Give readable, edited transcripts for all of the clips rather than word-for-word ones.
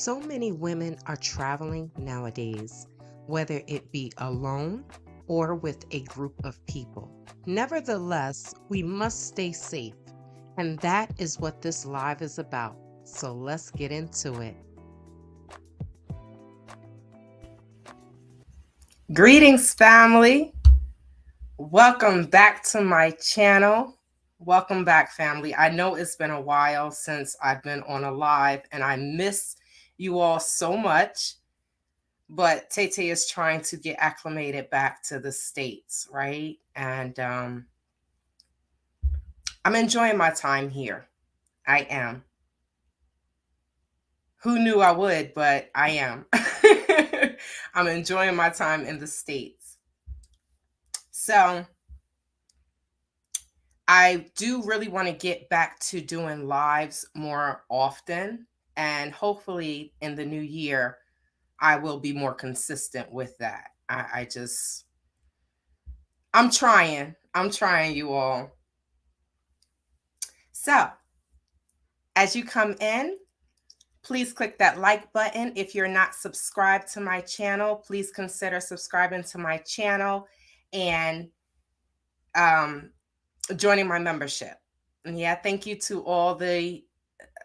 So many women are traveling nowadays, whether it be alone or with a group of people. Nevertheless, we must stay safe, and that is what this live is about. So let's get into it. Greetings, family. Welcome back to my channel. Welcome back, family. I know it's been a while since I've been on a live, and I miss you all so much. But Tete is trying to get acclimated back to the States, right? And I'm enjoying my time here. I am. Who knew I would, but I am. I'm enjoying my time in the States. So I do really want to get back to doing lives more often. And hopefully in the new year, I will be more consistent with that. I'm trying, you all. So as you come in, please click that like button. If you're not subscribed to my channel, please consider subscribing to my channel and joining my membership. And yeah, thank you to all the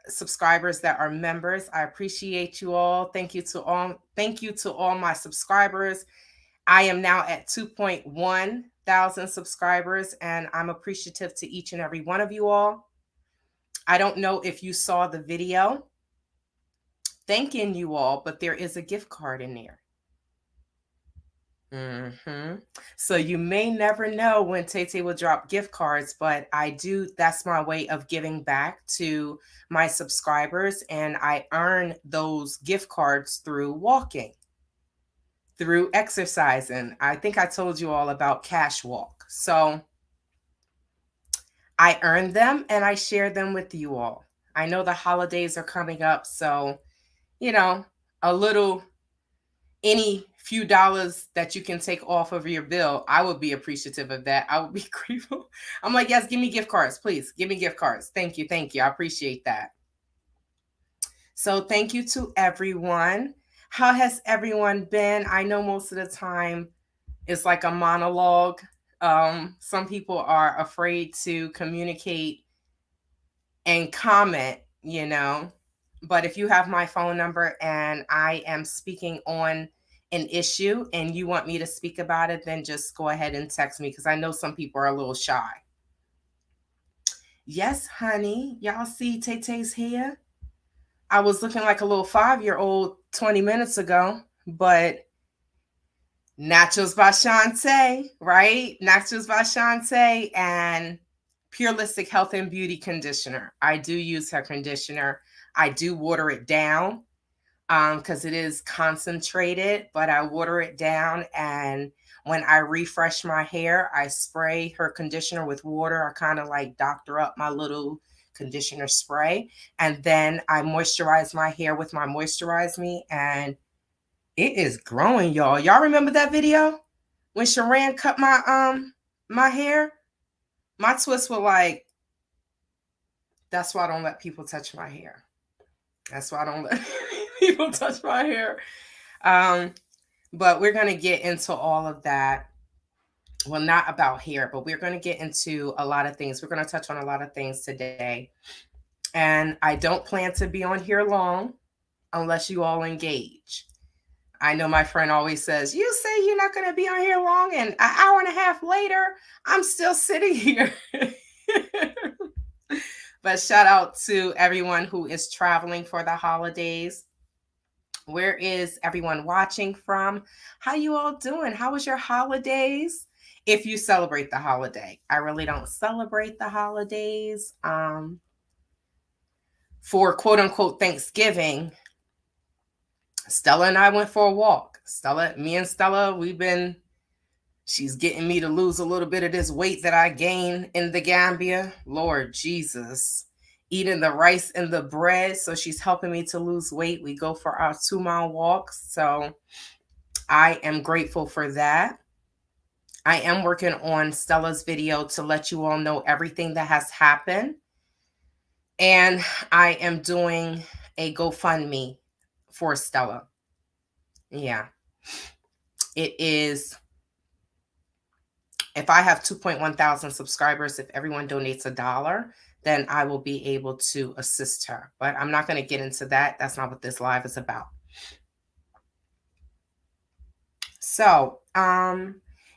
subscribers that are members. I appreciate you all. Thank you to all my subscribers. I am now at 2.1 thousand subscribers, and I'm appreciative to each and every one of you all. I don't know if you saw the video thanking you all, but there is a gift card in there. So you may never know when Tete will drop gift cards, but I do. That's my way of giving back to my subscribers, and I earn those gift cards through walking, through exercising. I think I told you all about Cash Walk. So I earn them and I share them with you all. I know the holidays are coming up, so a little, any few dollars that you can take off of your bill, I would be appreciative of that. I would be grateful. I'm like, yes, give me gift cards, please. Give me gift cards. Thank you. Thank you. I appreciate that. So thank you to everyone. How has everyone been? I know most of the time it's like a monologue. Some people are afraid to communicate and comment, but if you have my phone number and I am speaking on an issue and you want me to speak about it, then just go ahead and text me, because I know some people are a little shy. Yes, honey. Y'all see Tete's hair? I was looking like a little 5-year-old 20 minutes ago, but Naturals by Shantae, right? Naturals by Shantae and Purelistic Health and Beauty Conditioner. I do use her conditioner. I do water it down because it is concentrated, but I water it down, and when I refresh my hair, I spray her conditioner with water. I kind of like doctor up my little conditioner spray, and then I moisturize my hair with my Moisturize Me, and it is growing, y'all. Y'all remember that video when Sharan cut my hair? My twists were like, that's why I don't let people touch my hair. That's why I don't let people touch my hair. But we're going to get into all of that. Well, not about hair, but we're going to get into a lot of things. We're going to touch on a lot of things today. And I don't plan to be on here long unless you all engage. I know my friend always says, you say you're not going to be on here long, and an hour and a half later, I'm still sitting here. But shout out to everyone who is traveling for the holidays. Where is everyone watching from? How you all doing? How was your holidays? If you celebrate the holiday. I really don't celebrate the holidays. For quote unquote Thanksgiving, Stella and I went for a walk. Me and Stella, she's getting me to lose a little bit of this weight that I gained in the Gambia. Lord Jesus. Eating the rice and the bread. So she's helping me to lose weight. We go for our 2-mile walks. So I am grateful for that. I am working on Stella's video to let you all know everything that has happened. And I am doing a GoFundMe for Stella. Yeah. It is, if I have 2.1 thousand subscribers, if everyone donates $1, then I will be able to assist her. But I'm not going to get into that. That's not what this live is about. So,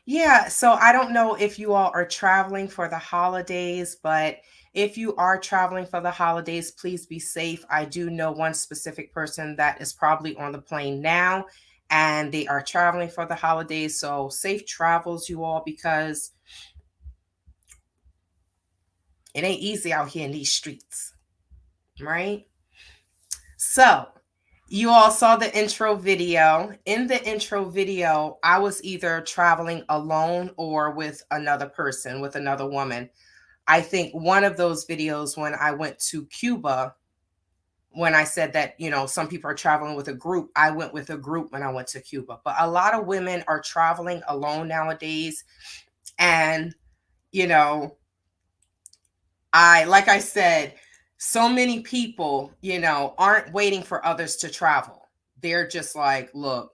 yeah, so I don't know if you all are traveling for the holidays, but if you are traveling for the holidays, please be safe. I do know one specific person that is probably on the plane now, and they are traveling for the holidays. So, safe travels, you all, because it ain't easy out here in these streets, right? So, you all saw the intro video. In the intro video, I was either traveling alone or with another person, with another woman. I think one of those videos when I went to Cuba, when I said that, some people are traveling with a group, I went with a group when I went to Cuba. But a lot of women are traveling alone nowadays. And, you know, like I said, so many people, aren't waiting for others to travel. They're just like, look,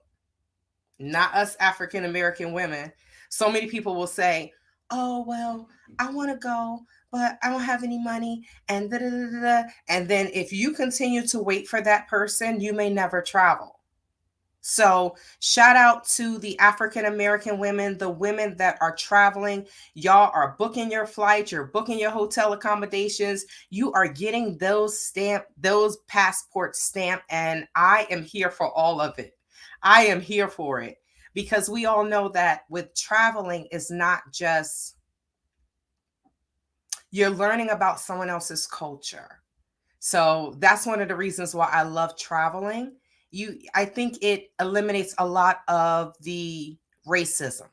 not us African American women. So many people will say, "Oh, well, I want to go, but I don't have any money." And da, da, da, da, da. And then if you continue to wait for that person, you may never travel. So, shout out to the African American women, the women that are traveling. Y'all are booking your flights, you're booking your hotel accommodations, you are getting those passports stamped, and I am here for all of it. I am here for it because we all know that with traveling is not just you're learning about someone else's culture. So that's one of the reasons why I love traveling. I think it eliminates a lot of the racism.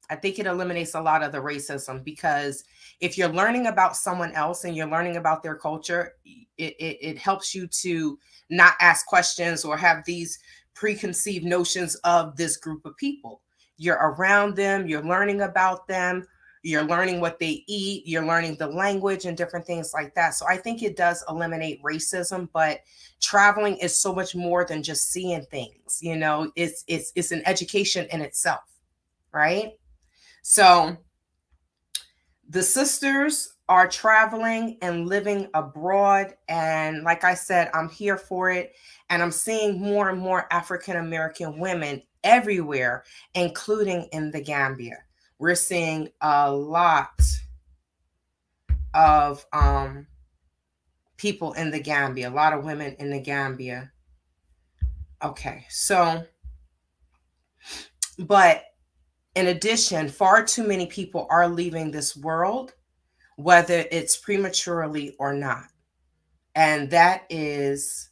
I think it eliminates a lot of the racism because if you're learning about someone else and you're learning about their culture, it helps you to not ask questions or have these preconceived notions of this group of people. You're around them, you're learning about them, you're learning what they eat, you're learning the language and different things like that. So I think it does eliminate racism, but traveling is so much more than just seeing things. It's an education in itself, right? So the sisters are traveling and living abroad. And like I said, I'm here for it. And I'm seeing more and more African American women everywhere, including in the Gambia. We're seeing a lot of people in the Gambia, a lot of women in the Gambia. Okay, so, but in addition, far too many people are leaving this world, whether it's prematurely or not. And that is,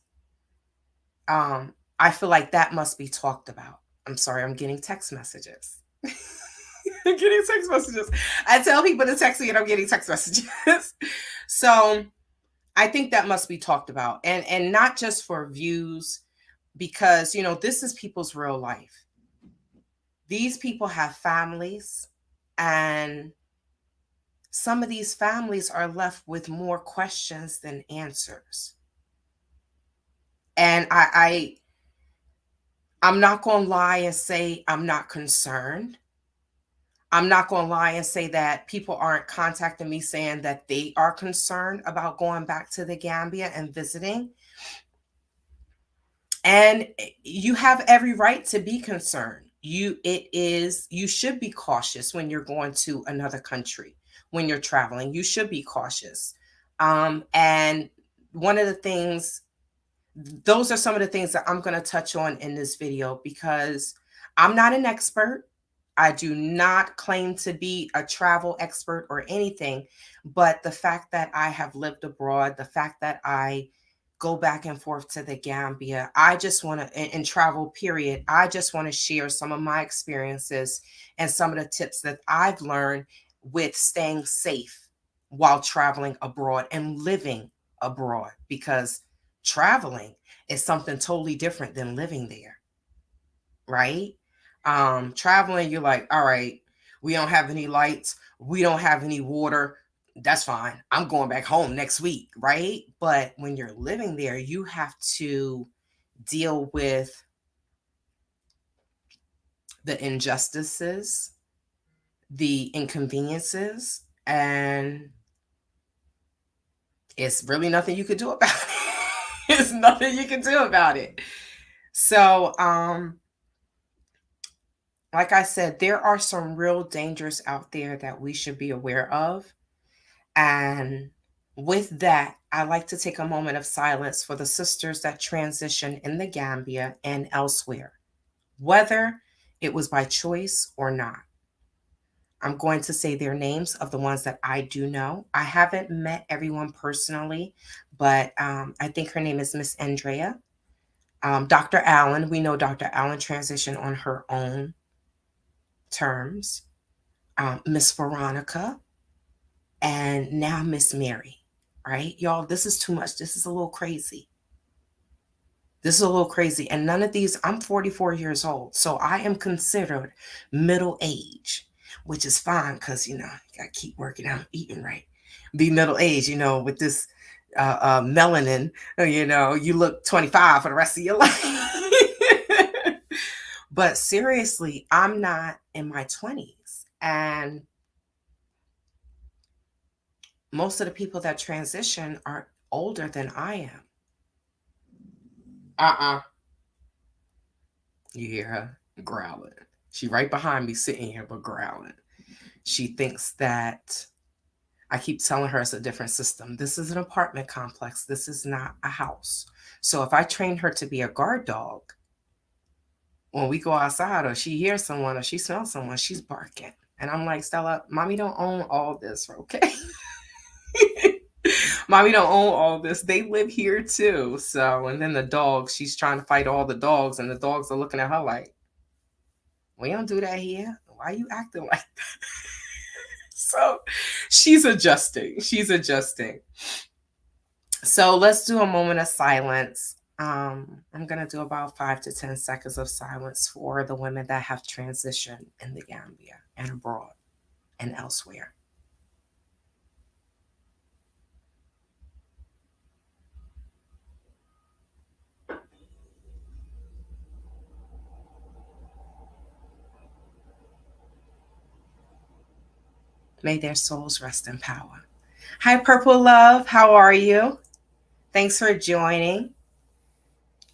I feel like that must be talked about. I'm sorry, I'm getting text messages. I'm getting text messages. I tell people to text me and I'm getting text messages. So I think that must be talked about. And not just for views, because this is people's real life. These people have families, and some of these families are left with more questions than answers. And I'm not going to lie and say I'm not concerned. I'm not going to lie and say that people aren't contacting me saying that they are concerned about going back to the Gambia and visiting. And you have every right to be concerned. You should be cautious when you're going to another country. When you're traveling, you should be cautious. And one of the things, those are some of the things that I'm going to touch on in this video because I'm not an expert. I do not claim to be a travel expert or anything, but the fact that I have lived abroad, the fact that I go back and forth to the Gambia, I just want to, and travel period, I just want to share some of my experiences and some of the tips that I've learned with staying safe while traveling abroad and living abroad, because traveling is something totally different than living there, right? Traveling, you're like, all right, we don't have any lights, we don't have any water, that's fine, I'm going back home next week, right? But when you're living there, you have to deal with the injustices, the inconveniences, and it's really nothing you could do about it. It's nothing you can do about it. So, like I said, there are some real dangers out there that we should be aware of. And with that, I like to take a moment of silence for the sisters that transition in the Gambia and elsewhere, whether it was by choice or not. I'm going to say their names of the ones that I do know. I haven't met everyone personally, but I think her name is Miss Andrea. Dr. Allen, we know Dr. Allen transitioned on her own terms. Miss Veronica, and now Miss Mary. Right, y'all, this is too much. This is a little crazy. This is a little crazy. And none of these, I'm 44 years old, so I am considered middle age, which is fine because, you gotta keep working out, eating right. Be middle age, with this melanin, you look 25 for the rest of your life. But seriously, I'm not in my 20s. And most of the people that transition are older than I am. You hear her growling. She right behind me sitting here, but growling. She thinks that I keep telling her it's a different system. This is an apartment complex. This is not a house. So if I train her to be a guard dog, when we go outside or she hears someone or she smells someone, she's barking. And I'm like, Stella, mommy don't own all this, okay? Mommy don't own all this. They live here too. So, and then the dogs, she's trying to fight all the dogs, and the dogs are looking at her like, we don't do that here. Why are you acting like that? So she's adjusting. She's adjusting. So let's do a moment of silence. I'm going to do about 5 to 10 seconds of silence for the women that have transitioned in the Gambia and abroad and elsewhere. May their souls rest in power. Hi, Purple Love. How are you? Thanks for joining.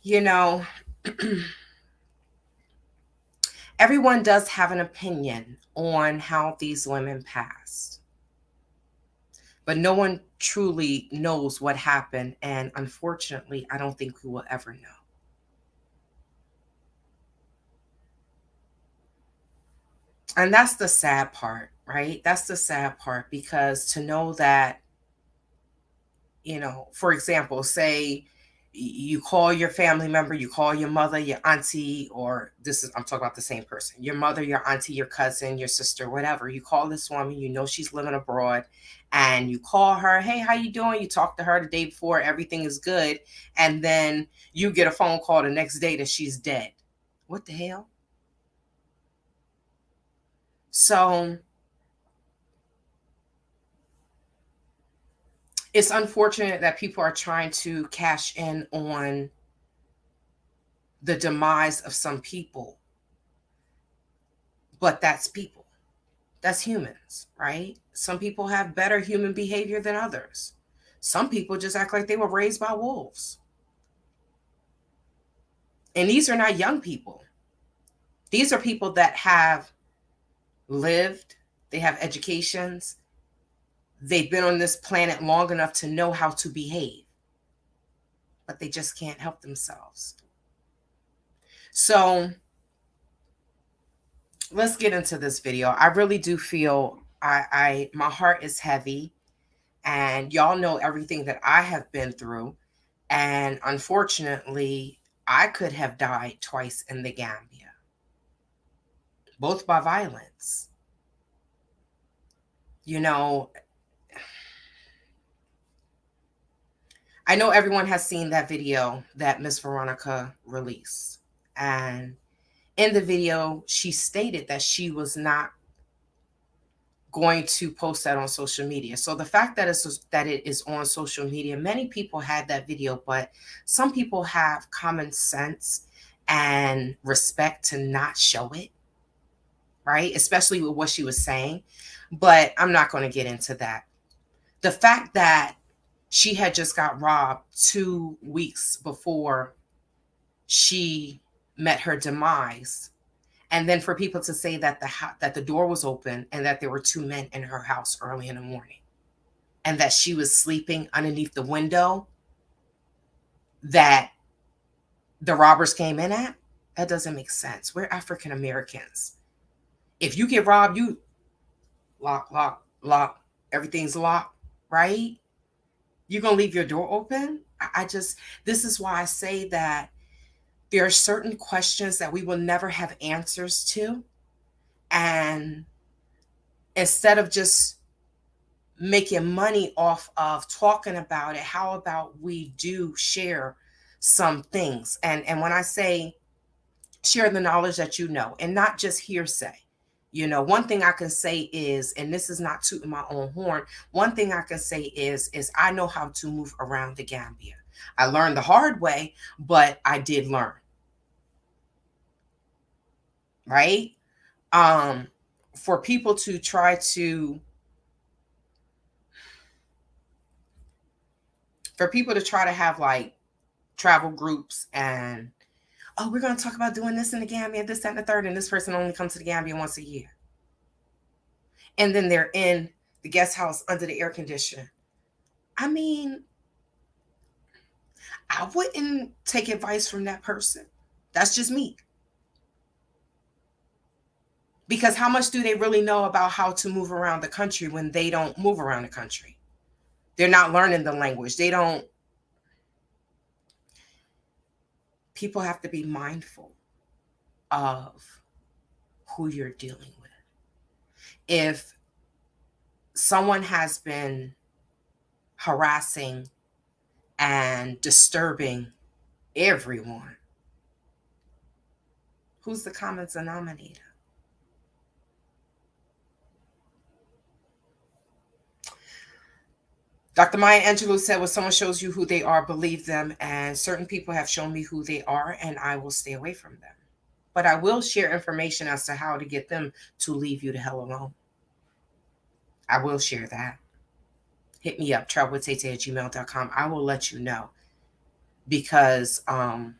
You know, everyone does have an opinion on how these women passed, but no one truly knows what happened. And unfortunately, I don't think we will ever know. And that's the sad part, right? That's the sad part, because to know that, for example, say you call your family member, you call your mother, your auntie, or I'm talking about the same person, your mother, your auntie, your cousin, your sister, whatever. You call this woman, she's living abroad, and you call her, hey, how you doing? You talk to her the day before, everything is good. And then you get a phone call the next day that she's dead. What the hell? So it's unfortunate that people are trying to cash in on the demise of some people, but that's people. That's humans, right? Some people have better human behavior than others. Some people just act like they were raised by wolves. And these are not young people. These are people that have lived, they have educations, they've been on this planet long enough to know how to behave, but they just can't help themselves. So let's get into this video. I really do feel my heart is heavy, and y'all know everything that I have been through. And unfortunately, I could have died twice in the Gambia, both by violence. I know everyone has seen that video that Miss Veronica released. And in the video, she stated that she was not going to post that on social media. So the fact that it is on social media, many people had that video, but some people have common sense and respect to not show it, right? Especially with what she was saying. But I'm not going to get into that. The fact that she had just got robbed 2 weeks before she met her demise, and then for people to say that the door was open and that there were two men in her house early in the morning, and that she was sleeping underneath the window that the robbers came in at, that doesn't make sense. We're African Americans. If you get robbed, you lock, everything's locked, right? You're gonna leave your door open? I just, this is why I say that there are certain questions that we will never have answers to. And instead of just making money off of talking about it, how about we do share some things? And when I say share the knowledge that you know, and not just hearsay. You know, one thing I can say is, and this is not tooting my own horn, one thing I can say is I know how to move around the Gambia. I learned the hard way, but I did learn. Right? For people to try to have like travel groups and, oh, we're going to talk about doing this in the Gambia, this, that, and the third, and this person only comes to the Gambia once a year. And then they're in the guest house under the air conditioner. I mean, I wouldn't take advice from that person. That's just me. Because how much do they really know about how to move around the country when they don't move around the country? They're not learning the language. They don't. People have to be mindful of who you're dealing with. If someone has been harassing and disturbing everyone, who's the common denominator? Dr. Maya Angelou said, when someone shows you who they are, believe them. And certain people have shown me who they are, and I will stay away from them. But I will share information as to how to get them to leave you the hell alone. I will share that. Hit me up, travelwithtete@gmail.com. I will let you know. Because all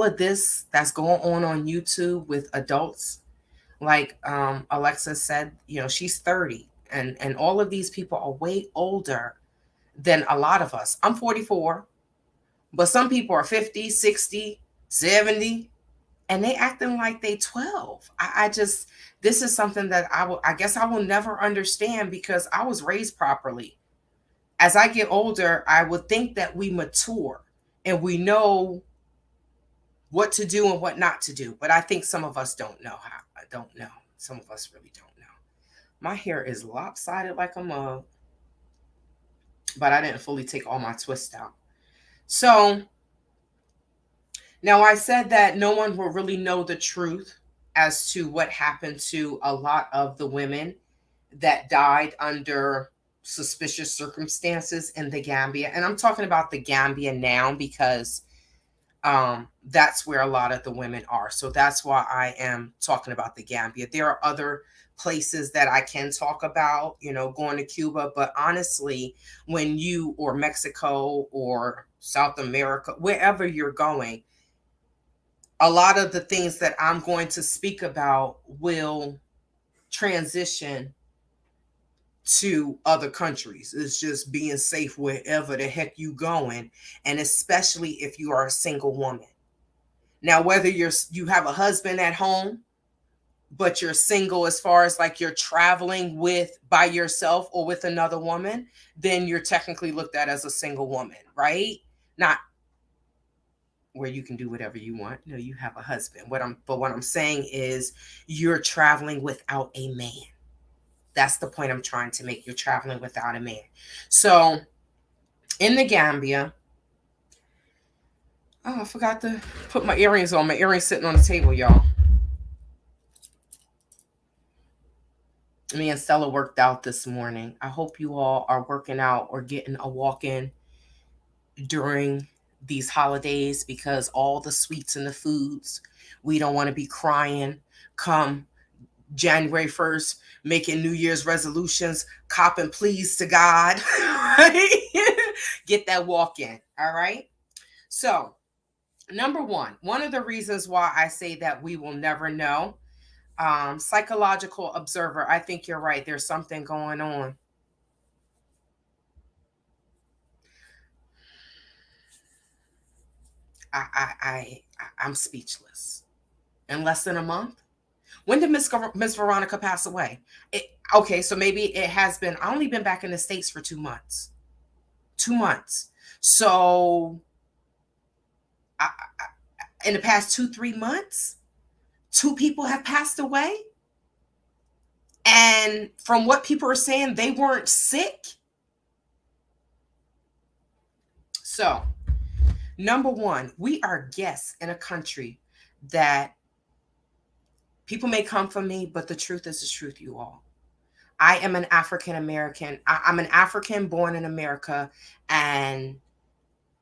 of this that's going on YouTube with adults, like Alexa said, you know, she's 30. And all of these people are way older than a lot of us. I'm 44, but some people are 50, 60, 70, and they acting like they 12. I just, this is something that I guess I will never understand because I was raised properly. As I get older, I would think that we mature and we know what to do and what not to do. But I think some of us don't know how. I don't know. Some of us really don't know. My hair is lopsided like a mug, but I didn't fully take all my twists out. So now I said that no one will really know the truth as to what happened to a lot of the women that died under suspicious circumstances in the Gambia. And I'm talking about the Gambia now because that's where a lot of the women are. So that's why I am talking about the Gambia. There are other places that I can talk about, you know, going to Cuba. But honestly, when you, or Mexico or South America, wherever you're going, a lot of the things that I'm going to speak about will transition to other countries. It's just being safe wherever the heck you going, and especially if you are a single woman. Now, whether you have a husband at home, but you're single as far as like you're traveling with by yourself or with another woman, then you're technically looked at as a single woman, right? Not where you can do whatever you want. No, you have a husband. What I'm saying is you're traveling without a man. That's the point I'm trying to make. You're traveling without a man. So in the Gambia, oh, I forgot to put my earrings on. My earrings sitting on the table, y'all. Me and Stella worked out this morning. I hope you all are working out or getting a walk in during these holidays, because all the sweets and the foods, we don't want to be crying come January 1st, making New Year's resolutions, copping pleas to God. Get that walk in. All right. So, number one of the reasons why I say that we will never know, psychological observer. I think you're right. There's something going on. I'm speechless. In less than a month. When did Miss Veronica pass away? Okay, so maybe it has been. I only been back in the States for 2 months. 2 months. So in the past 2, 3 months, two people have passed away. And from what people are saying, they weren't sick. So, number one, we are guests in a country that people may come for me, but the truth is the truth, you all. I am an African American. I'm an African born in America, and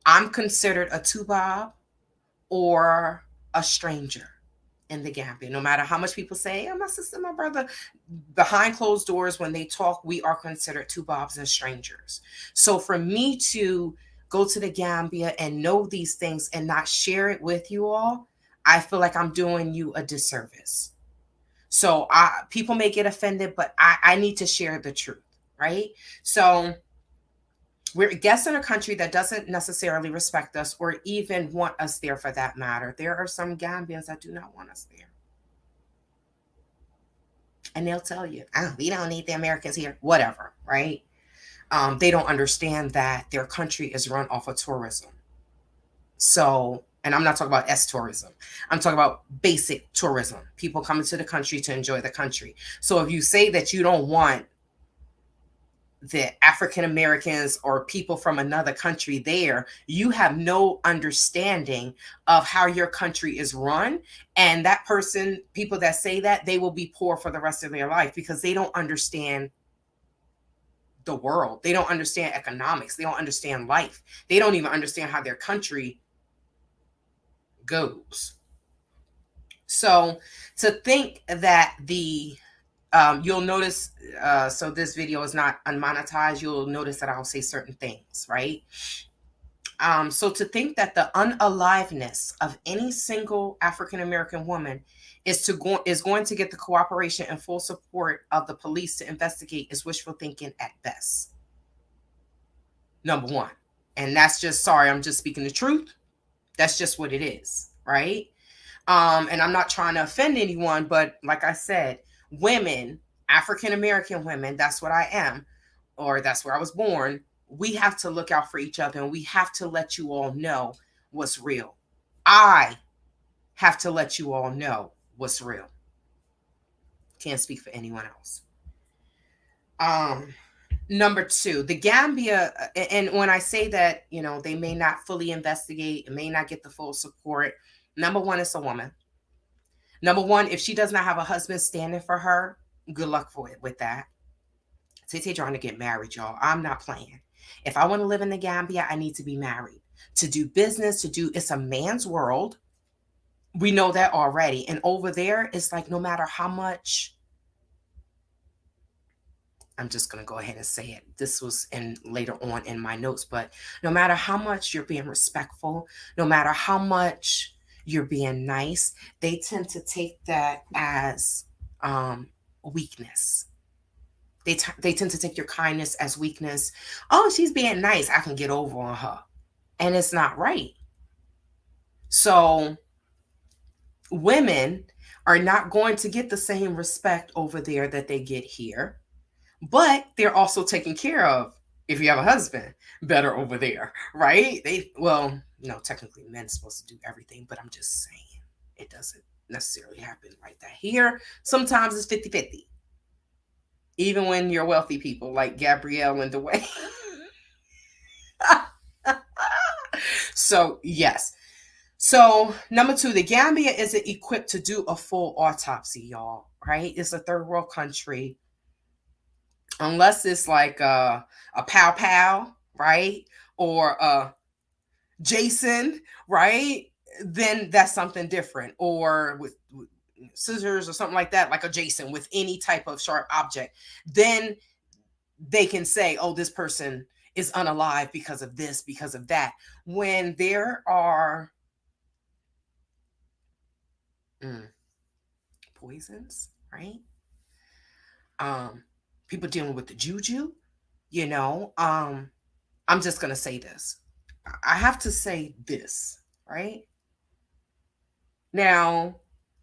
I'm considered a tubob or a stranger in the Gambia. No matter how much people say, oh, my sister, my brother, behind closed doors, when they talk, we are considered tubobs and strangers. So for me to go to the Gambia and know these things and not share it with you all, I feel like I'm doing you a disservice. So people may get offended, but I need to share the truth, right? So we're guests in a country that doesn't necessarily respect us or even want us there for that matter. There are some Gambians that do not want us there. And they'll tell you, oh, we don't need the Americans here, whatever, right? They don't understand that their country is run off of tourism. So, and I'm not talking about S tourism. I'm talking about basic tourism. People coming to the country to enjoy the country. So if you say that you don't want the African Americans or people from another country there, you have no understanding of how your country is run. And that person, people that say that, they will be poor for the rest of their life because they don't understand the world. They don't understand economics. They don't understand life. They don't even understand how their country goes. So to think that you'll notice, so this video is not unmonetized. You'll notice that I'll say certain things, right? So to think that the unaliveness of any single African American woman is going to get the cooperation and full support of the police to investigate is wishful thinking at best. Number one. And that's just, sorry, I'm just speaking the truth. That's just what it is, right? And I'm not trying to offend anyone, but like I said, women, African American women, that's what I am, or that's where I was born. We have to look out for each other, and we have to let you all know what's real. I have to let you all know what's real. Can't speak for anyone else. Number two, the Gambia, and when I say that, they may not fully investigate, may not get the full support. Number one, it's a woman. Number one, if she does not have a husband standing for her, good luck with that. Tay trying to get married, y'all. I'm not playing. If I want to live in the Gambia, I need to be married. To do business, it's a man's world. We know that already. And over there, it's like no matter how much, I'm just going to go ahead and say it. This was later on in my notes, but no matter how much you're being respectful, no matter how much you're being nice, they tend to take that as weakness. They tend to take your kindness as weakness. Oh, she's being nice. I can get over on her. And it's not right. So women are not going to get the same respect over there that they get here. But they're also taken care of, if you have a husband, better over there, right? Technically men's supposed to do everything, but I'm just saying it doesn't necessarily happen like that. Here, sometimes it's 50-50. Even when you're wealthy people like Gabrielle and Dwayne. So, yes. So, number two, the Gambia isn't equipped to do a full autopsy, y'all, right? It's a third world country. unless it's like a pow pow, right? Or Jason, right? Then that's something different. Or with scissors or something like that, like a Jason with any type of sharp object. Then they can say, oh, this person is unalive because of this, because of that. When there are mm, poisons, right? People dealing with the juju, you know, I'm just gonna say this. I have to say this, right? Now,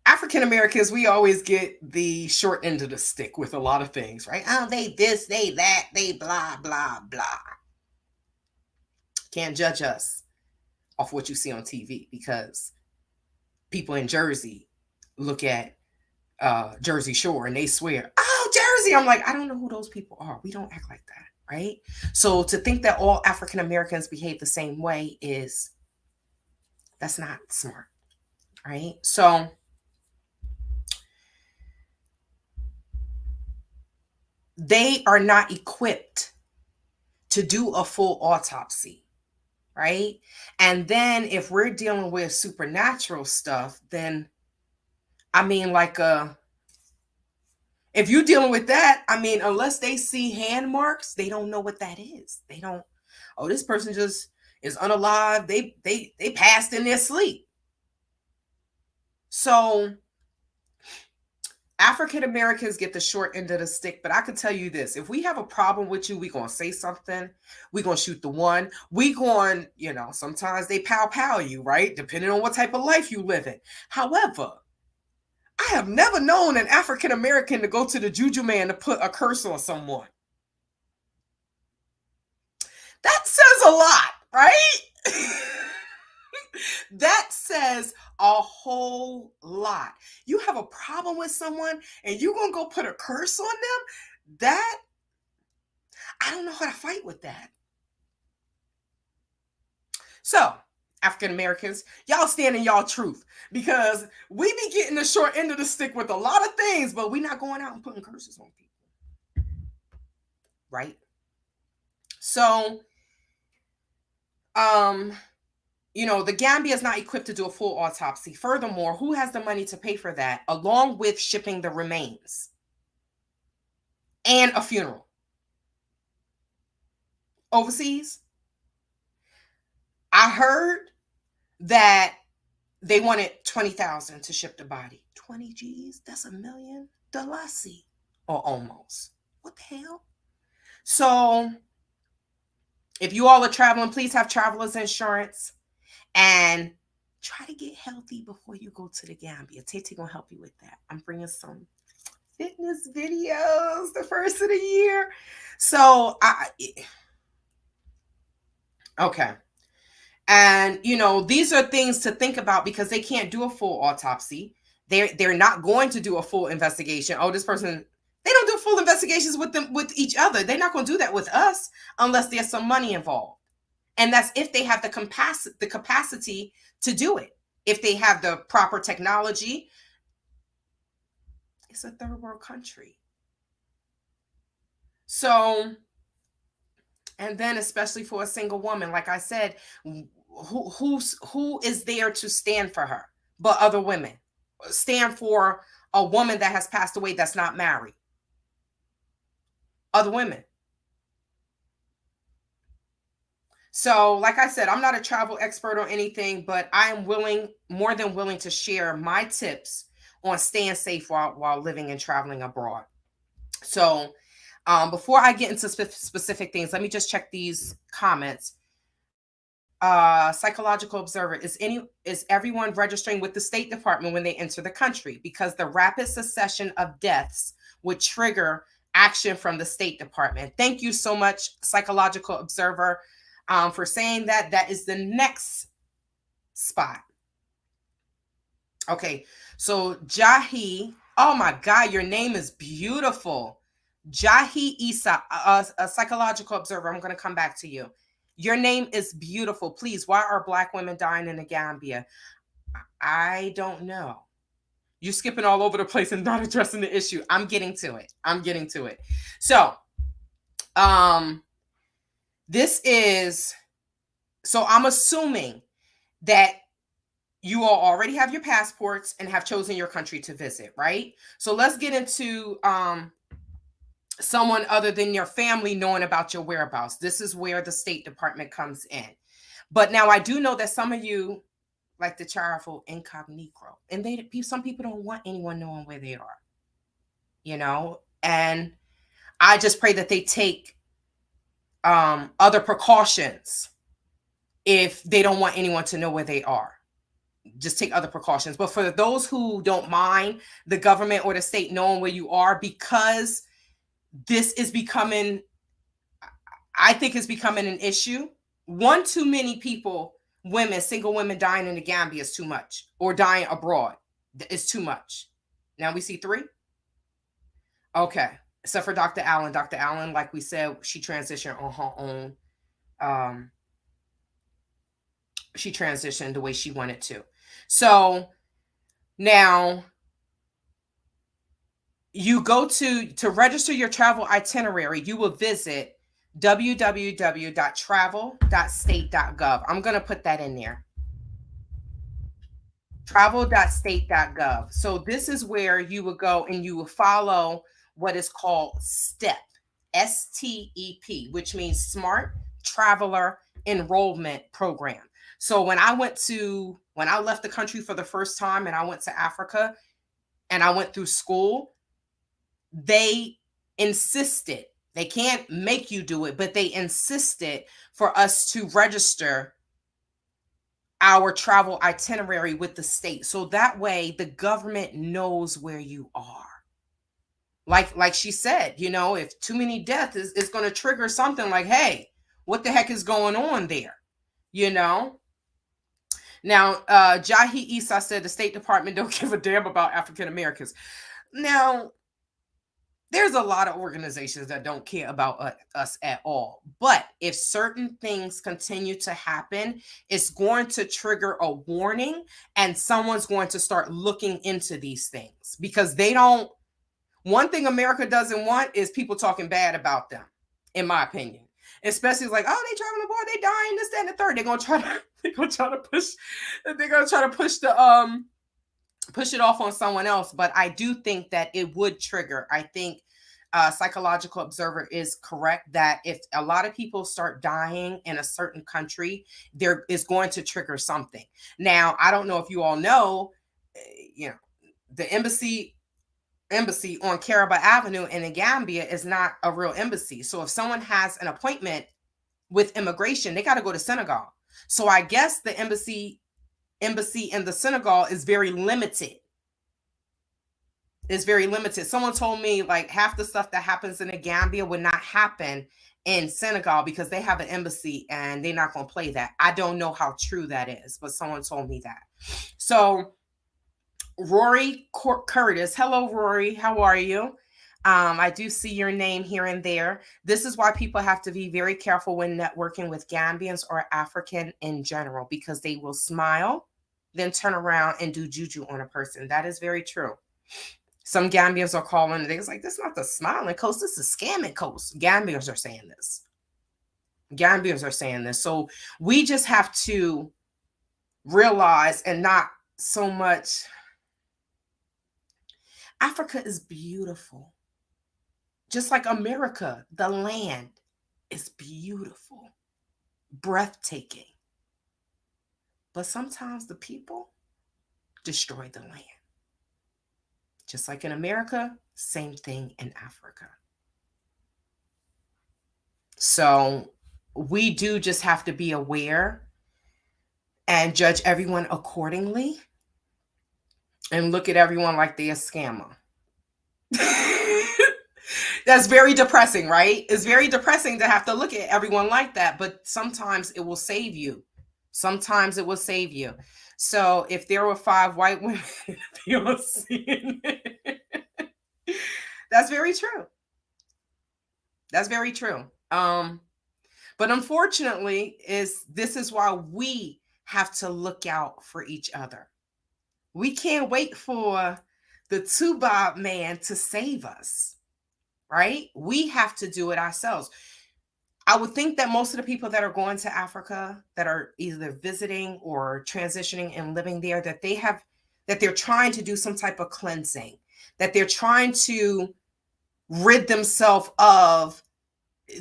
African Americans, we always get the short end of the stick with a lot of things, right? Oh, they this, they that, they blah, blah, blah. Can't judge us off what you see on TV because people in Jersey look at Jersey Shore and they swear, oh, Jersey. I'm like, I don't know who those people are. We don't act like that, right? So to think that all African Americans behave the same way is, that's not smart, right? So they are not equipped to do a full autopsy, right? And then if we're dealing with supernatural stuff, then I mean, like if you're dealing with that, I mean, unless they see hand marks, they don't know what that is. They don't, oh, this person just is unalive. They passed in their sleep. So African Americans get the short end of the stick, but I can tell you this: if we have a problem with you, we gonna say something. We gonna shoot the one. We going, you know, sometimes they pow pow you, right? Depending on what type of life you live in. However, I have never known an African American to go to the juju man to put a curse on someone. That says a lot, right? That says a whole lot. You have a problem with someone and you're going to go put a curse on them? That, I don't know how to fight with that. So, African Americans, y'all stand in y'all truth because we be getting the short end of the stick with a lot of things, but we not going out and putting curses on people. Right? So, you know, the Gambia is not equipped to do a full autopsy. Furthermore, who has the money to pay for that, along with shipping the remains and a funeral? Overseas, I heard that they wanted 20,000 to ship the body. 20 G's? That's $1 million. Dalasi, or almost. What the hell? So, if you all are traveling, please have traveler's insurance and try to get healthy before you go to the Gambia. Tete gonna help you with that. I'm bringing some fitness videos the first of the year. So okay. And you know, these are things to think about because they can't do a full autopsy. They're not going to do a full investigation. Oh, this person, they don't do full investigations with them with each other. They're not going to do that with us unless there's some money involved. And that's if they have the capacity to do it. If they have the proper technology. It's a third world country. So, and then especially for a single woman, like I said, who is there to stand for her but other women? Stand for a woman that has passed away that's not married. Other women. So, like I said, I'm not a travel expert or anything, but I am more than willing to share my tips on staying safe while living and traveling abroad. So, before I get into specific things, let me just check these comments. Psychological observer, is everyone registering with the State Department when they enter the country? Because the rapid succession of deaths would trigger action from the State Department. Thank you so much, psychological observer, for saying that. That is the next spot. Okay, so Jahi, oh my God, your name is beautiful. Jahi Isa, a psychological observer. I'm going to come back to you. Your name is beautiful. Please, why are Black women dying in the Gambia? I don't know. You're skipping all over the place and not addressing the issue. I'm getting to it. So, Um, this is, so I'm assuming that you all already have your passports and have chosen your country to visit, right? So let's get into someone other than your family knowing about your whereabouts. This is where the State Department comes in. But now I do know that some of you like to travel incognito, and some people don't want anyone knowing where they are, and I just pray that they take other precautions if they don't want anyone to know where they are. Just take other precautions. But for those who don't mind the government or the state knowing where you are, because this is becoming, I think it's becoming an issue. One too many people, single women dying in the Gambia is too much, or dying abroad is too much. Now we see 3. Okay. Except for Dr. Allen. Dr. Allen, like we said, she transitioned on her own. She transitioned the way she wanted to. So now you go to register your travel itinerary, you will visit www.travel.state.gov. I'm going to put that in there. Travel.state.gov. So this is where you will go and you will follow what is called STEP, STEP, which means Smart Traveler Enrollment Program. So when I left the country for the first time and I went to Africa and I went through school, they insisted, they can't make you do it, but they insisted for us to register our travel itinerary with the state. So that way the government knows where you are. Like she said, if too many deaths is going to trigger something like, hey, what the heck is going on there? Now, Jahi Issa said the State Department don't give a damn about African Americans. Now, there's a lot of organizations that don't care about us at all. But if certain things continue to happen, it's going to trigger a warning, and someone's going to start looking into these things, because one thing America doesn't want is people talking bad about them, in my opinion. Especially like, oh, they traveling abroad, they dying, this, that, and the third. They're gonna try to push it off on someone else. But I do think that it would trigger. I think Psychological Observer is correct that if a lot of people start dying in a certain country, there is going to trigger something. Now, I don't know if you all know, the embassy on Caraba Avenue in the Gambia is not a real embassy. So if someone has an appointment with immigration, they got to go to Senegal. So I guess the embassy in the Senegal is very limited. It's very limited. Someone told me like half the stuff that happens in the Gambia would not happen in Senegal because they have an embassy and they're not going to play that. I don't know how true that is, but someone told me that. So Rory Curtis. Hello, Rory. How are you? I do see your name here and there. This is why people have to be very careful when networking with Gambians or African in general, because they will smile, then turn around and do juju on a person. That is very true. Some Gambians are calling, they're like, this is not the smiling coast, this is scamming coast. Gambians are saying this. So we just have to realize, and not so much. Africa is beautiful. Just like America, the land is beautiful, breathtaking. But sometimes the people destroy the land. Just like in America, same thing in Africa. So we do just have to be aware and judge everyone accordingly, and look at everyone like they're a scammer. That's very depressing, right? It's very depressing to have to look at everyone like that, but sometimes it will save you. Sometimes it will save you. So if there were 5 white women, you're seeing it. That's very true. That's very true. But unfortunately, this is why we have to look out for each other. We can't wait for the Tubob man to save us. right? We have to do it ourselves. I would think that most of the people that are going to Africa, that are either visiting or transitioning and living there, that they're trying to do some type of cleansing, that they're trying to rid themselves of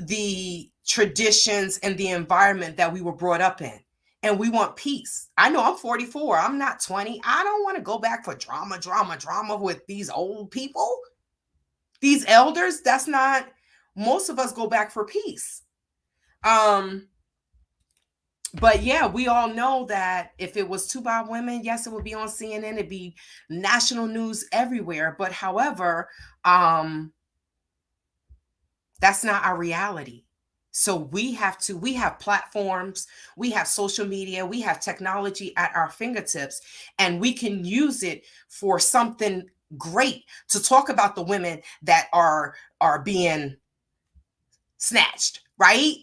the traditions and the environment that we were brought up in. And we want peace. I know I'm 44. I'm not 20. I don't want to go back for drama with these old people, these elders. That's not, most of us go back for peace. But yeah, we all know that if it was two Bob women, yes, it would be on CNN, it'd be national news everywhere. But however, that's not our reality. So we have platforms, we have social media, we have technology at our fingertips, and we can use it for something great, to talk about the women that are being snatched, right?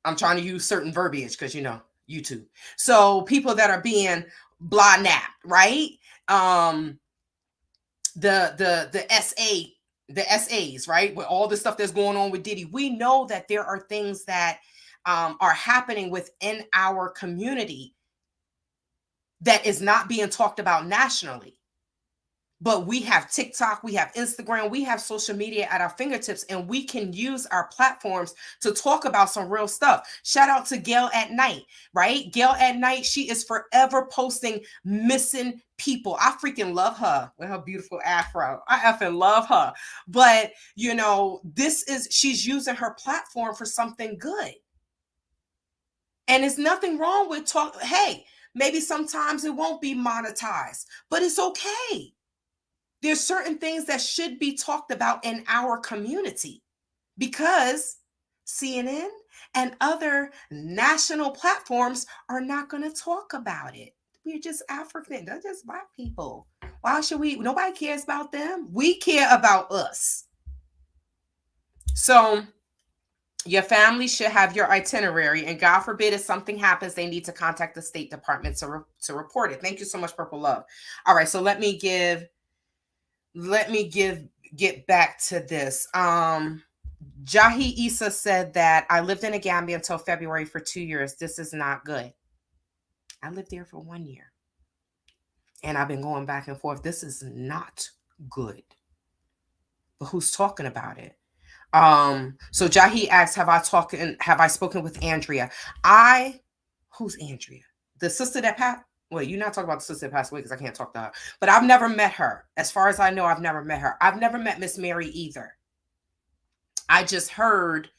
I'm trying to use certain verbiage because, YouTube. So people that are being blah napped, right? The SAs, right? With all the stuff that's going on with Diddy, we know that there are things that are happening within our community that is not being talked about nationally. But we have TikTok, we have Instagram, we have social media at our fingertips, and we can use our platforms to talk about some real stuff. Shout out to Gail at Night, right? Gail at Night, she is forever posting missing people. I freaking love her with her beautiful afro. I effing love her. But, she's using her platform for something good. And it's nothing wrong with hey, maybe sometimes it won't be monetized, but it's okay. There's certain things that should be talked about in our community, because CNN and other national platforms are not going to talk about it. We're just African. They're just Black people. Why should we? Nobody cares about them. We care about us. So your family should have your itinerary, and God forbid if something happens, they need to contact the State Department to report it. Thank you so much, Purple Love. All right, so let me get back to this. Jahi Issa said that I lived in a Gambia until February for 2 years. This is not good. I lived there for 1 year, and I've been going back and forth. This is not good. But who's talking about it? So Jahi asks, have I spoken with Andrea? Who's Andrea? The sister that passed. Well, you're not talking about the sister that passed away, because I can't talk to her. But I've never met her. As far as I know, I've never met her. I've never met Miss Mary either. I just heard,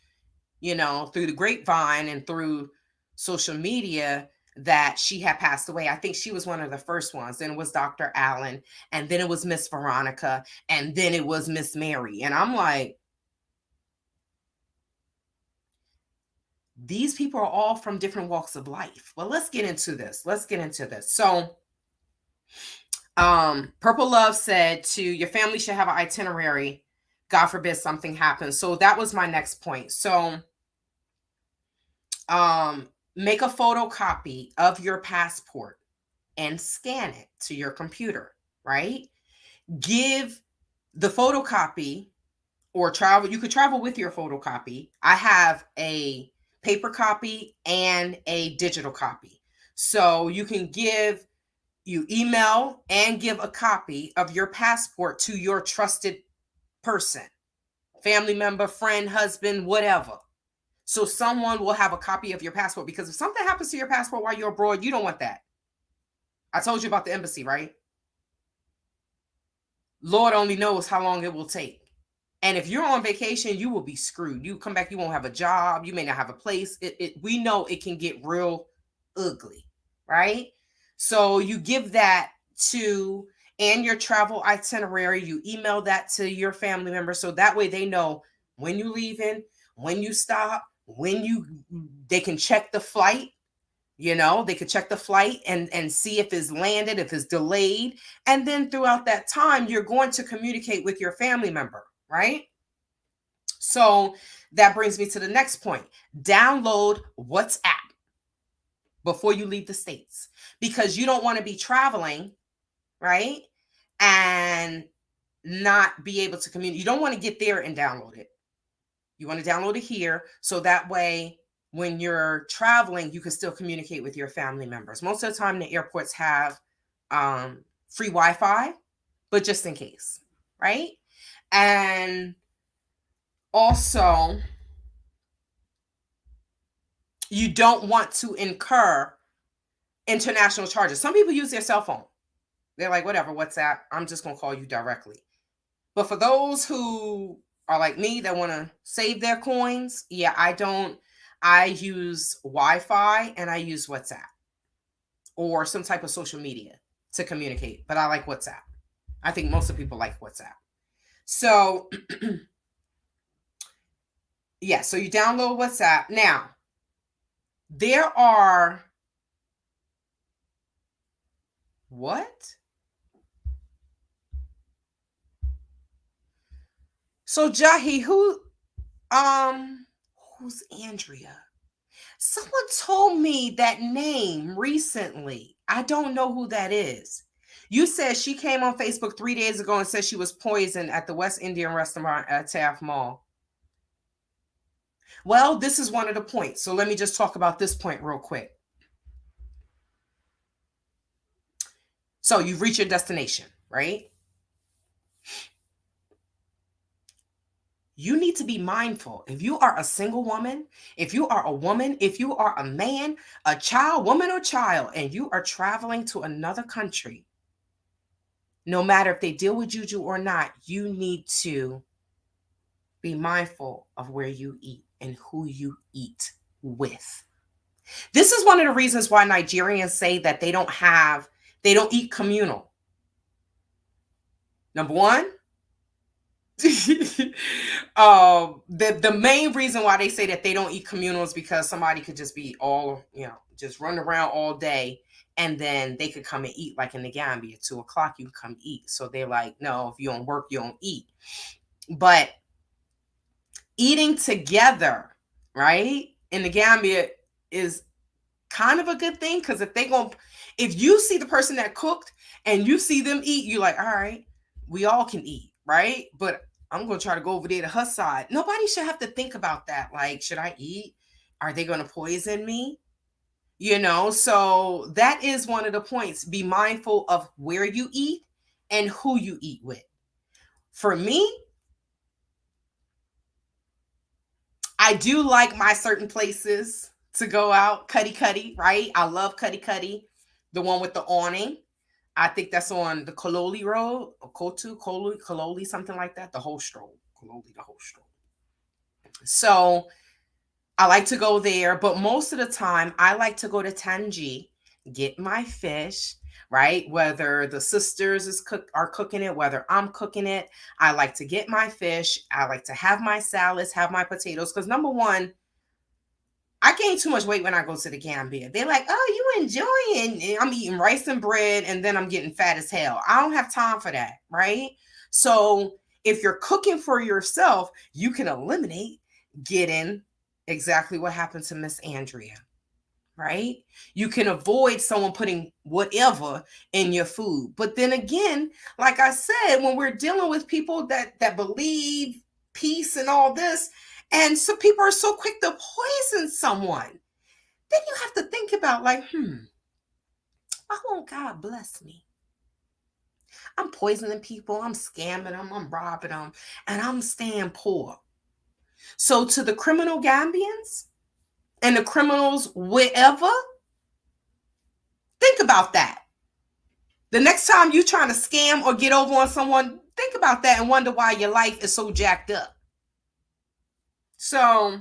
through the grapevine and through social media, that she had passed away. I think she was one of the first ones. Then it was Dr. Allen, and then it was Miss Veronica, and then it was Miss Mary. And I'm like, these people are all from different walks of life. Well, let's get into this. So, Purple Love said your family should have an itinerary. God forbid something happens. So that was my next point. So, make a photocopy of your passport and scan it to your computer, right? Give the photocopy, or travel. You could travel with your photocopy. I have a paper copy and a digital copy. So you email and give a copy of your passport to your trusted person, family member, friend, husband, whatever. So someone will have a copy of your passport, because if something happens to your passport while you're abroad, you don't want that. I told you about the embassy, right? Lord only knows how long it will take. And if you're on vacation, you will be screwed. You come back, you won't have a job. You may not have a place. We know it can get real ugly, right? So you give that and your travel itinerary, you email that to your family member, so that way they know when you're leaving, when you stop, they can check the flight. They could check the flight and see if it's landed, if it's delayed. And then throughout that time, you're going to communicate with your family member, right? So that brings me to the next point. Download WhatsApp before you leave the States, because you don't want to be traveling, right? And not be able to communicate. You don't want to get there and download it. You want to download it here, so that way when you're traveling, you can still communicate with your family members. Most of the time, the airports have free Wi-Fi, but just in case, right? And also, you don't want to incur international charges. Some people use their cell phone. They're like, whatever, WhatsApp, I'm just going to call you directly. But for those who are like me that want to save their coins, yeah, I don't. I use Wi-Fi and I use WhatsApp or some type of social media to communicate. But I like WhatsApp. I think most of people like WhatsApp. So, yeah, so you download WhatsApp. Now, there are what? So Jahi, who's Andrea? Someone told me that name recently. I don't know who that is. You said she came on Facebook 3 days ago and said she was poisoned at the West Indian restaurant at Taft Mall. Well, this is one of the points. So let me just talk about this point real quick. So you've reached your destination, right? You need to be mindful. If you are a single woman, if you are a woman, if you are a man, a child, woman or child, and you are traveling to another country, no matter if they deal with juju or not, you need to be mindful of where you eat and who you eat with. This is one of the reasons why Nigerians say that they don't eat communal. Number one, the main reason why they say that they don't eat communal is because somebody could just be all, just run around all day and then they could come and eat, like in the Gambia, 2:00 you can come eat. So they're like, no, if you don't work, you don't eat. But eating together, right, in the Gambia is kind of a good thing, because if you see the person that cooked and you see them eat, you're like, all right, we all can eat, right? But I'm going to try to go over there to her side. Nobody should have to think about that. Like, should I eat? Are they going to poison me? So that is one of the points. Be mindful of where you eat and who you eat with. For me, I do like my certain places to go out. Cuddy Cuddy, right? I love Cuddy Cuddy, the one with the awning. I think that's on the Kololi Road, or Kololi, something like that. The whole stroll. Kololi, the whole stroll. So I like to go there, but most of the time I like to go to Tangi, get my fish, right? Whether the sisters are cooking it, whether I'm cooking it, I like to get my fish. I like to have my salads, have my potatoes, because number one, I gain too much weight when I go to the Gambia. They're like, oh, you enjoying? And I'm eating rice and bread and then I'm getting fat as hell. I don't have time for that, right? So if you're cooking for yourself, you can eliminate getting exactly what happened to Miss Andrea, right? You can avoid someone putting whatever in your food. But then again, like I said, when we're dealing with people that believe peace and all this, and some people are so quick to poison someone, then you have to think about, like, why won't God bless me? I'm poisoning people, I'm scamming them, I'm robbing them, and I'm staying poor. So to the criminal Gambians and the criminals wherever, think about that. The next time you're trying to scam or get over on someone, think about that and wonder why your life is so jacked up. So,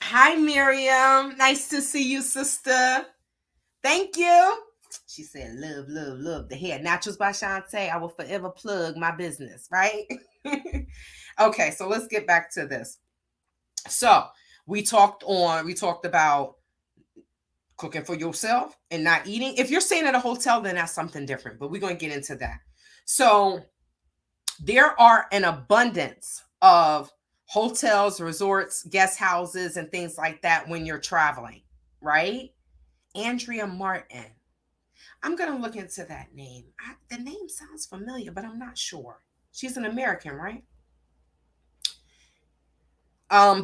hi, Miriam. Nice to see you, sister. Thank you. She said, love, love, love the hair. Naturals by Shantae. I will forever plug my business, right? Okay, so let's get back to this. So, we talked about cooking for yourself and not eating. If you're staying at a hotel, then that's something different, but we're going to get into that. So there are an abundance of hotels, resorts, guest houses, and things like that when you're traveling, right? Andrea Martin. I'm going to look into that name. The name sounds familiar, but I'm not sure. She's an American, right?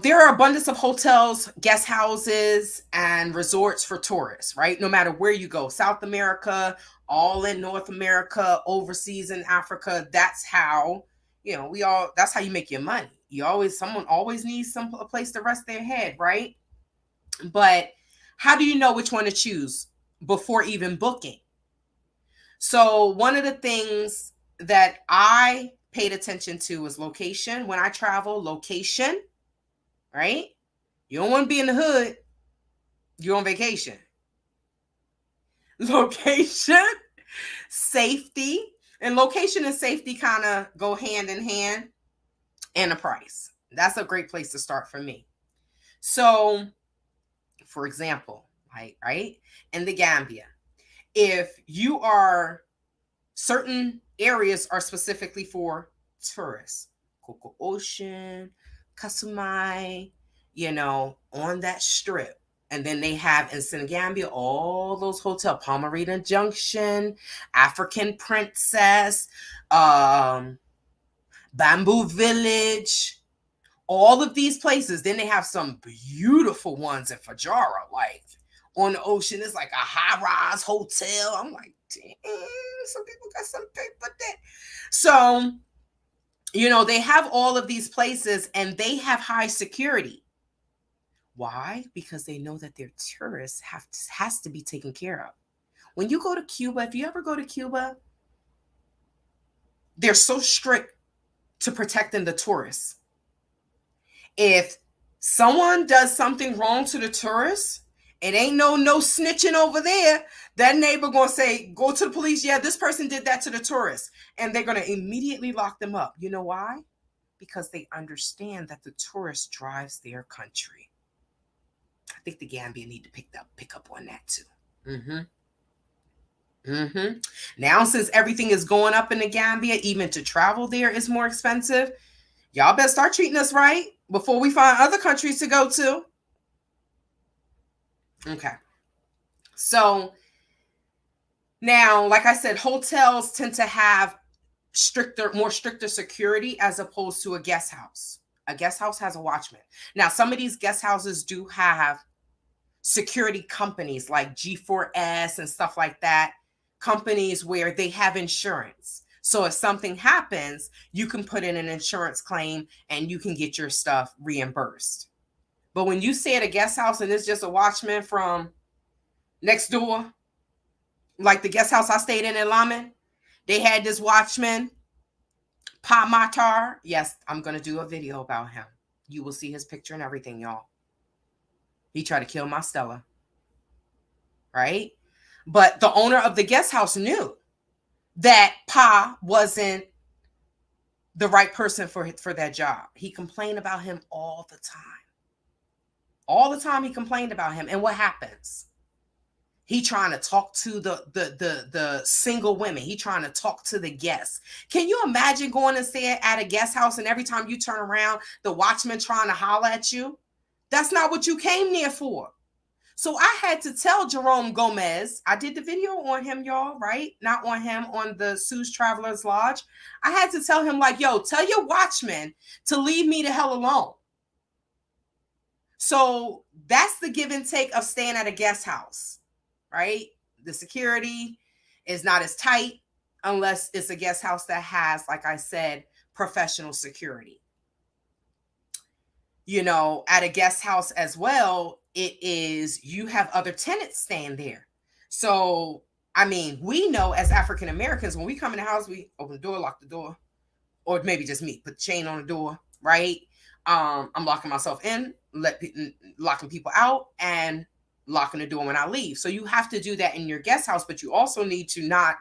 There are abundance of hotels, guest houses, and resorts for tourists, right? No matter where you go, South America, all in North America, overseas in Africa. That's how, that's how you make your money. Someone always needs a place to rest their head, right? But how do you know which one to choose before even booking? So one of the things that I paid attention to was location. When I travel, location, right? You don't want to be in the hood. You're on vacation. Location, safety, and location and safety kind of go hand in hand, and a price. That's a great place to start for me. So, for example, right, in the Gambia, if you are certain areas are specifically for tourists, Coco Ocean, Kasumai, on that strip. And then they have in Senegambia all those hotels, Palmerita Junction, African Princess, Bamboo Village, all of these places. Then they have some beautiful ones in Fajara, like on the ocean. It's like a high-rise hotel. I'm like, damn, some people got some paper there. So, they have all of these places and they have high security. Why? Because they know that their tourists has to be taken care of. When you go to Cuba, if you ever go to Cuba, they're so strict to protecting the tourists. If someone does something wrong to the tourists, it ain't no snitching over there. That neighbor gonna say, go to the police. Yeah, this person did that to the tourists. And they're gonna immediately lock them up. You know why? Because they understand that the tourist drives their country. I think the Gambia need to pick up on that too. Now, since everything is going up in the Gambia, even to travel there is more expensive. Y'all better start treating us right before we find other countries to go to. Okay. So now, like I said, hotels tend to have more stricter security as opposed to a guest house. A guest house has a watchman. Now, some of these guest houses do have security companies like G4S and stuff like that, companies where they have insurance. So if something happens, you can put in an insurance claim and you can get your stuff reimbursed. But when you stay at a guest house and it's just a watchman from next door, like the guest house I stayed in Laman, they had this watchman, Pa Matar. Yes, I'm going to do a video about him. You will see his picture and everything, y'all. He tried to kill my Stella. Right? But the owner of the guest house knew that Pa wasn't the right person for that job. He complained about him all the time. All the time he complained about him. And what happens? He trying to talk to the single women. He trying to talk to the guests. Can you imagine going and stay at a guest house and every time you turn around, the watchman trying to holler at you? That's not what you came there for. So I had to tell Jerome Gomez, I did the video on him, y'all, right? Not on him, on the Sue's Travelers Lodge. I had to tell him, like, yo, tell your watchman to leave me the hell alone. So that's the give and take of staying at a guest house, right? The security is not as tight unless it's a guest house that has, like I said, professional security. At a guest house as well, you have other tenants staying there. So, we know as African Americans, when we come in the house, we open the door, lock the door, or maybe just me, put the chain on the door, right? I'm locking myself in, locking people out, and locking the door when I leave. So you have to do that in your guest house, but you also need to not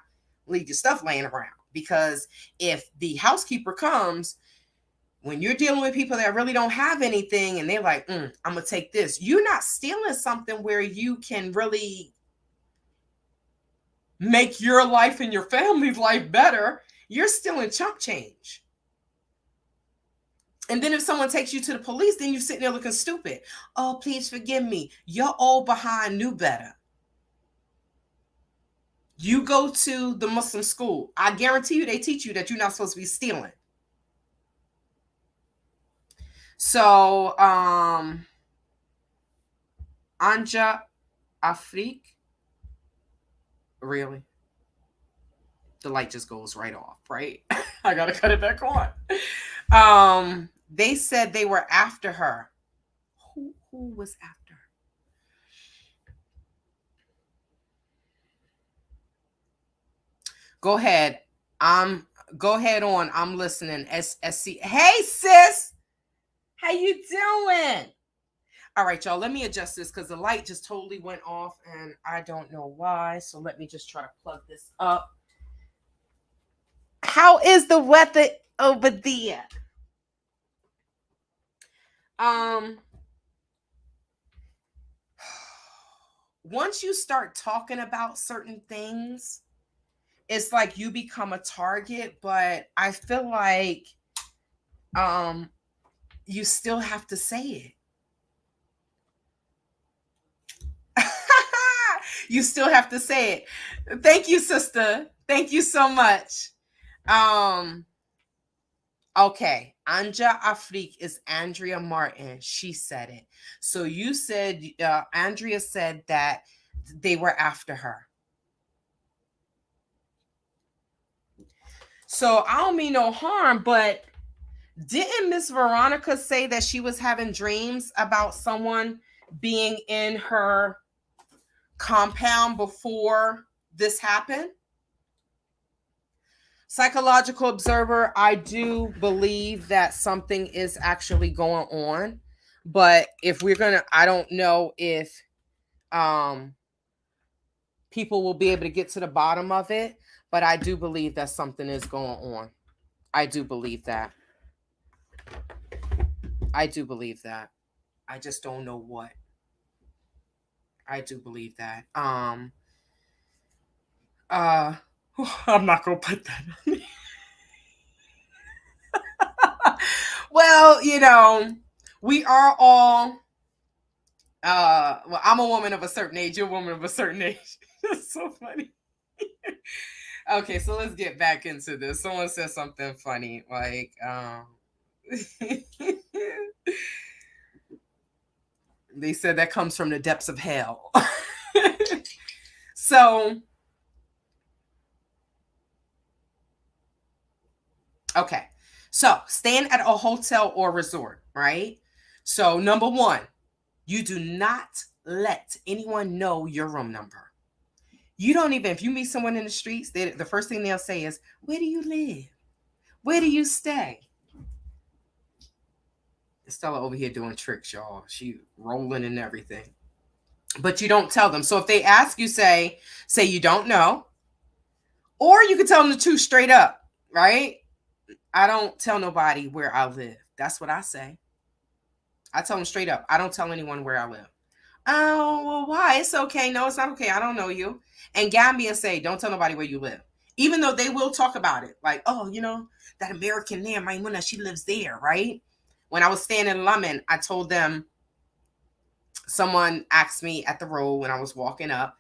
leave your stuff laying around, because if the housekeeper comes, when you're dealing with people that really don't have anything and they're like, I'm going to take this, you're not stealing something where you can really make your life and your family's life better. You're stealing chump change. And then if someone takes you to the police, then you're sitting there looking stupid. Oh, please forgive me. Your old behind knew better. You go to the Muslim school. I guarantee you they teach you that you're not supposed to be stealing. So, Anja Afrique, really? The light just goes right off, right? I gotta cut it back on. They said they were after her. Who was after her? Go ahead. Go ahead on. I'm listening. SSC. Hey sis, how you doing? All right, y'all. Let me adjust this because the light just totally went off and I don't know why. So let me just try to plug this up. How is the weather over there? Once you start talking about certain things, it's like you become a target, but I feel like you still have to say it. You still have to say it. Thank you, sister. Thank you so much. Okay. Anja Afrique is Andrea Martin. She said it. So you said, Andrea said that they were after her. So I don't mean no harm, but didn't Miss Veronica say that she was having dreams about someone being in her compound before this happened? Psychological observer, I do believe that something is actually going on, but if we're gonna, I don't know if people will be able to get to the bottom of it, but I do believe that something is going on. I do believe that. I do believe that. I just don't know what. I do believe that. I'm not gonna put that on me. Well, you know, we are all well, I'm a woman of a certain age, you're a woman of a certain age. That's so funny. Okay, so let's get back into this. Someone said something funny, like they said that comes from the depths of hell. So okay. So staying at a hotel or resort, right? So number one, you do not let anyone know your room number. You don't even, if you meet someone in the streets, the first thing they'll say is, where do you live? Where do you stay? Stella over here doing tricks, y'all. She rolling and everything. But you don't tell them. So if they ask you, say you don't know. Or you can tell them the truth straight up, right? I don't tell nobody where I live. That's what I say. I tell them straight up. I don't tell anyone where I live. Oh, well, why? It's okay. No, it's not okay. I don't know you. And Gambia say, don't tell nobody where you live. Even though they will talk about it. Like, oh, you know, that American there, Maimuna, she lives there, right? When I was staying in London, I told them, someone asked me at the road when I was walking up,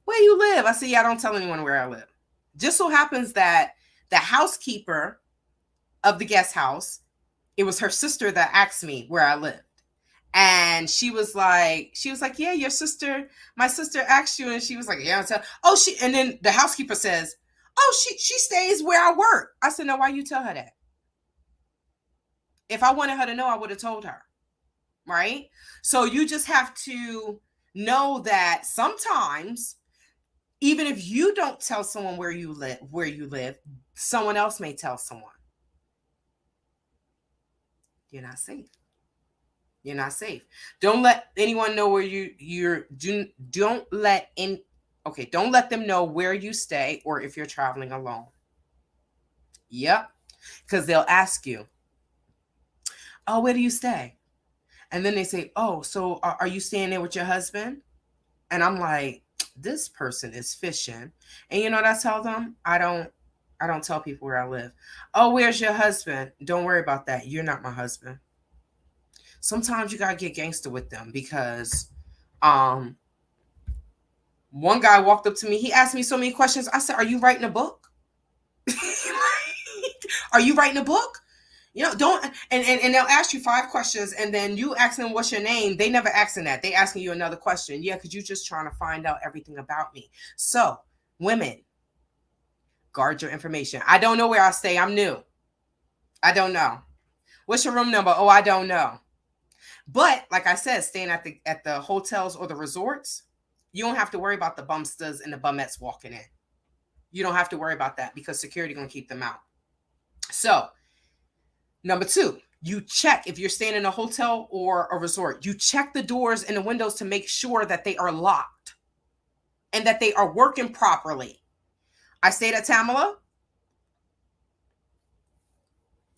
where you live? I said, yeah, I don't tell anyone where I live. Just so happens that the housekeeper of the guest house, it was her sister that asked me where I lived. And she was like, yeah, your sister, my sister asked you. And she was like, yeah, I'll tell. Oh, and then the housekeeper says, oh, she stays where I work. I said, no, why you tell her that? If I wanted her to know, I would have told her. Right? So you just have to know that sometimes, even if you don't tell someone where you live, someone else may tell someone. You're not safe. You're not safe. Don't let anyone know where don't let them know where you stay or if you're traveling alone. Yep. Because they'll ask you, oh, where do you stay? And then they say, oh, so are you staying there with your husband? And I'm like, this person is fishing. And you know what I tell them? I don't tell people where I live. Oh, where's your husband? Don't worry about that. You're not my husband. Sometimes you gotta get gangster with them because one guy walked up to me, he asked me so many questions. I said, are you writing a book? Are you writing a book? Don't, and they'll ask you 5 questions, and then you ask them what's your name. They never asking that. They asking you another question. Yeah, because you just trying to find out everything about me. So, women, guard your information. I don't know where I stay. I'm new. I don't know. What's your room number? Oh, I don't know. But like I said, staying at the hotels or the resorts, you don't have to worry about the bumsters and the bumettes walking in. You don't have to worry about that because security gonna keep them out. So, number 2, you check if you're staying in a hotel or a resort. You check the doors and the windows to make sure that they are locked and that they are working properly. I stayed at Tamala.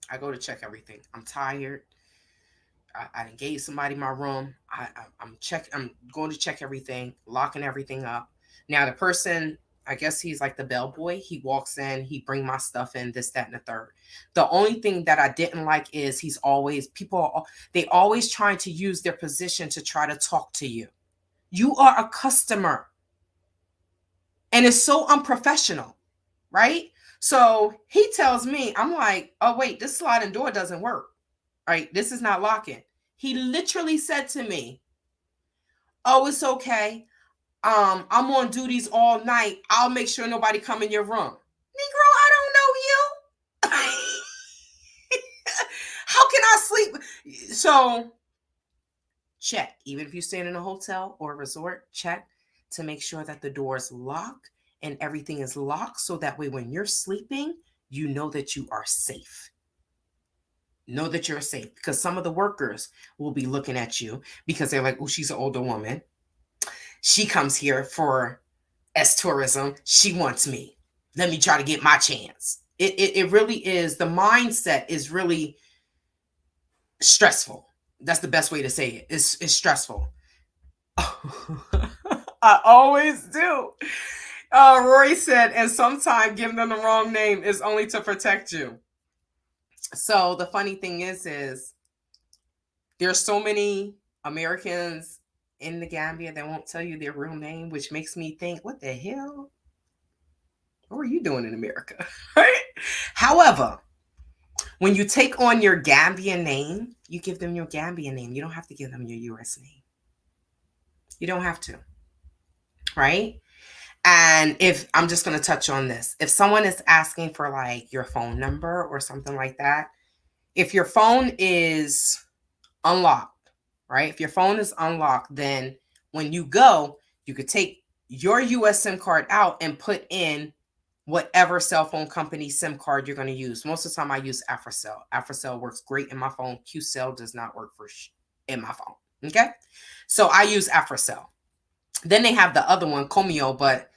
I go to check everything. I'm tired. I engaged somebody in my room. I'm going to check everything, locking everything up. Now the person, I guess he's like the bellboy. He walks in, he bring my stuff in, this, that, and the third. The only thing that I didn't like is they always trying to use their position to try to talk to you. You are a customer. And it's so unprofessional, right? So he tells me, I'm like, oh wait, this sliding door doesn't work. Right? This is not locking. He literally said to me, "Oh, it's okay. I'm on duties all night. I'll make sure nobody come in your room." Negro, I don't know you. How can I sleep? So check. Even if you're staying in a hotel or a resort, check to make sure that the door is locked and everything is locked. So that way when you're sleeping, you know that you are safe. Know that you're safe, because some of the workers will be looking at you because they're like, oh, she's an older woman. She comes here for S tourism. She wants me. Let me try to get my chance. It really is. The mindset is really stressful. That's the best way to say it. It's stressful. I always do. Roy said, and sometimes giving them the wrong name is only to protect you. So the funny thing is there's so many Americans in the Gambia that won't tell you their real name, which makes me think, what the hell? What are you doing in America? Right? However, when you take on your Gambian name, you give them your Gambian name. You don't have to give them your US name. You don't have to. Right? And if I'm just going to touch on this, if someone is asking for like your phone number or something like that, if your phone is unlocked, right? If your phone is unlocked, then when you go, you could take your US SIM card out and put in whatever cell phone company SIM card you're going to use. Most of the time I use AfriCell. AfriCell works great in my phone. QCell does not work in my phone. Okay? So I use AfriCell. Then they have the other one, Comio, but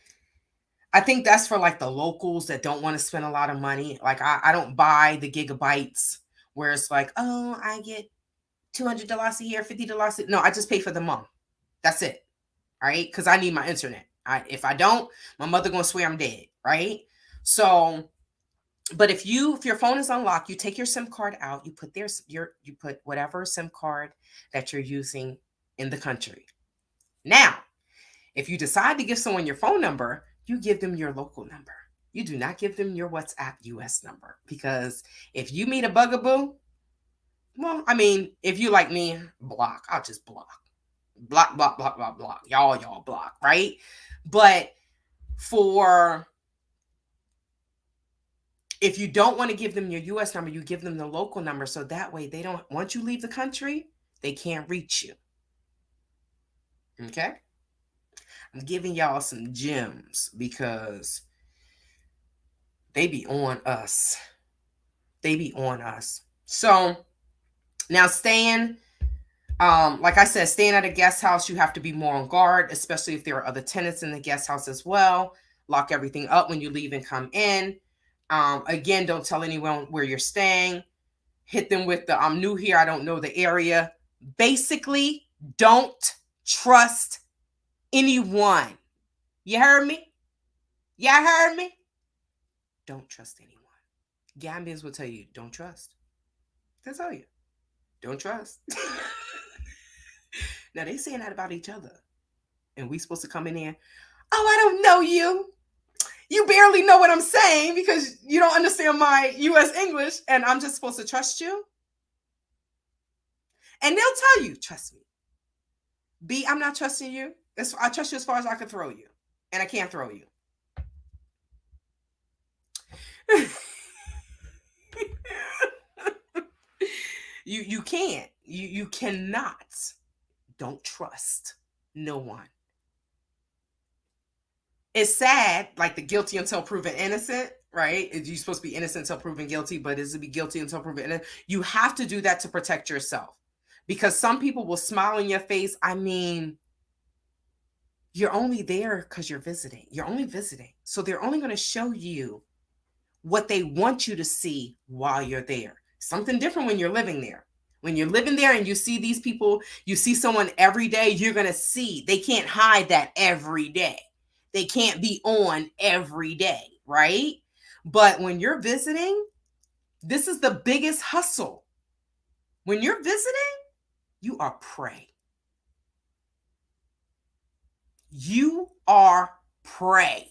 I think that's for like the locals that don't want to spend a lot of money. Like I don't buy the gigabytes where it's like, oh, I get $200 a year, $50. No, I just pay for the month. That's it. All right. Because I need my internet. If I don't, my mother gonna swear I'm dead. Right. So, but if your phone is unlocked, you take your SIM card out, you put whatever SIM card that you're using in the country. Now, if you decide to give someone your phone number, you give them your local number. You do not give them your WhatsApp US number, because if you meet a bugaboo, well, I mean, if you like me, block. I'll just block. Block, block, block, block, block. Y'all block, right? But if you don't want to give them your US number, you give them the local number. So that way once you leave the country, they can't reach you. Okay? I'm giving y'all some gems because they be on us. They be on us. So now like I said, staying at a guest house, you have to be more on guard, especially if there are other tenants in the guest house as well. Lock everything up when you leave and come in. Again, don't tell anyone where you're staying. Hit them with the I'm new here, I don't know the area. Basically, don't trust anyone. You heard me? Y'all heard me? Don't trust anyone. Gambians will tell you, don't trust. They'll tell you, don't trust. Now they saying that about each other. And we supposed to come in here, oh, I don't know you. You barely know what I'm saying because you don't understand my US English, and I'm just supposed to trust you. And they'll tell you, trust me. B, I'm not trusting you. I trust you as far as I can throw you. And I can't throw you. You can't. You cannot. Don't trust no one. It's sad, like the guilty until proven innocent, right? You're supposed to be innocent until proven guilty, but is to be guilty until proven innocent? You have to do that to protect yourself. Because some people will smile in your face. I mean, you're only there because you're visiting. You're only visiting. So they're only going to show you what they want you to see while you're there. Something different when you're living there. When you're living there and you see these people, you see someone every day, you're going to see. They can't hide that every day. They can't be on every day, right? But when you're visiting, this is the biggest hustle. When you're visiting, you are prey. You are prey.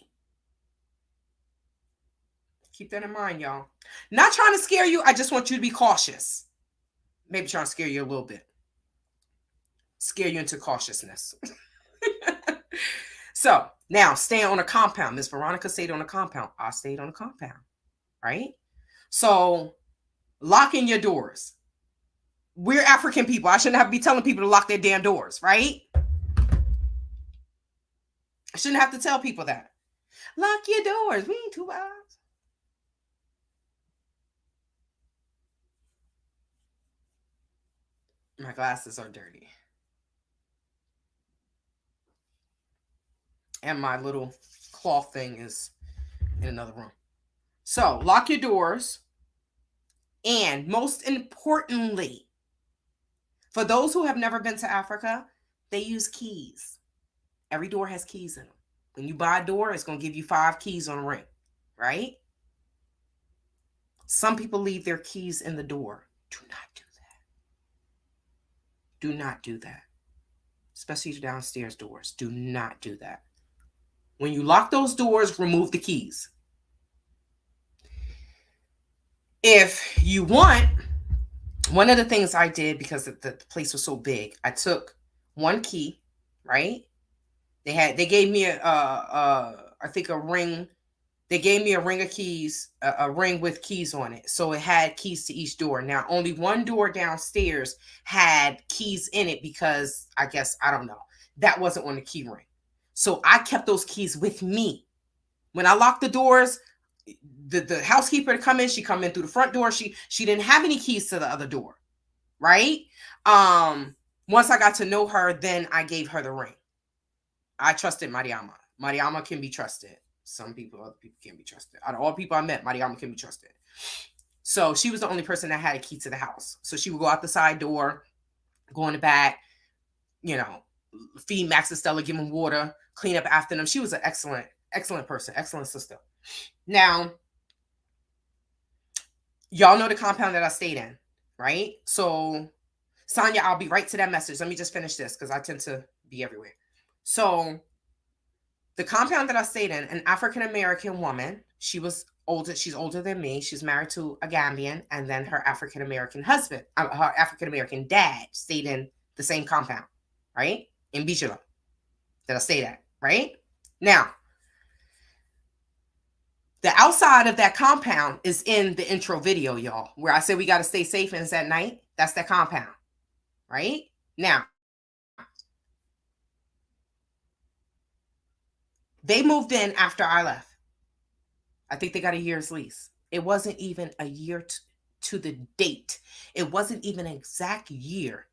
Keep that in mind, y'all. Not trying to scare you. I just want you to be cautious. Maybe trying to scare you a little bit. Scare you into cautiousness. So now staying on a compound. Miss Veronica stayed on a compound. I stayed on a compound. Right? So locking your doors. We're African people. I shouldn't have to be telling people to lock their damn doors, right? I shouldn't have to tell people that. Lock your doors. We ain't 2 hours. My glasses are dirty. And my little cloth thing is in another room. So lock your doors. And most importantly, for those who have never been to Africa, they use keys. Every door has keys in them. When you buy a door, it's going to give you 5 keys on a ring, right? Some people leave their keys in the door. Do not do that. Do not do that. Especially the downstairs doors. Do not do that. When you lock those doors, remove the keys. If you want, one of the things I did, because the place was so big, I took one key, right? They gave me I think a ring. They gave me a ring of keys, a ring with keys on it. So it had keys to each door. Now, only one door downstairs had keys in it because I guess, I don't know, that wasn't on the key ring. So I kept those keys with me. When I locked the doors, the housekeeper to come in, she come in through the front door. She didn't have any keys to the other door, right? Once I got to know her, then I gave her the ring. I trusted Mariama. Mariama can be trusted. Some people, other people can't be trusted. Out of all people I met, Mariama can be trusted. So she was the only person that had a key to the house. So she would go out the side door, go in the back, feed Max and Stella, give them water, clean up after them. She was an excellent person, excellent sister. Now, y'all know the compound that I stayed in, right? So, Sonia, I'll be right to that message. Let me just finish this because I tend to be everywhere. So, the compound that I stayed in, an African-American woman, she was older. She's older than me. She's married to a Gambian, and then her African-American husband, her African-American dad stayed in the same compound, right? In Bijolo that I stayed at, right? Now, the outside of that compound is in the intro video, y'all, where I said we got to stay safe and it's at night. That's that compound, right? Now, they moved in after I left. I think they got a year's lease. It wasn't even a year to the date. It wasn't even an exact year,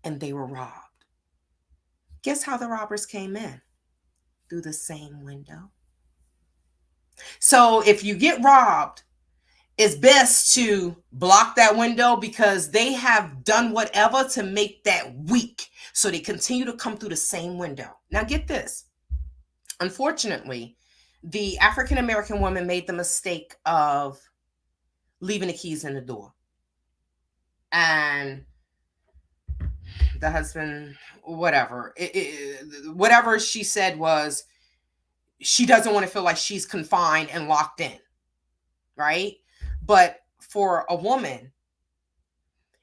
and they were robbed. Guess how the robbers came in? Through the same window. So if you get robbed, it's best to block that window because they have done whatever to make that weak. So they continue to come through the same window. Now get this. Unfortunately, the African-American woman made the mistake of leaving the keys in the door. And the husband, whatever she said was, she doesn't want to feel like she's confined and locked in, right? But for a woman,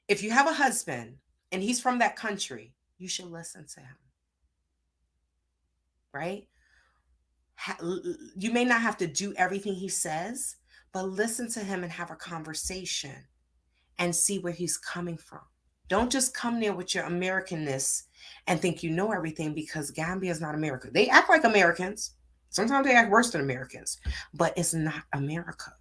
if you have a husband and he's from that country, you should listen to him, right? You may not have to do everything he says, but listen to him and have a conversation and see where he's coming from. Don't just come there with your Americanness and think you know everything, because Gambia is not America. They act like Americans. Sometimes they act worse than Americans, but it's not America.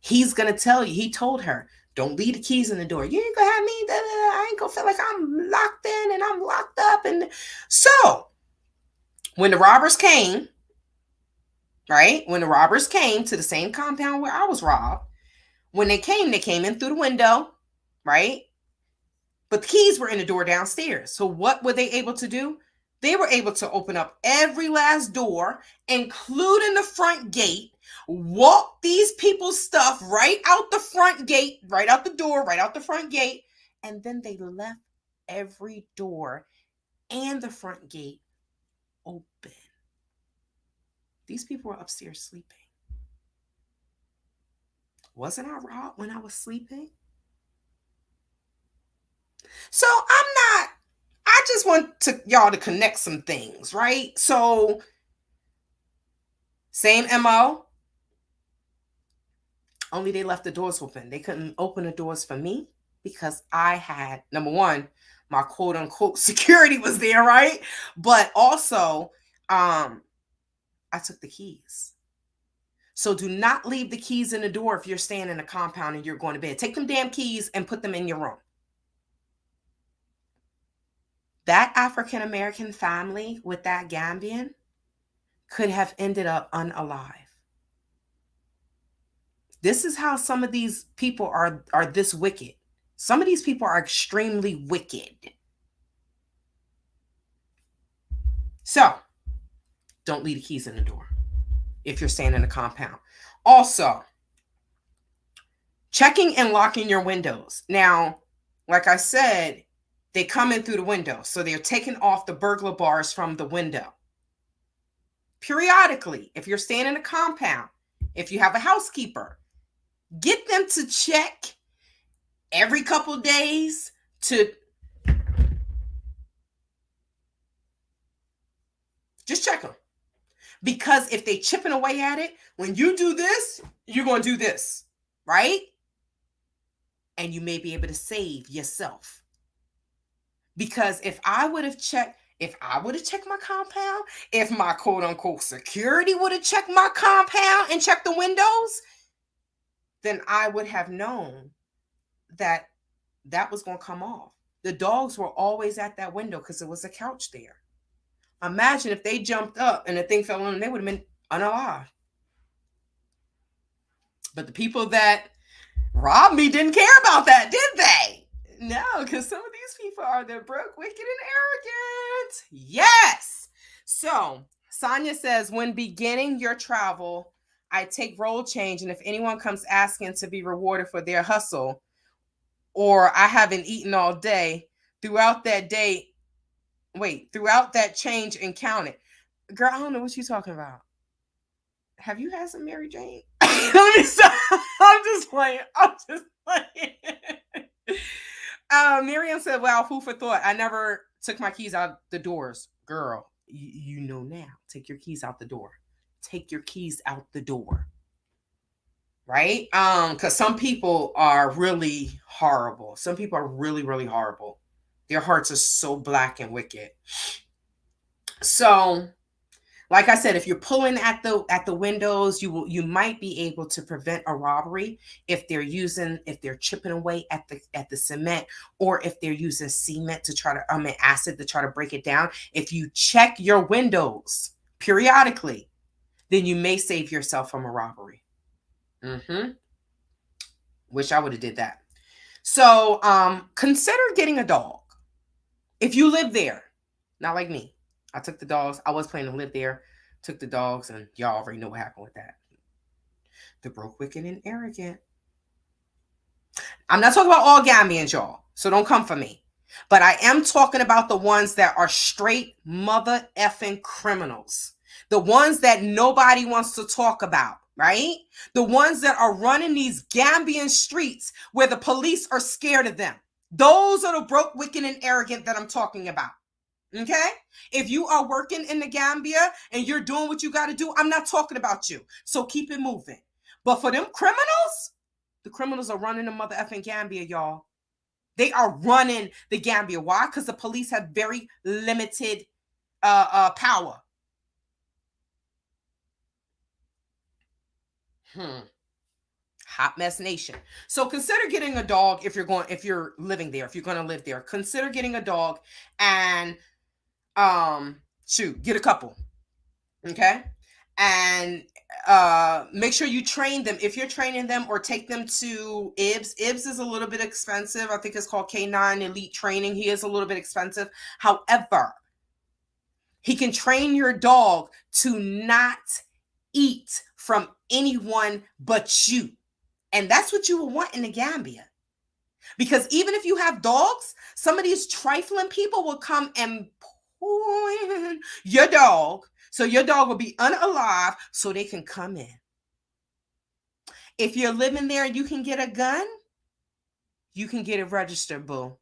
He's going to tell you, he told her, don't leave the keys in the door. You ain't going to have me, I ain't going to feel like I'm locked in and I'm locked up. And so when the robbers came, right? When the robbers came to the same compound where I was robbed, when they came in through the window, right? But the keys were in the door downstairs. So what were they able to do? They were able to open up every last door, including the front gate, walk these people's stuff right out the front gate, right out the door, right out the front gate. And then they left every door and the front gate open. These people were upstairs sleeping. Wasn't I robbed when I was sleeping? So I just want y'all to connect some things, right? So same MO, only they left the doors open. They couldn't open the doors for me because I had, number one, my quote unquote security was there, right? But also, I took the keys. So do not leave the keys in the door if you're staying in a compound and you're going to bed. Take them damn keys and put them in your room. That African-American family with that Gambian could have ended up unalive. This is how some of these people are this wicked. Some of these people are extremely wicked. So don't leave the keys in the door if you're staying in a compound. Also, checking and locking your windows. Now, like I said, they come in through the window. So they're taking off the burglar bars from the window. Periodically, if you're staying in a compound, if you have a housekeeper, get them to check every couple days to just check them. Because if they chipping away at it, when you do this, you're going to do this, right? And you may be able to save yourself. Because if I would have checked my compound, if my quote unquote security would have checked my compound and checked the windows, then I would have known that was going to come off. The dogs were always at that window because there was a couch there. Imagine if they jumped up and the thing fell on them, they would have been unalive. But the people that robbed me didn't care about that, did they? No, because some of these people are the broke, wicked, and arrogant. Yes. So Sonia says, when beginning your travel, I take roll change, and if anyone comes asking to be rewarded for their hustle, or I haven't eaten all day, throughout that change and count it. Girl, I don't know what you're talking about. Have you had some Mary Jane? Let me stop. I'm just playing. Miriam said, wow, food for thought. I never took my keys out the doors. Girl, you know now. Take your keys out the door. Take your keys out the door. Right? Because some people are really horrible. Some people are really, really horrible. Their hearts are so black and wicked. So, like I said, if you're pulling at the windows, you might be able to prevent a robbery if they're chipping away at the cement, or if they're using cement to try to acid to try to break it down. If you check your windows periodically, then you may save yourself from a robbery. Wish I would have did that. So consider getting a dog. If you live there, not like me. I took the dogs. I was planning to live there. Took the dogs, and y'all already know what happened with that. The broke, wicked, and arrogant. I'm not talking about all Gambians, y'all. So don't come for me. But I am talking about the ones that are straight mother effing criminals. The ones that nobody wants to talk about, right? The ones that are running these Gambian streets where the police are scared of them. Those are the broke, wicked, and arrogant that I'm talking about. Okay? If you are working in the Gambia and you're doing what you got to do, I'm not talking about you. So keep it moving. But for them criminals, the criminals are running the mother effing Gambia, y'all. They are running the Gambia. Why? Because the police have very limited power. Hot mess nation. So consider getting a dog if you're living there, if you're going to live there. Consider getting a dog and get a couple. Okay? And make sure you train them. If you're training them, or take them to IBS. IBS is a little bit expensive. I think it's called K9 Elite Training. He is a little bit expensive. However, he can train your dog to not eat from anyone but you. And that's what you will want in the Gambia. Because even if you have dogs, some of these trifling people will come and poison your dog. So your dog will be unalive so they can come in. If you're living there and you can get a gun, you can get it registered, boo.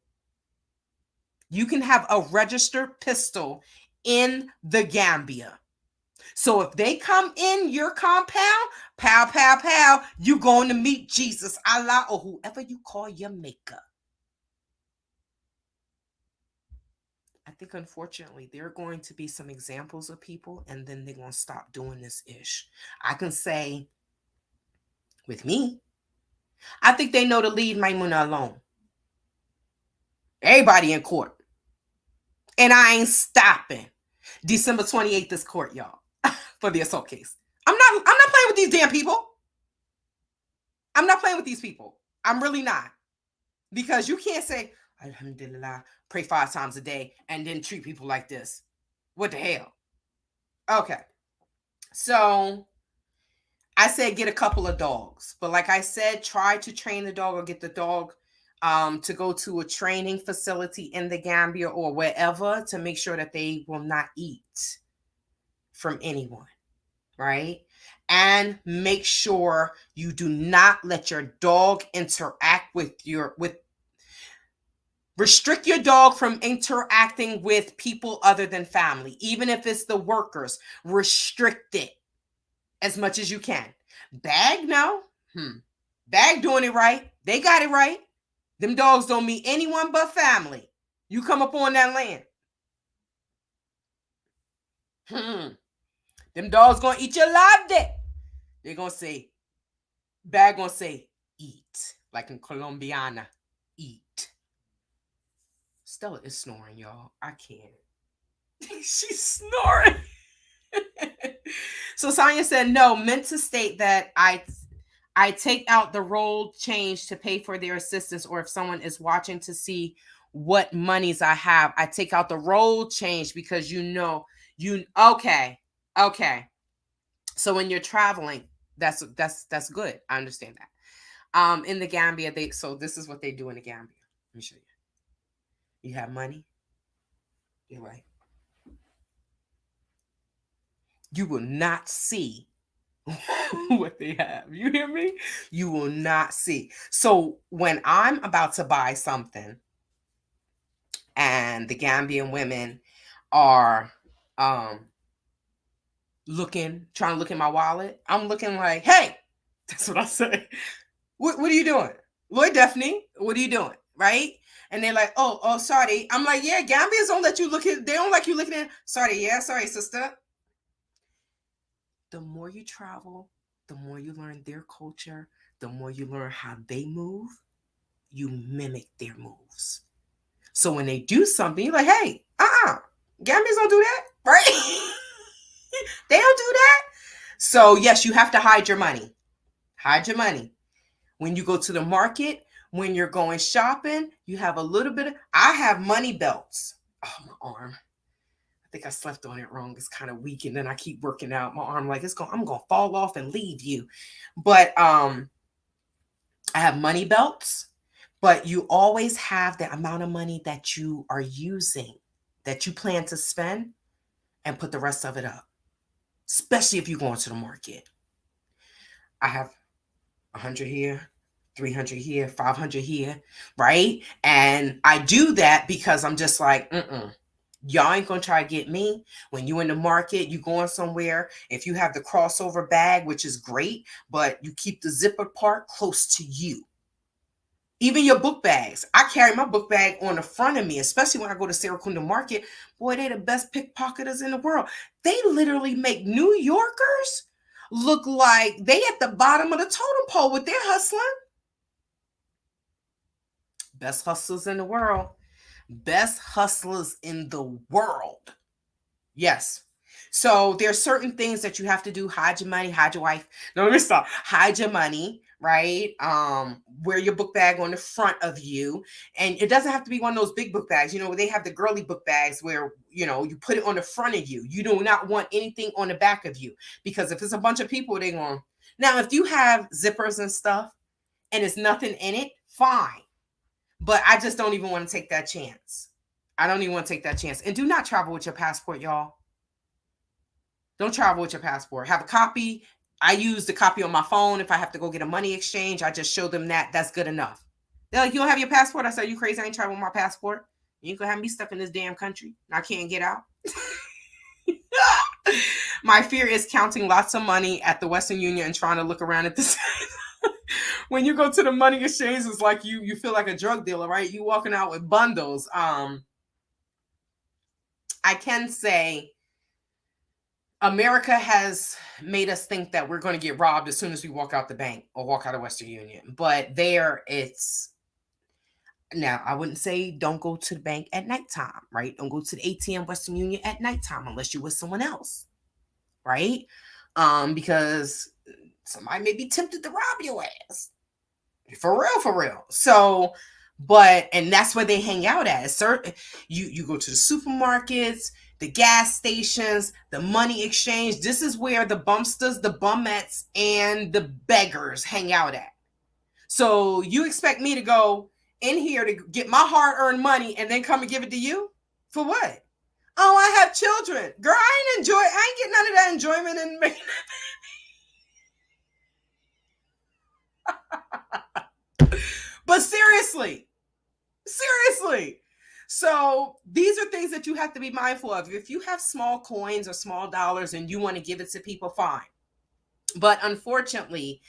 You can have a registered pistol in the Gambia. So if they come in your compound, pow, pow, pow, you going to meet Jesus, Allah, or whoever you call your maker. I think, unfortunately, there are going to be some examples of people, and then they're going to stop doing this ish. I can say, with me, I think they know to leave Maimuna alone. Everybody in court. And I ain't stopping. December 28th is court, y'all, for the assault case. I'm not playing with these damn people. I'm not playing with these people. I'm really not. Because you can't say, Alhamdulillah, pray 5 times a day, and then treat people like this. What the hell? Okay. So I said get a couple of dogs. But like I said, try to train the dog, or get the dog to go to a training facility in the Gambia or wherever, to make sure that they will not eat from anyone, right? And make sure you do not let your dog interact restrict your dog from interacting with people other than family. Even if it's the workers, restrict it as much as you can. Bag, no. Bag doing it right. They got it right. Them dogs don't meet anyone but family. You come up on that land. Them dogs gonna eat your live dick. They're gonna say, Bag gonna say, eat. Like in Colombiana, eat. Stella is snoring, y'all. I can't. She's snoring. So Sonia said, no, meant to state that I take out the role change to pay for their assistance, or if someone is watching to see what monies I have, I take out the role change because okay. So when you're traveling, that's good. I understand that. In the Gambia, so this is what they do in the Gambia. Let me show you. You have money. You're right. You will not see what they have. You hear me? You will not see. So when I'm about to buy something and the Gambian women are trying to look in my wallet, I'm looking like, hey, that's what I say. What are you doing? Lloyd Daphne, what are you doing? Right? And they're like, oh, sorry. I'm like, yeah, Gambians don't let you look at, they don't like you looking at, sorry, sister. The more you travel, the more you learn their culture, the more you learn how they move, you mimic their moves. So when they do something, you're like, hey, Gambians don't do that, right? They don't do that. So yes, you have to hide your money. Hide your money. When you go to the market, when you're going shopping, you have a little bit of, I have money belts. Oh, my arm. I think I slept on it wrong. It's kind of weak, and then I keep working out. My arm like I'm gonna fall off and leave you. But I have money belts, but you always have the amount of money that you are using, that you plan to spend, and put the rest of it up. especially if you're going to the market. I have 100 here, 300 here, 500 here, right? And I do that because I'm just like, y'all ain't gonna try to get me. When you in the market, you going somewhere, if you have the crossover bag, which is great, but you keep the zipper part close to you. Even your book bags. I carry my book bag on the front of me, especially when I go to Seracunda Market. Boy, they the best pickpocketers in the world. They literally make New Yorkers look like they at the bottom of the totem pole with their hustling. Best hustlers in the world. Best hustlers in the world. Yes. So there's certain things that you have to do. Hide your money, hide your wife. No, let me stop. Hide your money, right? Wear your book bag on the front of you. And it doesn't have to be one of those big book bags. You know, they have the girly book bags where, you know, you put it on the front of you. You do not want anything on the back of you. Because if it's a bunch of people, they're going. Now, if you have zippers and stuff and it's nothing in it, fine. But I just don't even want to take that chance. I don't even want to take that chance. And do not travel with your passport, y'all. Don't travel with your passport. Have a copy. I use the copy on my phone. If I have to go get a money exchange, I just show them that. That's good enough. They're like, you don't have your passport? I said, you crazy? I ain't traveling with my passport. You ain't gonna have me stuck in this damn country. I can't get out. My fear is counting lots of money at the Western Union and trying to look around at this. When you go to the money exchange, it's like you feel like a drug dealer, right? You walking out with bundles. I can say America has made us think that we're going to get robbed as soon as we walk out the bank or walk out of Western Union. But there it's now, I wouldn't say don't go to the bank at nighttime, right? Don't go to the ATM Western Union at nighttime unless you're with someone else, right? Because somebody may be tempted to rob your ass. For real, for real. So, and that's where they hang out at. Certain, you go to the supermarkets, the gas stations, the money exchange. This is where the bumsters, the bummettes, and the beggars hang out at. So you expect me to go in here to get my hard-earned money and then come and give it to you? For what? Oh, I have children. Girl, I ain't getting none of that enjoyment in making But seriously. So these are things that you have to be mindful of. If you have small coins or small dollars and you want to give it to people, fine. But unfortunately,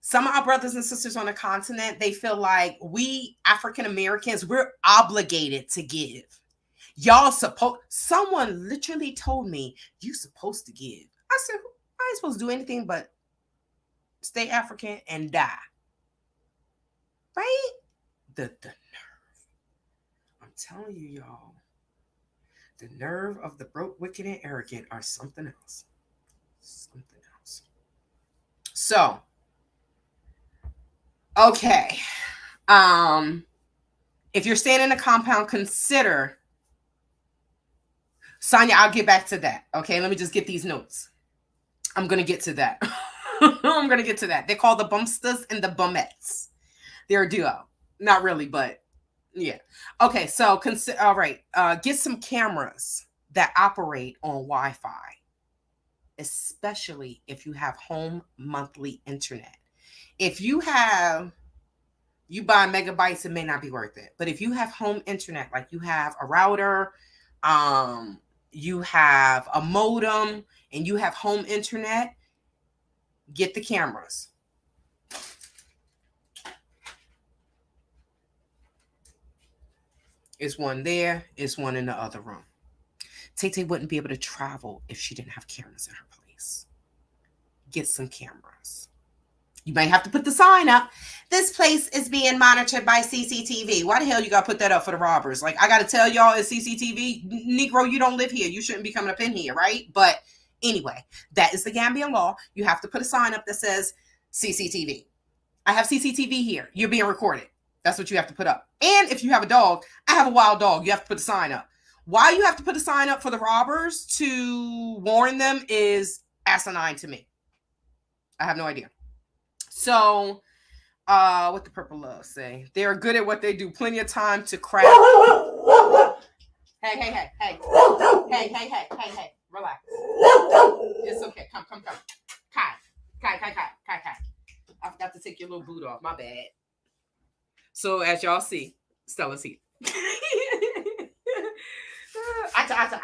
some of our brothers and sisters on the continent, they feel like we African Americans, we're obligated to give. Someone literally told me, you supposed to give. I said, I ain't supposed to do anything but stay African and die. Right? The nerve. I'm telling you, y'all. The nerve of the broke, wicked, and arrogant are something else. Something else. So, okay. If you're staying in a compound, consider. Sonia, I'll get back to that. Okay, let me just get these notes. I'm going to get to that. I'm going to get to that. They're called the bumsters and the bummettes. They're a duo. Not really, but yeah. Okay, so all right. Get some cameras that operate on Wi-Fi, especially if you have home monthly internet. If you buy megabytes, it may not be worth it. But if you have home internet, like you have a router, you have a modem, and you have home internet, get the cameras. Is one there, is one in the other room. Tay wouldn't be able to travel if she didn't have cameras in her place. Get some cameras. You might have to put the sign up. This place is being monitored by CCTV. Why the hell you got to put that up for the robbers? Like, I got to tell y'all it's CCTV. Negro, you don't live here. You shouldn't be coming up in here, right? But anyway, that is the Gambian law. You have to put a sign up that says CCTV. I have CCTV here. You're being recorded. That's what you have to put up. And if you have a dog, I have a wild dog. You have to put a sign up. Why you have to put a sign up for the robbers to warn them is asinine to me. I have no idea. So, what the purple love say? They're good at what they do. Plenty of time to craft. Hey. Relax. It's okay. Come. Kai. I forgot to take your little boot off. My bad. So as y'all see, Stella's here. Acha.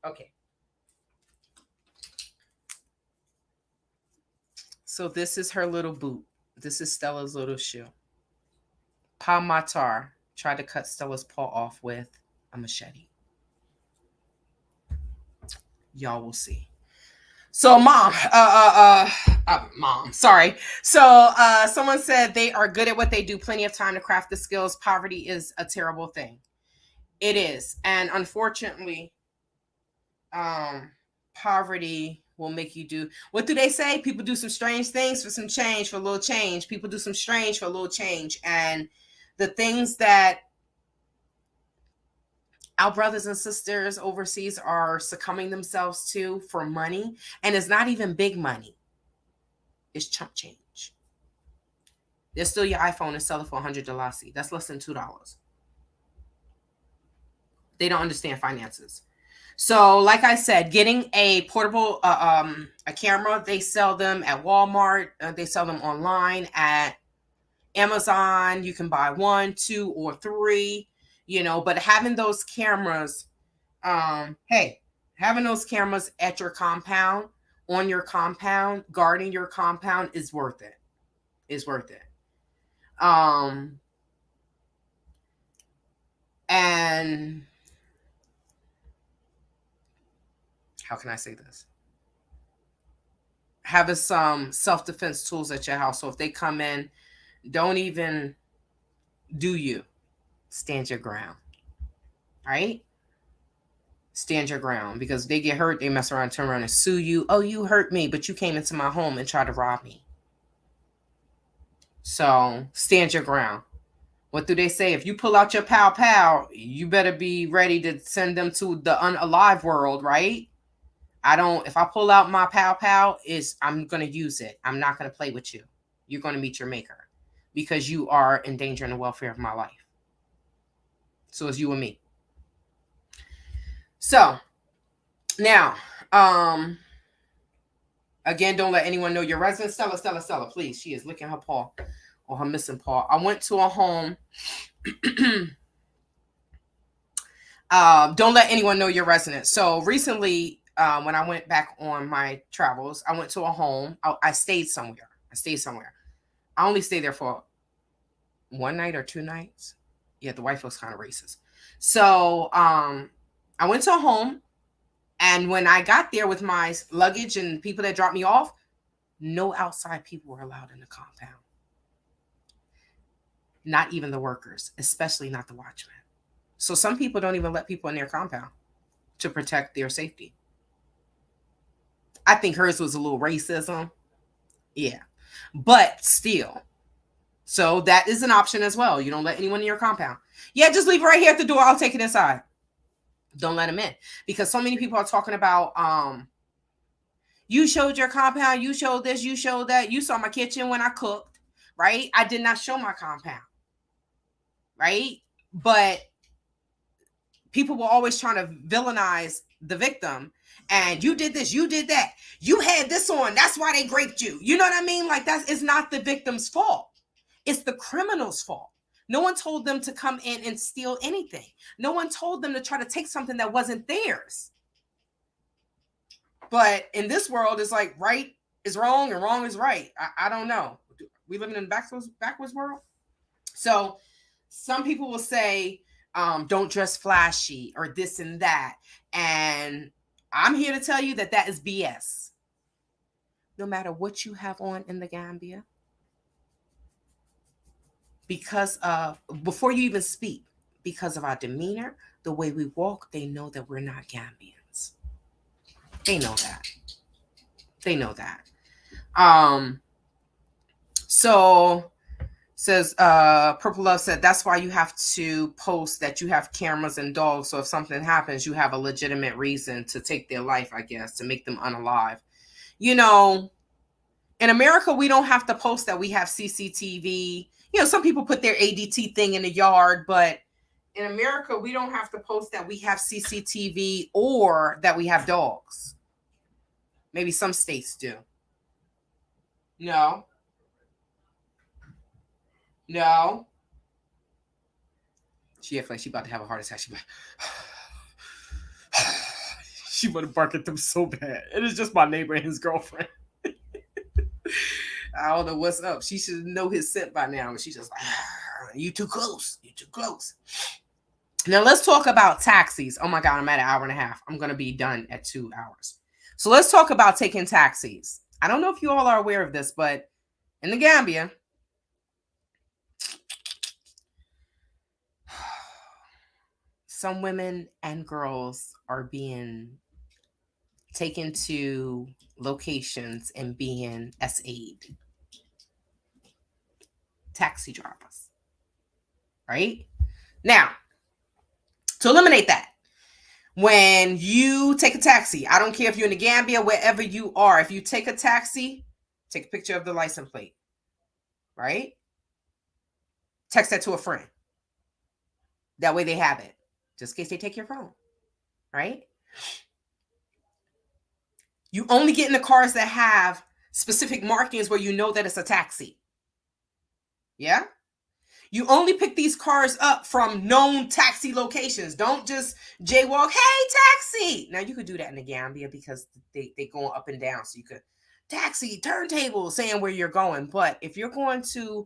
Okay. So this is her little boot. This is Stella's little shoe. Pa Matar tried to cut Stella's paw off with a machete. Y'all will see. So mom, sorry. So someone said they are good at what they do, plenty of time to craft the skills. Poverty is a terrible thing. It is. And unfortunately, poverty will make you do, what do they say? People do some strange things for some change, for a little change. People do some strange for a little change. And the things that our brothers and sisters overseas are succumbing themselves to for money, and it's not even big money, it's chump change. There's still your iPhone and sell it for $100. That's less than $2. They don't understand finances. So like I said, getting a portable a camera, they sell them at Walmart, they sell them online at Amazon. You can buy 1, 2, or 3, but having those cameras, having those cameras at your compound, on your compound, guarding your compound is worth it. And how can I say this? Having some self-defense tools at your house. So if they come in, don't even do you. Stand your ground. Right? Stand your ground. Because if they get hurt, they mess around, turn around and sue you. Oh, you hurt me, but you came into my home and tried to rob me. So stand your ground. What do they say? If you pull out your pow, you better be ready to send them to the unalive world, right? If I pull out my pow, I'm going to use it. I'm not going to play with you. You're going to meet your maker because you are endangering the welfare of my life. So it's you and me. So now, again, don't let anyone know your residence. Stella, please. She is licking her paw or her missing paw. I went to a home. Don't let anyone know your residence. So recently, when I went back on my travels, I went to a home. I stayed somewhere. I only stayed there for 1 night or 2 nights. Yeah, the wife was kind of racist. So I went to a home, and when I got there with my luggage and people that dropped me off, no outside people were allowed in the compound. Not even the workers, especially not the watchmen. So some people don't even let people in their compound to protect their safety. I think hers was a little racism. Yeah. But still. So that is an option as well. You don't let anyone in your compound. Yeah, just leave it right here at the door. I'll take it inside. Don't let them in. Because so many people are talking about, you showed your compound, you showed this, you showed that. You saw my kitchen when I cooked, right? I did not show my compound, right? But people were always trying to villainize the victim. And you did this, you did that. You had this on. That's why they raped you. You know what I mean? Like, it's not the victim's fault. It's the criminal's fault. No one told them to come in and steal anything. No one told them to try to take something that wasn't theirs. But in this world, it's like right is wrong and wrong is right. I don't know. We living in a backwards world. So some people will say, don't dress flashy or this and that. And I'm here to tell you that is BS. No matter what you have on in the Gambia, before you even speak, because of our demeanor, the way we walk, they know that we're not Gambians. They know that. So says Purple Love said that's why you have to post that you have cameras and dogs, so if something happens, you have a legitimate reason to take their life, I guess, to make them unalive. In America, we don't have to post that we have CCTV. Some people put their ADT thing in the yard, but in America, we don't have to post that we have CCTV or that we have dogs. Maybe some states do. No. No. She acts like she about to have a heart attack. She like, she want to bark at them so bad. It is just my neighbor and his girlfriend. I don't know what's up. She should know his scent by now. But she's just like, you too close. You too close. Now let's talk about taxis. Oh my God, I'm at an hour and a half. I'm going to be done at 2 hours. So let's talk about taking taxis. I don't know if you all are aware of this, but in the Gambia, some women and girls are being taken to locations and being SA'd. Taxi drivers. Right? Now, to eliminate that, when you take a taxi, I don't care if you're in the Gambia, wherever you are, if you take a taxi, take a picture of the license plate, right? Text that to a friend. That way they have it, just in case they take your phone, right? You only get in the cars that have specific markings where you know that it's a taxi. Yeah? You only pick these cars up from known taxi locations. Don't just jaywalk, hey, taxi. Now, you could do that in the Gambia because they go up and down. So you could taxi, turntable, saying where you're going. But if you're going to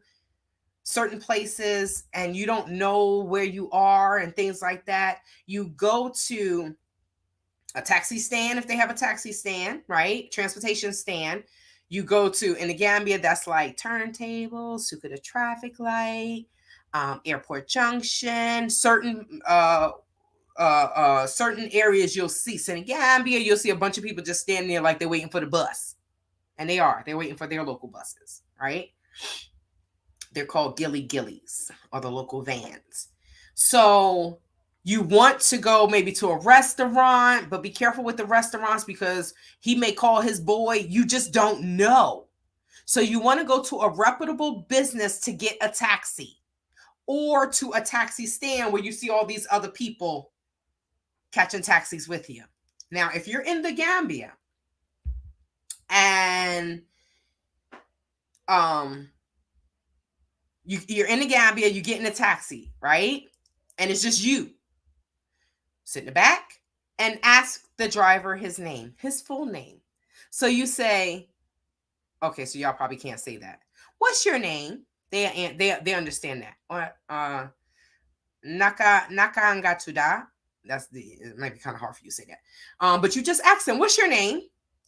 certain places and you don't know where you are and things like that, you go to a taxi stand if they have a taxi stand, right? Transportation stand. You go to, in the Gambia, that's like turntables, Suka the traffic light, Airport Junction, certain certain areas you'll see. So in Gambia, you'll see a bunch of people just standing there like they're waiting for the bus. And they're waiting for their local buses, right? They're called gillies or the local vans. So you want to go maybe to a restaurant, but be careful with the restaurants because he may call his boy. You just don't know. So you want to go to a reputable business to get a taxi or to a taxi stand where you see all these other people catching taxis with you. Now, if you're in the Gambia and you're in the Gambia, you get in a taxi, right? And it's just you. Sit in the back and ask the driver his name, his full name. So you say, okay, so y'all probably can't say that. What's your name? They understand that. Or Nakangatuda. It might be kind of hard for you to say that. But you just ask them, what's your name?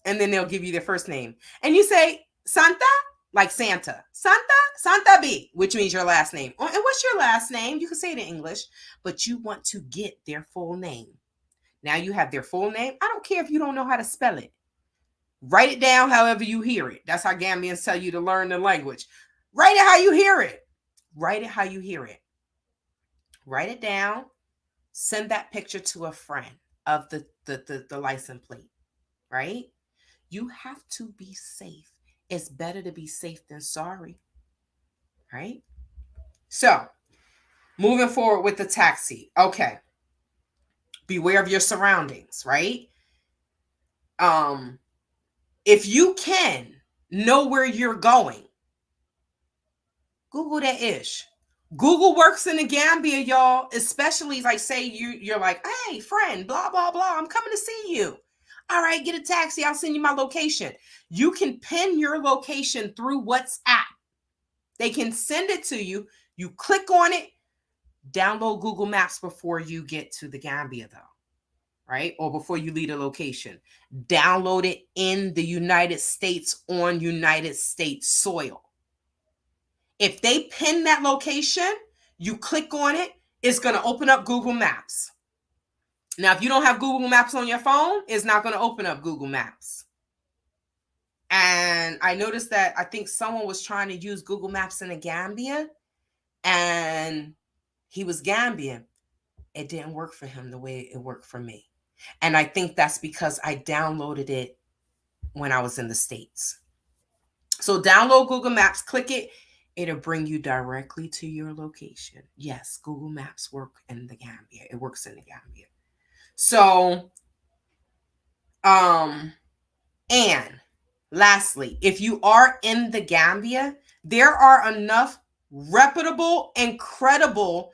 And then they'll give you their first name. And you say, Santa, like Santa. Santa B, which means your last name. And what's your last name? You can say it in English, but you want to get their full name. Now you have their full name. I don't care if you don't know how to spell it. Write it down however you hear it. That's how Gambians tell you to learn the language. Write it how you hear it. Write it how you hear it. Write it down. Send that picture to a friend of the license plate, right? You have to be safe. It's better to be safe than sorry, right? So, moving forward with the taxi. Okay. Beware of your surroundings, right? If you can know where you're going, Google that ish. Google works in the Gambia, y'all, especially like say you're like, hey, friend, blah, blah, blah. I'm coming to see you. All right, get a taxi. I'll send you my location. You can pin your location through WhatsApp. They can send it to you. You click on it, download Google Maps before you get to the Gambia, though, right? Or before you leave a location. Download it in the United States on United States soil. If they pin that location, you click on it, it's going to open up Google Maps. Now, if you don't have Google Maps on your phone, it's not going to open up Google Maps. And I noticed that I think someone was trying to use Google Maps in the Gambia, and he was Gambian. It didn't work for him the way it worked for me. And I think that's because I downloaded it when I was in the States. So download Google Maps, click it. It'll bring you directly to your location. Yes, Google Maps work in the Gambia. It works in the Gambia. So, And lastly, if you are in the Gambia, there are enough reputable and credible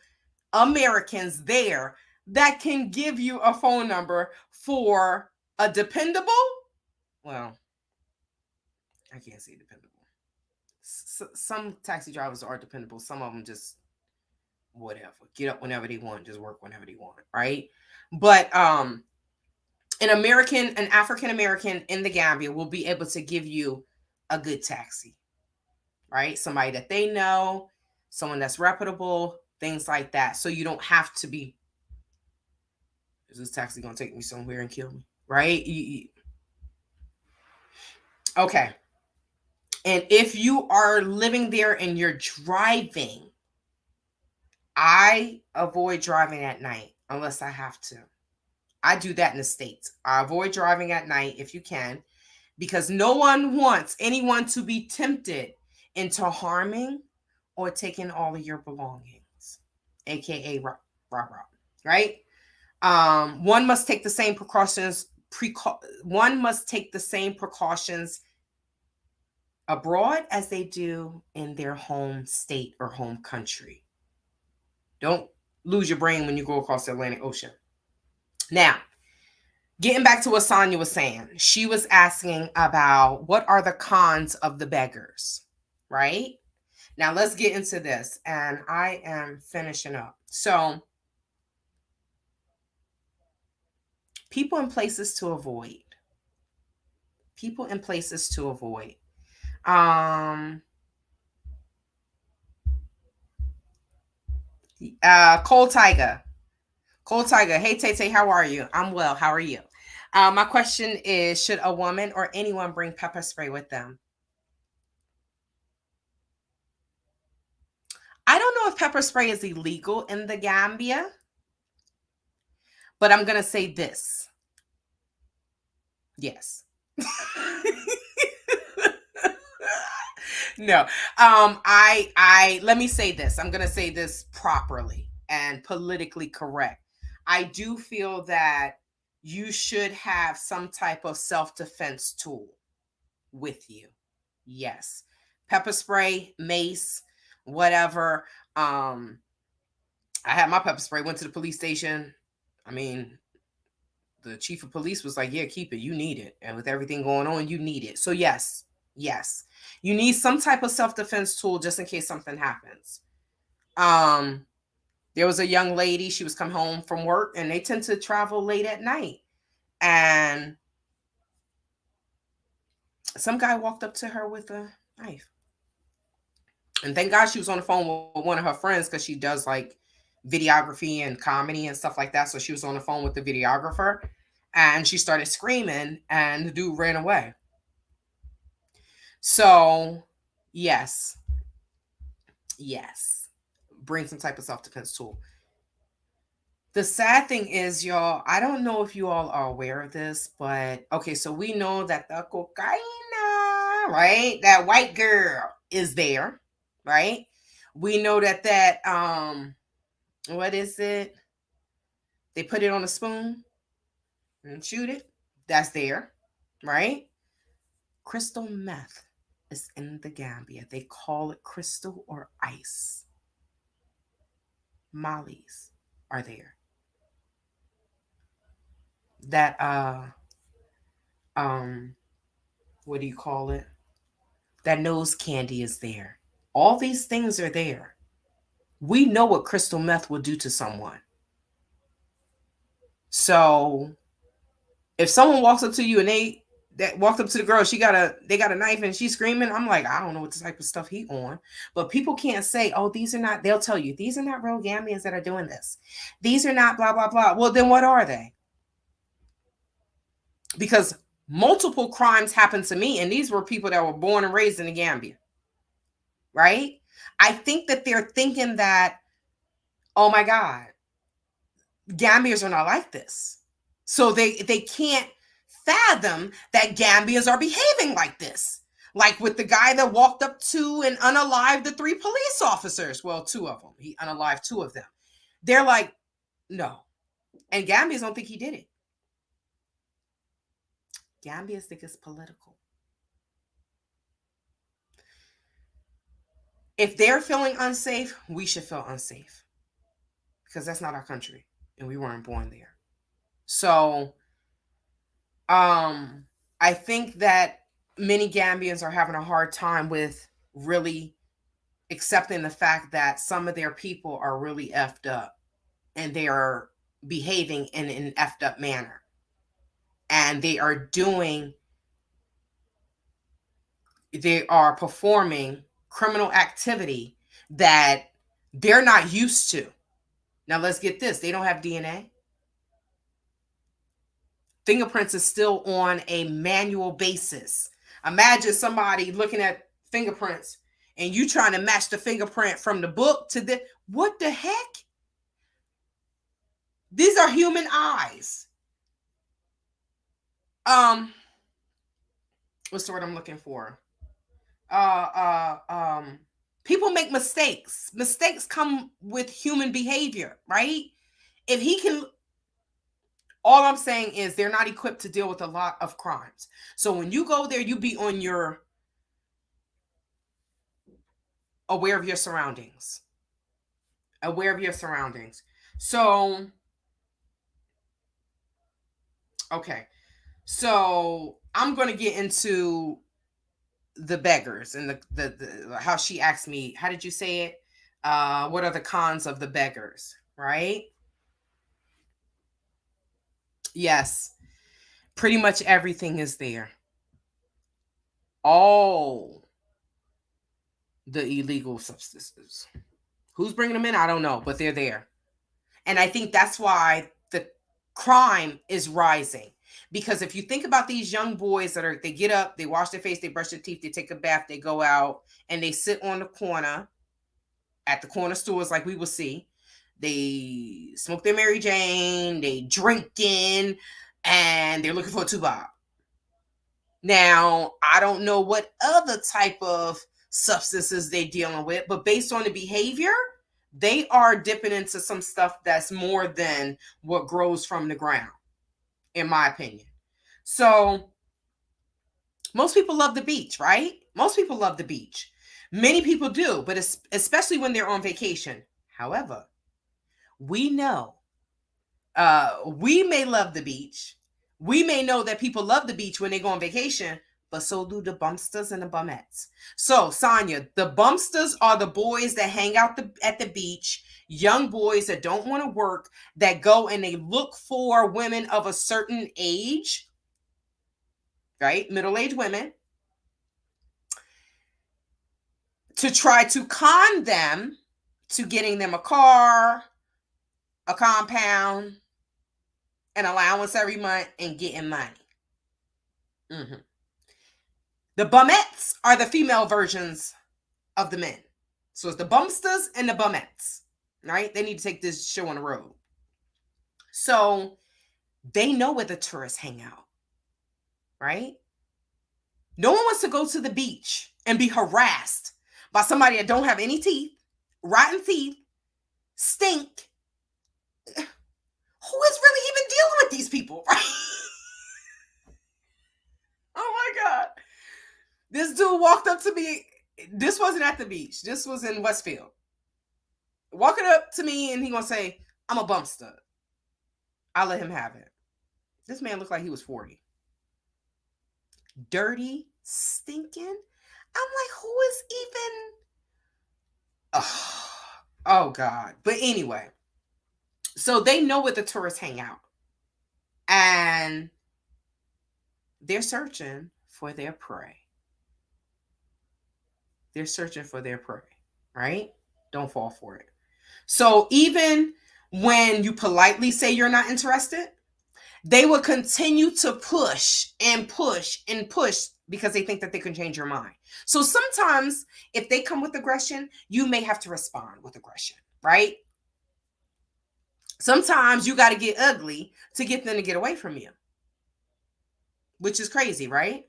Americans there that can give you a phone number for a dependable, well, I can't say dependable. Some taxi drivers are dependable. Some of them just whatever. Get up whenever they want, just work whenever they want, right? But an African American in the Gambia will be able to give you a good taxi, right? Somebody that they know, someone that's reputable, things like that. So you don't have to be, is this taxi gonna take me somewhere and kill me, right? Okay. And if you are living there and you're driving, I avoid driving at night unless I have to. I do that in the States. I avoid driving at night if you can, because no one wants anyone to be tempted into harming or taking all of your belongings, aka right? One must take the same precautions. One must take the same precautions abroad as they do in their home state or home country. Don't lose your brain when you go across the Atlantic Ocean. Now, getting back to what Sonia was saying, she was asking about what are the cons of the beggars, right? Now, let's get into this, and I am finishing up. So, people and places to avoid. People and places to avoid. Cold Tiger. Cold Tiger. Hey, Tay Tay, how are you? I'm well. How are you? My question is, should a woman or anyone bring pepper spray with them? I don't know if pepper spray is illegal in the Gambia, but I'm going to say this. Yes. No. I let me say this. I'm going to say this properly and politically correct. I do feel that you should have some type of self-defense tool with you. Yes. Pepper spray, mace, whatever. I had my pepper spray, went to the police station. I mean, the chief of police was like, yeah, keep it. You need it. And with everything going on, you need it. So yes, yes. You need some type of self-defense tool just in case something happens. There was a young lady, she was come home from work and they tend to travel late at night. And some guy walked up to her with a knife. And thank God she was on the phone with one of her friends because she does like videography and comedy and stuff like that. So she was on the phone with the videographer and she started screaming and the dude ran away. So, yes. Yes. Bring some type of self-defense tool. The sad thing is, y'all, I don't know if you all are aware of this, but okay, so we know that the cocaine, right? That white girl is there, right? We know that what is it? They put it on a spoon and shoot it. That's there, right? Crystal meth is in the Gambia. They call it crystal or ice. Mollies are there. That what do you call it? That nose candy is there. All these things are there. We know what crystal meth will do to someone. So if someone walks up to you and they walked up to the girl, they got a knife and she's screaming, I'm like, I don't know what type of stuff he on. But people can't say, oh, they'll tell you, these are not real Gambians that are doing this. These are not blah, blah, blah. Well, then what are they? Because multiple crimes happened to me, and these were people that were born and raised in the Gambia. Right? I think that they're thinking that, oh my God, Gambians are not like this. So they can't fathom that Gambians are behaving like this. Like with the guy that walked up to and unalived the 3 police officers. Well, 2 of them. He unalived 2 of them. They're like, no. And Gambians don't think he did it. Gambians think it's political. If they're feeling unsafe, we should feel unsafe because that's not our country and we weren't born there. So, I think that many Gambians are having a hard time with really accepting the fact that some of their people are really effed up and they are behaving in an effed up manner. And they are performing criminal activity that they're not used to. Now, let's get this, they don't have DNA. Fingerprints is still on a manual basis. Imagine somebody looking at fingerprints and you trying to match the fingerprint from the book to the, what the heck? These are human eyes. What's the word I'm looking for? People make mistakes. Mistakes come with human behavior, right? If he can, all I'm saying is they're not equipped to deal with a lot of crimes. So when you go there, you be on your aware of your surroundings. Aware of your surroundings. So, okay. So I'm going to get into the beggars and the how she asked me, how did you say it? What are the cons of the beggars, right? Yes. Pretty much everything is there. All the illegal substances. Who's bringing them in? I don't know, but they're there. And I think that's why the crime is rising. Because if you think about these young boys they get up, they wash their face, they brush their teeth, they take a bath, they go out, and they sit on the corner at the corner stores like we will see. They smoke their Mary Jane, they drinking, and they're looking for a 2-bob. Now, I don't know what other type of substances they're dealing with, but based on the behavior, they are dipping into some stuff that's more than what grows from the ground, in my opinion. So, most people love the beach, right? Most people love the beach. Many people do, but especially when they're on vacation. However, we know we may love the beach. We may know that people love the beach when they go on vacation, but so do the bumsters and the bumettes. So, Sonia, the bumsters are the boys that hang out at the beach, young boys that don't want to work, that go and they look for women of a certain age, right? Middle-aged women, to try to con them to getting them a car, a compound, an allowance every month, and getting money. Mm-hmm. The bumettes are the female versions of the men. So it's the bumsters and the bumettes, right? They need to take this show on the road. So they know where the tourists hang out, right? No one wants to go to the beach and be harassed by somebody that don't have any teeth, rotten teeth, stink. Who is really even dealing with these people, right? Oh my God. This dude walked up to me. This wasn't at the beach. This was in Westfield. Walking up to me and he gonna say, I'm a bumster. I'll let him have it. This man looked like he was 40. Dirty, stinking. I'm like, who is even... Oh God. But anyway, so they know where the tourists hang out. And they're searching for their prey. They're searching for their prey, right? Don't fall for it. So even when you politely say you're not interested, they will continue to push and push and push because they think that they can change your mind. So sometimes if they come with aggression, you may have to respond with aggression, right? Sometimes you got to get ugly to get them to get away from you, which is crazy, right?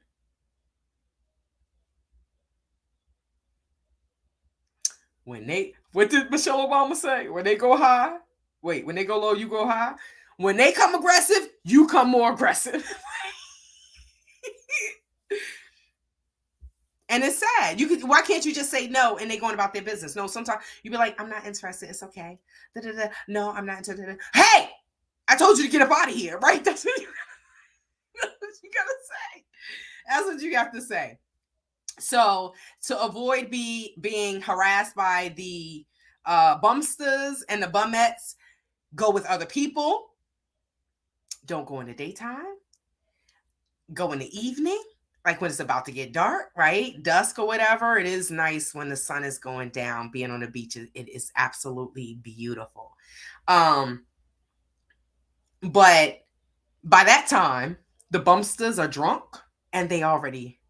What did Michelle Obama say? When they go high, when they go low, you go high. When they come aggressive, you come more aggressive. And it's sad. Why can't you just say no and they going about their business? No, sometimes you be like, I'm not interested. It's okay. Da-da-da. No, I'm not interested. Hey, I told you to get up out of here, right? That's what you gotta say. That's what you have to say. So to avoid being harassed by the bumsters and the bummettes, go with other people. Don't go in the daytime. Go in the evening, like when it's about to get dark, right? Dusk or whatever. It is nice when the sun is going down. Being on the beach, it is absolutely beautiful. But by that time, the bumsters are drunk and they already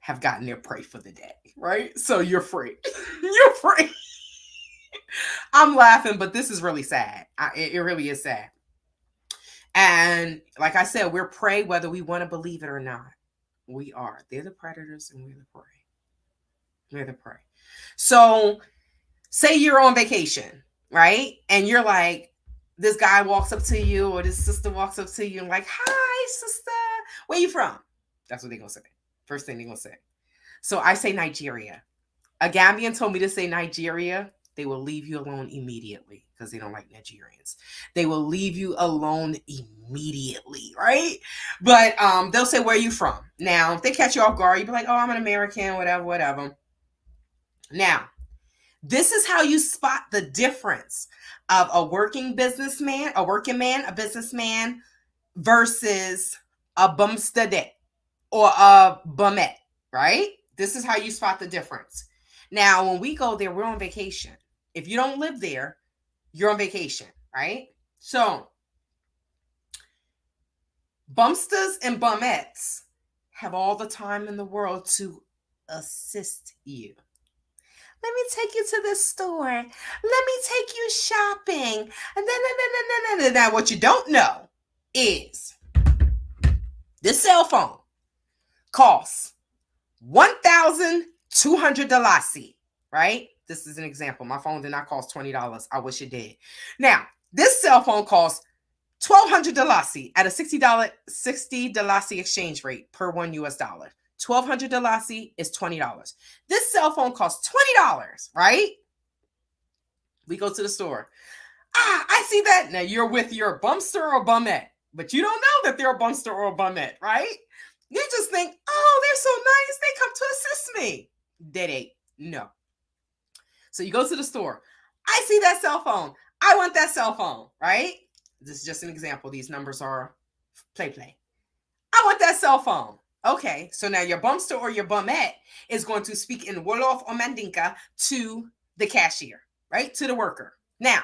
have gotten their prey for the day, right? So you're free. You're free. I'm laughing, but this is really sad. It really is sad. And like I said, we're prey whether we want to believe it or not. We are. They're the predators and we're the prey. We're the prey. So say you're on vacation, right? And you're like, this guy walks up to you or this sister walks up to you and like, hi, sister. Where you from? That's what they're going to say. First thing they're going to say. So I say Nigeria. A Gambian told me to say Nigeria. They will leave you alone immediately because they don't like Nigerians. They will leave you alone immediately, right? But they'll say, where are you from? Now, if they catch you off guard, you'll be like, oh, I'm an American, whatever. Now, this is how you spot the difference of a working businessman, a businessman versus a bumstead or a bumette, right? This is how you spot the difference. Now, when we go there, we're on vacation. If you don't live there, you're on vacation, right? So, bumsters and bummettes have all the time in the world to assist you. Let me take you to the store. Let me take you shopping. And then what you don't know is this cell phone costs $1,200, right? This is an example. My phone did not cost $20. I wish it did. Now, this cell phone costs $1,200 at a $60 exchange rate per $1 $1,200 is $20. This cell phone costs $20, right? We go to the store. I see that. Now you're with your bumster or bumette, but you don't know that they're a bumster or a bumette, right? You just think, oh, they're so nice. They come to assist me. They ain't. No. So you go to the store. I see that cell phone. I want that cell phone, right? This is just an example. These numbers are play. I want that cell phone. Okay, so now your bumster or your bumette is going to speak in Wolof or Mandinka to the cashier, right? To the worker. Now,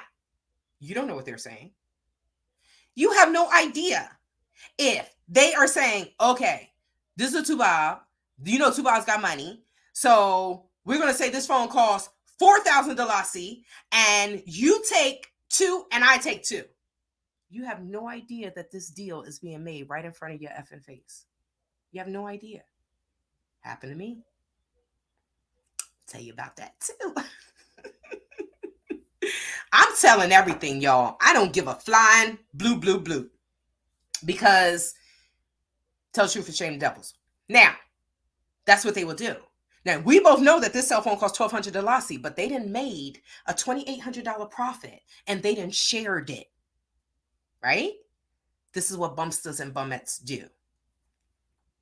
you don't know what they're saying. You have no idea if they are saying, okay, this is a Tubab. You know Tubab's got money. So we're going to say this phone costs $4,000 and you take 2 and I take 2. You have no idea that this deal is being made right in front of your effing face. You have no idea. Happened to me. I'll tell you about that too. I'm telling everything, y'all. I don't give a flying blue. Because tell the truth and shame the devils. Now, that's what they will do. Now, we both know that this cell phone costs $1,200, but they done made a $2,800 profit and they done shared it. Right? This is what bumsters and bummettes do.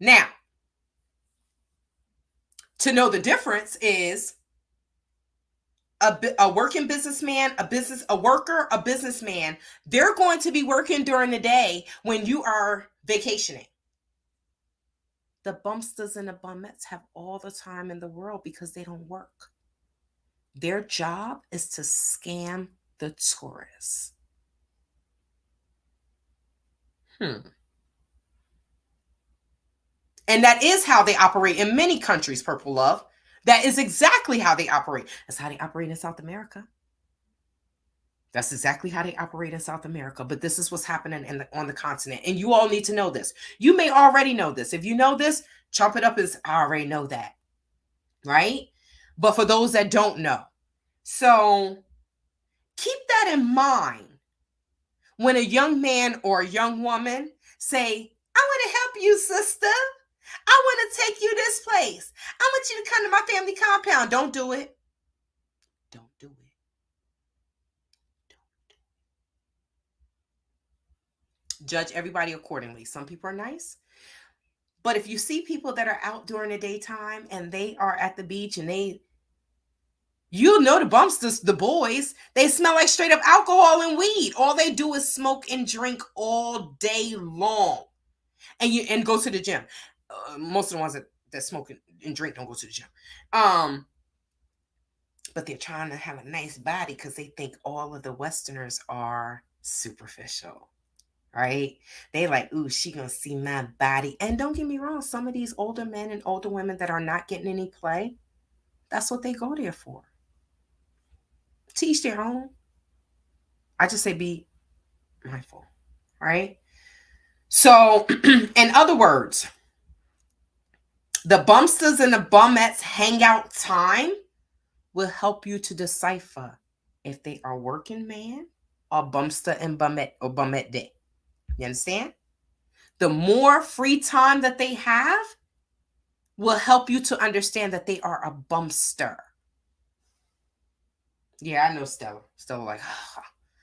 Now, to know the difference is a working businessman, a worker, a businessman, they're going to be working during the day when you are vacationing. The bumsters and the bummettes have all the time in the world because they don't work. Their job is to scam the tourists. And that is how they operate in many countries, Purple Love. That is exactly how they operate. That's how they operate in South America. That's exactly how they operate in South America. But this is what's happening on the continent. And you all need to know this. You may already know this. If you know this, chop it up as I already know that. Right? But for those that don't know. So keep that in mind when a young man or a young woman say, I want to help you, sister. I want to take you this place. I want you family compound. Don't do it. Don't do it. Judge everybody accordingly. Some people are nice. But if you see people that are out during the daytime and they are at the beach and you know the bumsters, the boys, they smell like straight up alcohol and weed. All they do is smoke and drink all day long. And go to the gym. Most of the ones that smoke and drink don't go to the gym. But they're trying to have a nice body because they think all of the Westerners are superficial. Right? They like, ooh, she gonna see my body. And don't get me wrong, some of these older men and older women that are not getting any play, that's what they go there for. Teach their own. I just say be mindful, right? So, in other words, the bumsters and the bumettes hangout time will help you to decipher if they are working man or bumster and bumette or bumette day. You understand? The more free time that they have will help you to understand that they are a bumster. Yeah, I know Stella. Stella like, oh,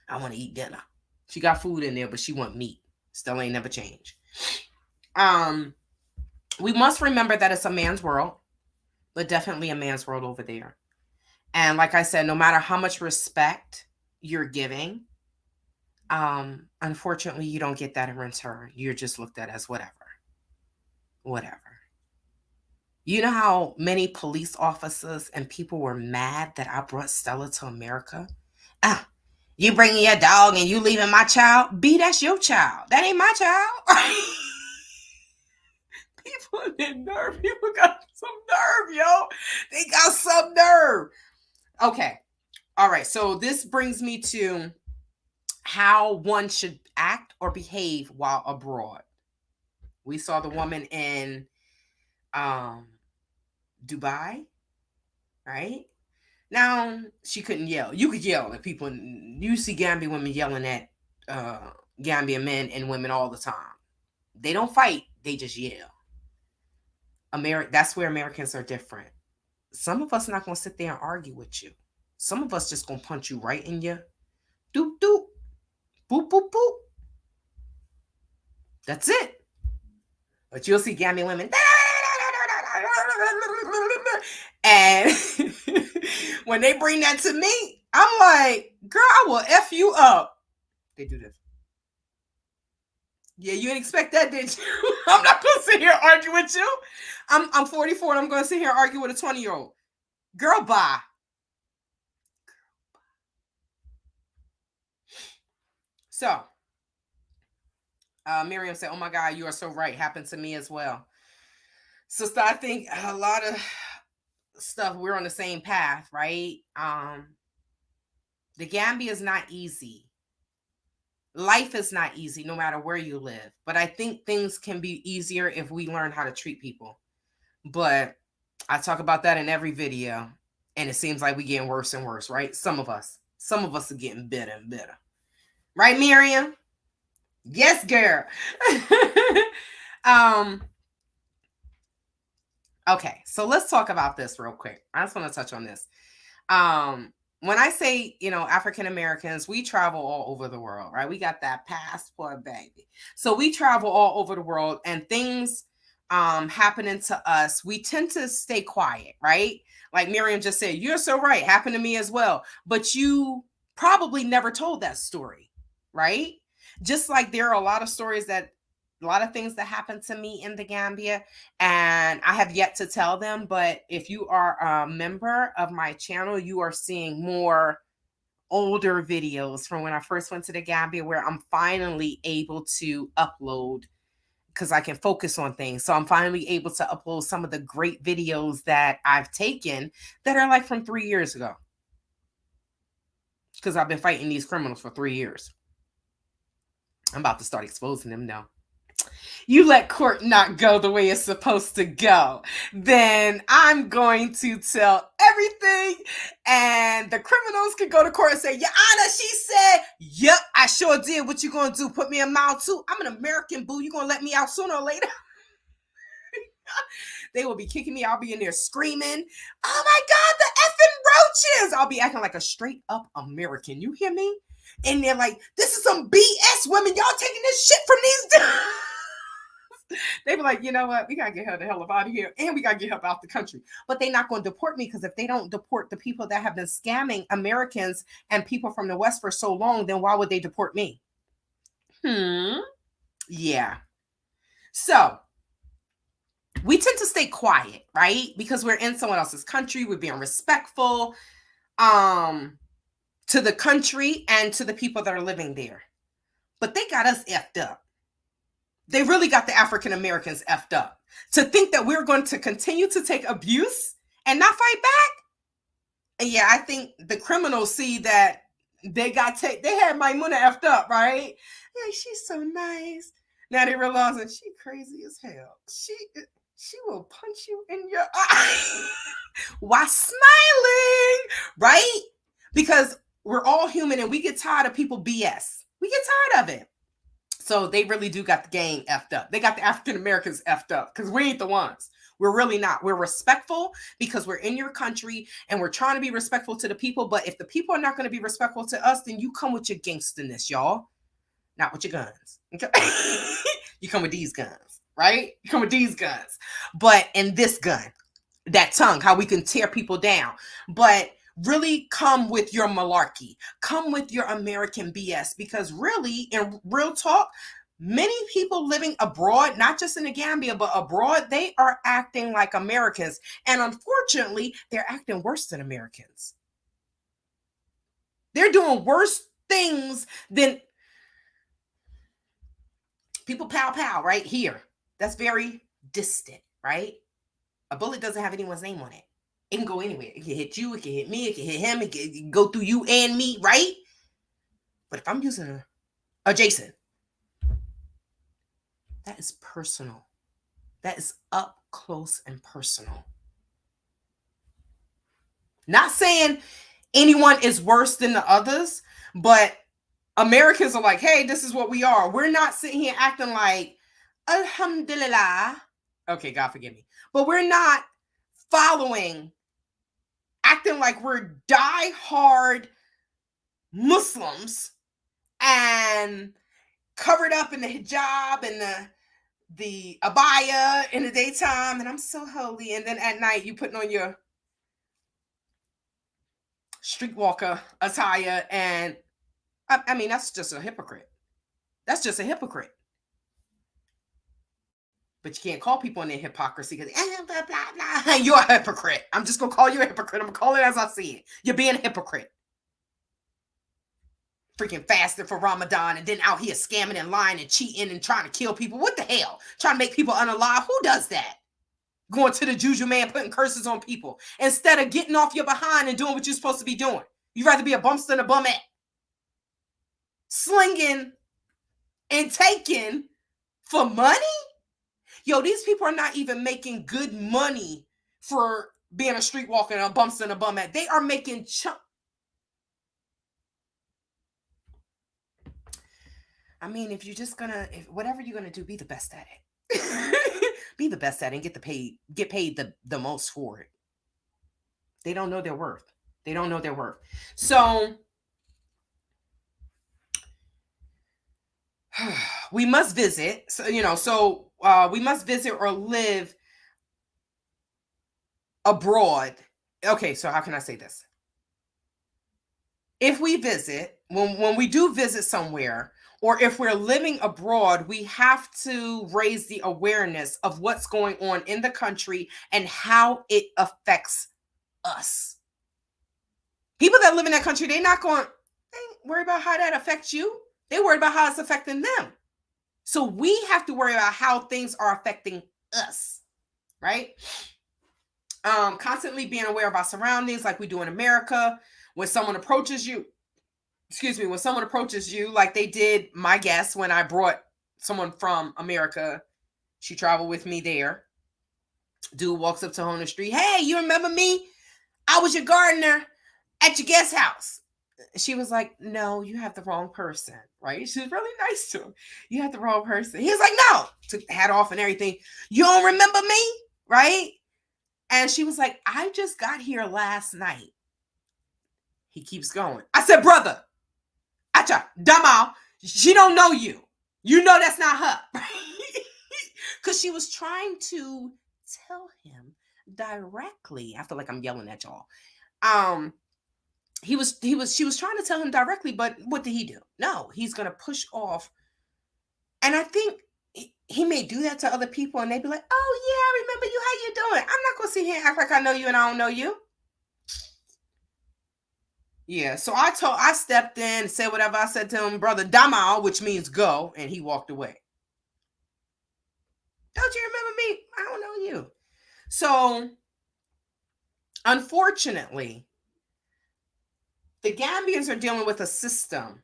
I want to eat dinner. She got food in there, but she want meat. Stella ain't never changed. We must remember that it's a man's world, but definitely a man's world over there. And like I said, no matter how much respect you're giving, unfortunately, you don't get that in return. You're just looked at as whatever. You know how many police officers and people were mad that I brought Stella to America? You bringing your dog and you leaving my child? B, that's your child. That ain't my child. People in nerve. People got some nerve, yo. They got some nerve. Okay. All right. So this brings me to how one should act or behave while abroad. We saw the woman in Dubai, right? Now, she couldn't yell. You could yell at people. You see Gambian women yelling at Gambian men and women all the time. They don't fight. They just yell. That's where Americans are different. Some of us not going to sit there and argue with you. Some of us just going to punch you right in your doop, doop, boop, boop, boop. That's it. But you'll see Gambian women. And when they bring that to me, I'm like, girl, I will F you up. They do this. Yeah, you didn't expect that, did you? I'm not going to sit here and argue with you. I'm 44 and I'm going to sit here and argue with a 20-year-old. Girl, bye. So, Miriam said, oh my God, you are so right. Happened to me as well. Sister, I think a lot of stuff, we're on the same path, right? The Gambia is not easy. Life is not easy no matter where you live. But I think things can be easier if we learn how to treat people. But I talk about that in every video. And it seems like we're getting worse and worse, right? Some of us are getting better and better. Right, Miriam? Yes, girl. Okay, so let's talk about this real quick. I just want to touch on this. When I say, African Americans, we travel all over the world, right? We got that passport, baby. So we travel all over the world, and things happening to us, we tend to stay quiet, right? Like Miriam just said, you're so right, happened to me as well. But you probably never told that story, right? Just like there are a lot of things that happened to me in the Gambia, and I have yet to tell them. But if you are a member of my channel, you are seeing more older videos from when I first went to the Gambia, where I'm finally able to upload because I can focus on things. So I'm finally able to upload some of the great videos that I've taken that are like from 3 years ago, because I've been fighting these criminals for 3 years. I'm about to start exposing them now. You let court not go the way it's supposed to go, then I'm going to tell everything, and the criminals can go to court and say, Your Honor, she said, yep, I sure did. What you gonna do? Put me in mile 2? I'm an American, boo. You gonna let me out sooner or later? They will be kicking me. I'll be in there screaming, oh my God, the effing roaches. I'll be acting like a straight up American. You hear me? And they're like, this is some BS, women. Y'all taking this shit from these. They be like, you know what? We got to get her the hell up out of here. And we got to get her out the country. But they're not going to deport me, because if they don't deport the people that have been scamming Americans and people from the West for so long, then why would they deport me? Yeah. So we tend to stay quiet, right? Because we're in someone else's country. We're being respectful to the country and to the people that are living there. But they got us effed up. They really got the African Americans effed up to think that we're going to continue to take abuse and not fight back. And yeah, I think the criminals see that they had Maimuna effed up, right? Yeah, she's so nice. Now they realize that she crazy as hell. She will punch you in your eye while smiling, right? Because we're all human and we get tired of people BS. We get tired of it. So they really do got the gang effed up. They got the African Americans effed up, because we ain't the ones. We're really not. We're respectful because we're in your country and we're trying to be respectful to the people. But if the people are not going to be respectful to us, then you come with your gangsterness, y'all. Not with your guns. Okay? You come with these guns, right? You come with these guns. But in this gun, that tongue, how we can tear people down. But really come with your malarkey. Come with your American BS. Because really, in real talk, many people living abroad, not just in the Gambia, but abroad, they are acting like Americans. And unfortunately, they're acting worse than Americans. They're doing worse things than people pow pow right here. That's very distant, right? A bullet doesn't have anyone's name on it. It can go anywhere. It can hit you, it can hit me, it can hit him, it can go through you and me, right? But if I'm using a Jason, that is personal. That is up close and personal. Not saying anyone is worse than the others, but Americans are like, hey, this is what we are. We're not sitting here acting like, alhamdulillah. Okay, God forgive me. But we're not following, acting like we're die-hard Muslims and covered up in the hijab and the abaya in the daytime, and I'm so holy, and then at night you putting on your streetwalker attire, and I mean, that's just a hypocrite. That's just a hypocrite. But you can't call people on their hypocrisy because blah, blah, blah. You're a hypocrite. I'm just going to call you a hypocrite. I'm going to call it as I see it. You're being a hypocrite. Freaking fasting for Ramadan and then out here scamming and lying and cheating and trying to kill people. What the hell? Trying to make people unalive? Who does that? Going to the juju man, putting curses on people instead of getting off your behind and doing what you're supposed to be doing. You'd rather be a bumster than a bumette. Slinging and taking for money? Yo, these people are not even making good money for being a streetwalker and a bumster and a bumette. They are making I mean, if you're just gonna, whatever you're gonna do, be the best at it. Be the best at it and get paid the most for it. They don't know their worth. They don't know their worth. So we must visit. So we must visit or live abroad. Okay, so how can I say this? If we visit, when we do visit somewhere, or if we're living abroad, we have to raise the awareness of what's going on in the country and how it affects us. People that live in that country, they ain't worry about how that affects you. They worry about how it's affecting them. So we have to worry about how things are affecting us, right? Constantly being aware of our surroundings like we do in America. When someone approaches you, like they did my guest when I brought someone from America, she traveled with me there. Dude walks up to her on the street. Hey, you remember me? I was your gardener at your guest house. She was like, no, you have the wrong person, right? She was really nice to him. You have the wrong person. He was like, no. Took the hat off and everything. You don't remember me? right? And she was like, I just got here last night. He keeps going. I said, brother, acha, Dama, she don't know you. You know that's not her. Because she was trying to tell him directly. I feel like I'm yelling at y'all. She was trying to tell him directly, but what did he do? No, he's gonna push off. And I think he may do that to other people, and they'd be like, "Oh yeah, I remember you. How you doing? I'm not gonna sit here and act like I know you and I don't know you." Yeah, so I stepped in and said whatever I said to him, brother Damal, which means go, and he walked away. Don't you remember me? I don't know you. So, unfortunately, the Gambians are dealing with a system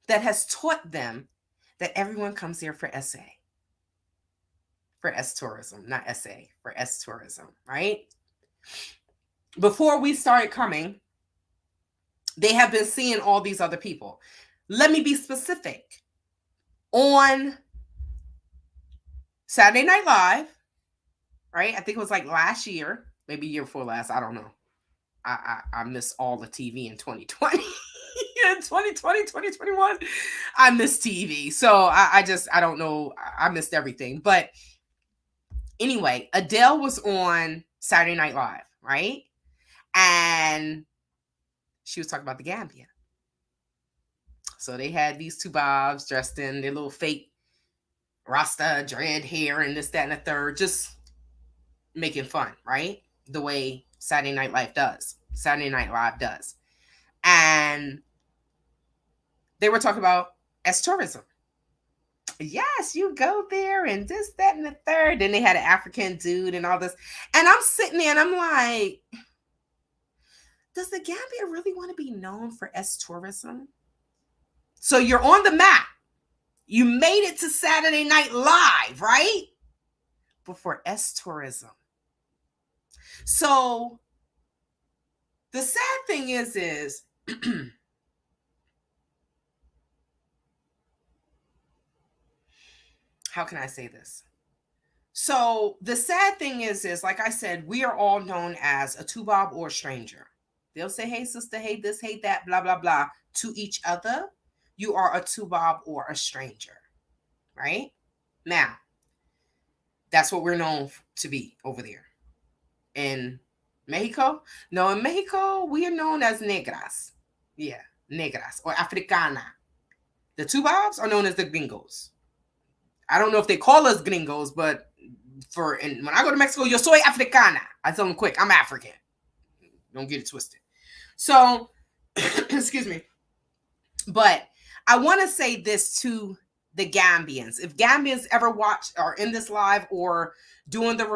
that has taught them that everyone comes here for SA. For S tourism, not SA, for S tourism, right? Before we started coming, they have been seeing all these other people. Let me be specific. On Saturday Night Live, right? I think it was like last year, maybe year before last. I don't know. I missed all the TV in 2020. In 2020, 2021, I missed TV. So I don't know. I missed everything. But anyway, Adele was on Saturday Night Live, right? And she was talking about the Gambia. So they had these two Bobs dressed in their little fake Rasta dread hair and this, that, and the third, just making fun, right? The way Saturday Night Live does. And they were talking about as tourism. Yes, you go there and this, that, and the third. Then they had an African dude and all this. And I'm sitting there and I'm like, does the Gambia really want to be known for S tourism? So you're on the map. You made it to Saturday Night Live, right? But for S tourism. So the sad thing is how can I say this? So the sad thing is like I said, we are all known as a tubob or a stranger. They'll say, hey, sister, hey, this, hey, that, blah, blah, blah, to each other. You are a tubob or a stranger, right? Now, that's what we're known to be over there. In Mexico? No, in Mexico, we are known as negras. Yeah, negras or africana. The tubobs are known as the gringos. I don't know if they call us gringos, but when I go to Mexico, yo soy africana. I tell them quick, I'm African. Don't get it twisted. So, excuse me. But I want to say this to the Gambians. If Gambians ever watch or in this live or doing the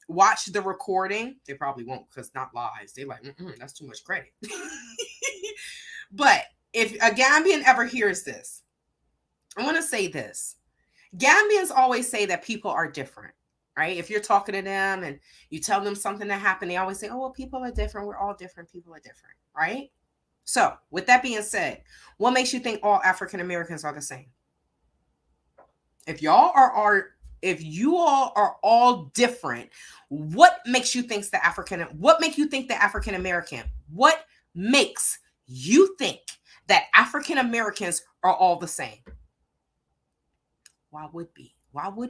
watch the recording, they probably won't because not lies. They like, that's too much credit. But if a Gambian ever hears this, I want to say this. Gambians always say that people are different, right? If you're talking to them and you tell them something that happened, they always say, oh, well, people are different. We're all different. People are different, right? So with that being said, what makes you think all African Americans are the same? If you all are all different, what makes you think the African American? What makes you think that African Americans are all the same? Why would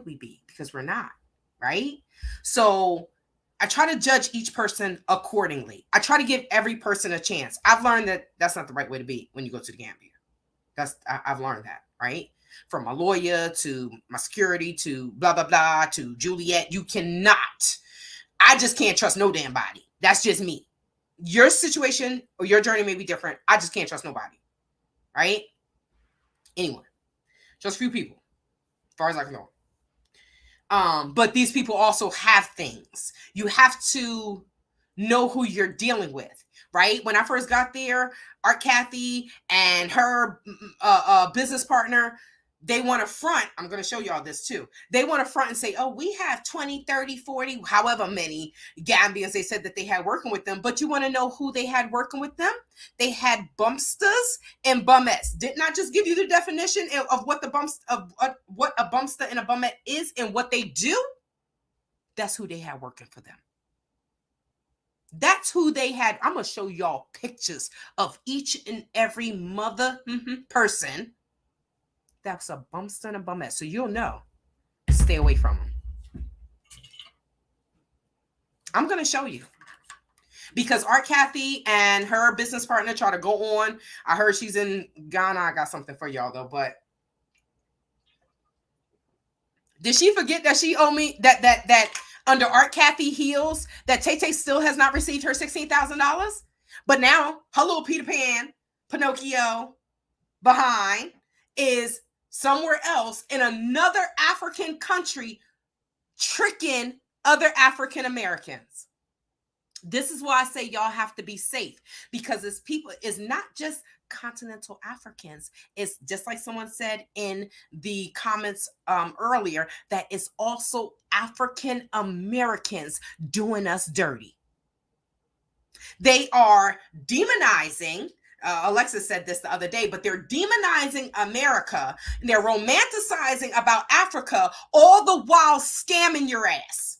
we be? Because we're not, right? So I try to judge each person accordingly. I try to give every person a chance. I've learned that that's not the right way to be when you go to the Gambia. I've learned that, right? From my lawyer to my security to blah, blah, blah, to Juliet. You cannot. I just can't trust no damn body. That's just me. Your situation or your journey may be different. I just can't trust nobody, right? Anyone. Just a few people, as far as I can know. But these people also have things. You have to know who you're dealing with, right? When I first got there, Art Kathy and her business partner, they want to front. I'm going to show y'all this too. They want to front and say, oh, we have 20, 30, 40, however many Gambians they said that they had working with them. But you want to know who they had working with them? They had bumsters and bumettes. Didn't I just give you the definition of what a bumster and a bumette is and what they do? That's who they had working for them. That's who they had. I'm going to show y'all pictures of each and every mother person that's a bumster and a bumette. So you'll know. Stay away from them. I'm going to show you. Because Art Kathy and her business partner try to go on. I heard she's in Ghana. I got something for y'all though. But did she forget that she owed me that under Art Kathy heels that Tay still has not received her $16,000? But now her little Peter Pan, Pinocchio behind is somewhere else in another African country tricking other African Americans. This is why I say y'all have to be safe, because it's people, it's not just continental Africans. It's just like someone said in the comments earlier, that it's also African Americans doing us dirty. They are demonizing, Alexis said this the other day, but they're demonizing America and they're romanticizing about Africa, all the while scamming your ass.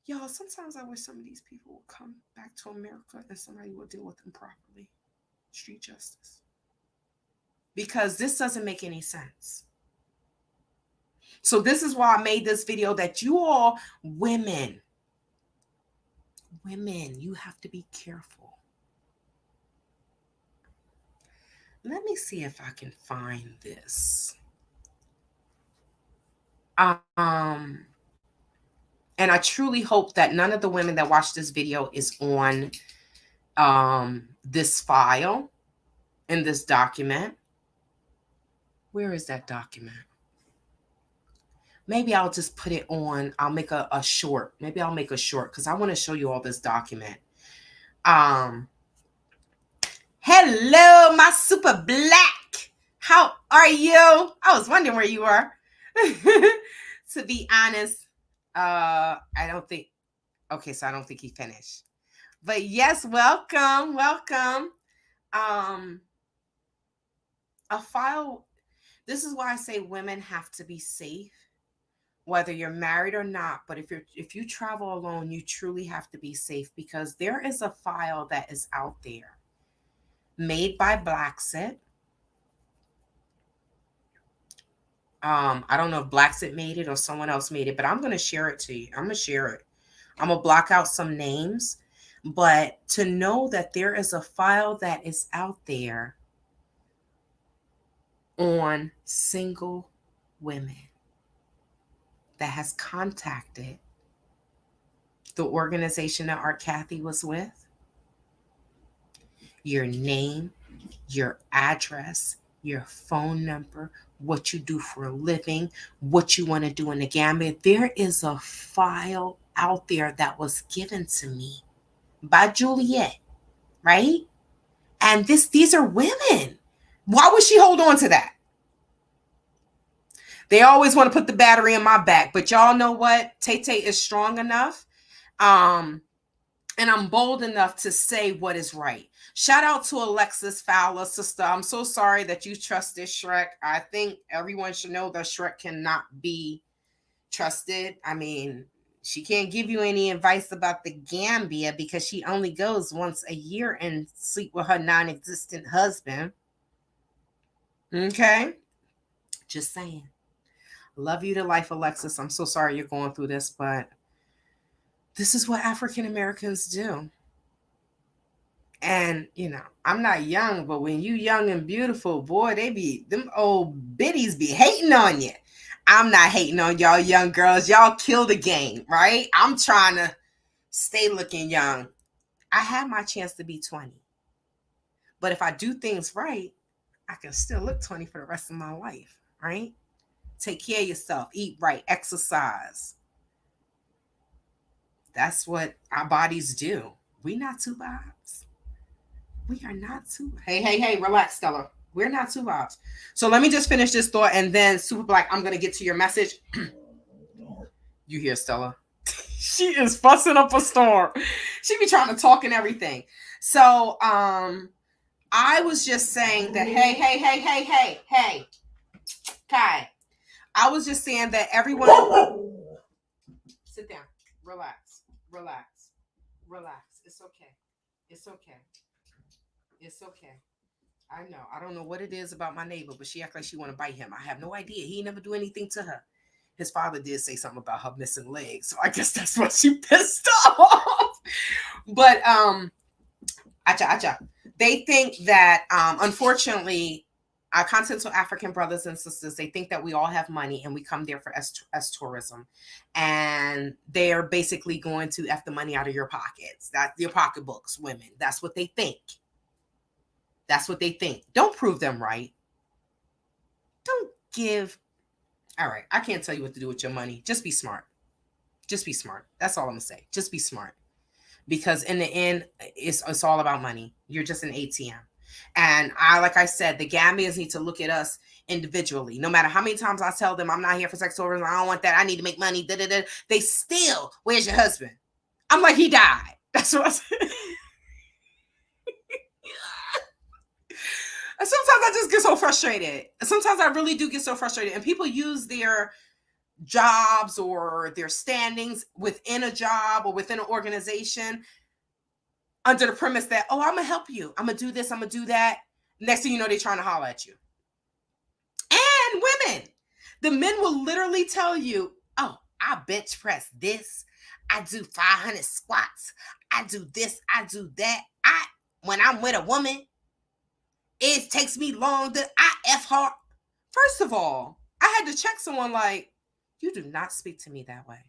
Y'all, sometimes I wish some of these people would come back to America and somebody would deal with them properly. Street justice. Because this doesn't make any sense. So this is why I made this video, that you all, women, you have to be careful. Let me see if I can find this. And I truly hope that none of the women that watch this video is on this file in this document. Where is that document? Maybe I'll just put it on. I'll make a short. Maybe I'll make a short because I want to show you all this document. Hello, my super black. How are you? I was wondering where you are. To be honest, I don't think, okay, so I don't think he finished. But yes, welcome. A file, this is why I say women have to be safe, whether you're married or not. But if you travel alone, you truly have to be safe, because there is a file that is out there made by Blacksit. I don't know if Blacksit made it or someone else made it, but I'm going to share it to you. I'm going to share it. I'm going to block out some names, but to know that there is a file that is out there on single women that has contacted the organization that Art Kathy was with, your name, your address, your phone number, what you do for a living, what you want to do in the Gambia. There is a file out there that was given to me by Juliet, right? And these are women. Why would she hold on to that? They always want to put the battery in my back, but y'all know what? Tay is strong enough. And I'm bold enough to say what is right. Shout out to Alexis Fowler, sister. I'm so sorry that you trusted Shrek. I think everyone should know that Shrek cannot be trusted. I mean, she can't give you any advice about the Gambia because she only goes once a year and sleep with her non-existent husband. Okay? Just saying. Love you to life, Alexis. I'm so sorry you're going through this, but this is what African Americans do. And, you know, I'm not young, but when you young and beautiful, boy, them old biddies be hating on you. I'm not hating on y'all young girls. Y'all kill the game, right? I'm trying to stay looking young. I had my chance to be 20. But if I do things right, I can still look 20 for the rest of my life, right? Take care of yourself, eat right, exercise. That's what our bodies do. We not two vibes. We are not two. Hey, relax, Stella. We're not two vibes. So let me just finish this thought, and then Super Black, I'm going to get to your message. You hear Stella? She is fussing up a storm. She be trying to talk and everything. So I was just saying that, hey, Kai. I was just saying that everyone sit down, relax, relax, relax. It's okay. It's okay. It's okay. I know. I don't know what it is about my neighbor, but she acts like she want to bite him. I have no idea. He never do anything to her. His father did say something about her missing legs, so I guess that's what she pissed off. But acha. They think that unfortunately, our continental African brothers and sisters, they think that we all have money and we come there for as tourism, and they are basically going to F the money out of your pockets. That's your pocketbooks, women. That's what they think. That's what they think. Don't prove them right. Don't give. All right, I can't tell you what to do with your money. Just be smart. Just be smart. That's all I'm gonna say. Just be smart. Because in the end, it's all about money. You're just an ATM. And like I said, the Gambians need to look at us individually. No matter how many times I tell them I'm not here for sex tourism, I don't want that, I need to make money, they still, where's your husband? I'm like, he died. That's what I said. And sometimes I just get so frustrated. Sometimes I really do get so frustrated. And people use their jobs or their standings within a job or within an organization under the premise that, oh, I'm gonna help you, I'm gonna do this, I'm gonna do that. Next thing you know, they're trying to holler at you. And women, the men will literally tell you, oh, I bench press this, I do 500 squats, I do this, I do that. When I'm with a woman, it takes me long to F hard. First of all, I had to check someone like, you do not speak to me that way.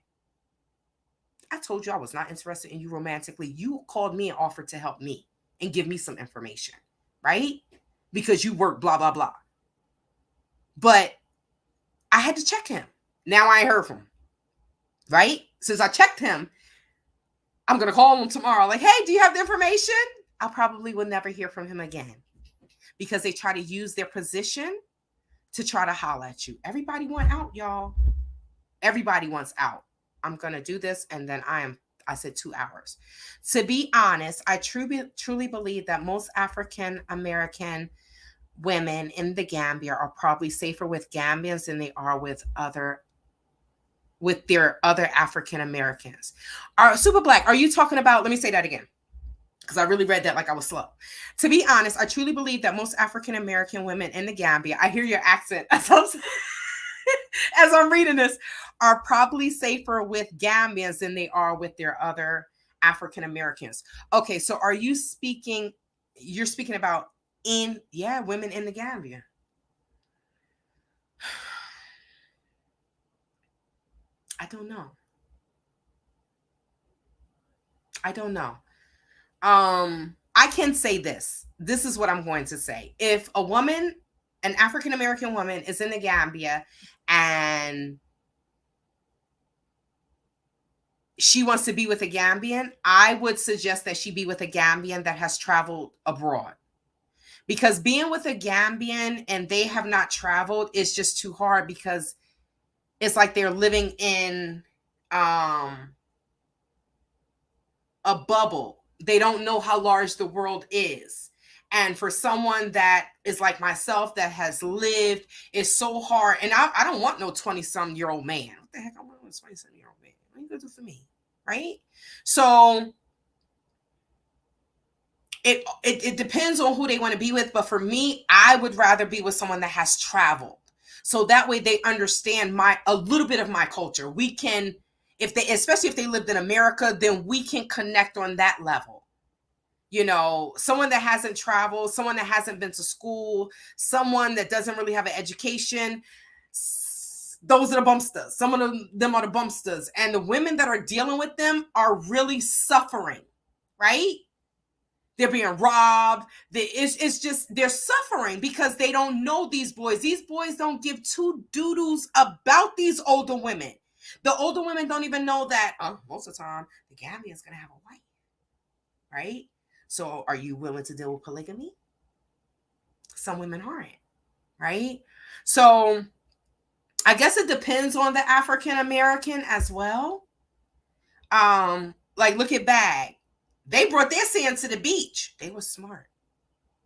I told you I was not interested in you romantically. You called me and offered to help me and give me some information, right? Because you work blah, blah, blah. But I had to check him. Now I ain't heard from him, right? Since I checked him, I'm going to call him tomorrow. Like, hey, do you have the information? I probably will never hear from him again because they try to use their position to try to holler at you. Everybody want out, y'all. Everybody wants out. I'm going to do this. And then I said 2 hours. To be honest, I truly believe that most African American women in the Gambia are probably safer with Gambians than they are with their other African Americans. Super Black, are you talking about, let me say that again, because I really read that like I was slow. To be honest, I truly believe that most African American women in the Gambia, I hear your accent as I'm reading this, are probably safer with Gambians than they are with their other African Americans. Okay, so you're speaking about women in the Gambia. I don't know. I can say this. This is what I'm going to say. If a woman, an African American woman, is in the Gambia and she wants to be with a Gambian, I would suggest that she be with a Gambian that has traveled abroad. Because being with a Gambian and they have not traveled is just too hard, because it's like they're living in a bubble. They don't know how large the world is. And for someone that is like myself that has lived, it's so hard. And I don't want no 20-some-year-old man. What the heck? I want a 20-some-year-old man. What are you going to do for me? Right? So it depends on who they want to be with. But for me, I would rather be with someone that has traveled. So that way they understand a little bit of my culture. We can, especially if they lived in America, then we can connect on that level. You know, someone that hasn't traveled, someone that hasn't been to school, someone that doesn't really have an education, those are the bumsters. Some of them are the bumsters. And the women that are dealing with them are really suffering, right? They're being robbed. It's just, they're suffering because they don't know these boys. These boys don't give two doodles about these older women. The older women don't even know that most of the time the Gambia is going to have a wife, right? So are you willing to deal with polygamy? Some women aren't, right? So I guess it depends on the African American as well. Like look at Bag. They brought their sand to the beach. They were smart.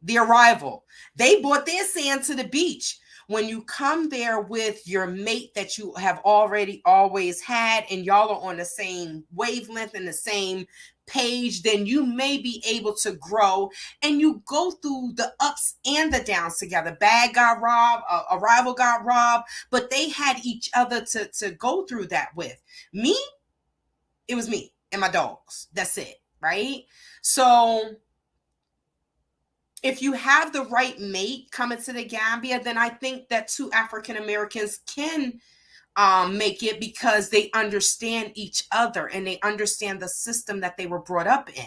The Arrival. They brought their sand to the beach. when you come there with your mate that you have already always had, and y'all are on the same wavelength and the same page, then you may be able to grow, and you go through the ups and the downs together. Bag got robbed, a rival got robbed, but they had each other to go through that with. Me, it was me and my dogs. That's it, right? So if you have the right mate coming to the Gambia, then I think that two African Americans can make it, because they understand each other and they understand the system that they were brought up in.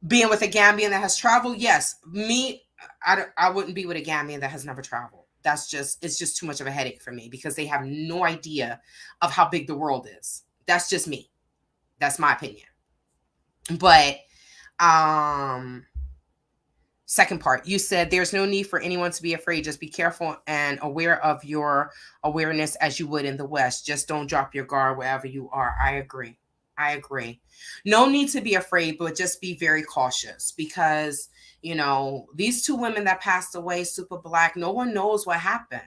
Being with a Gambian that has traveled, yes. Me, I wouldn't be with a Gambian that has never traveled. It's just too much of a headache for me, because they have no idea of how big the world is. That's just me. That's my opinion. But second part, you said there's no need for anyone to be afraid. Just be careful and aware of your awareness as you would in the West. Just don't drop your guard wherever you are. I agree. No need to be afraid, but just be very cautious, because, these two women that passed away, super black, no one knows what happened.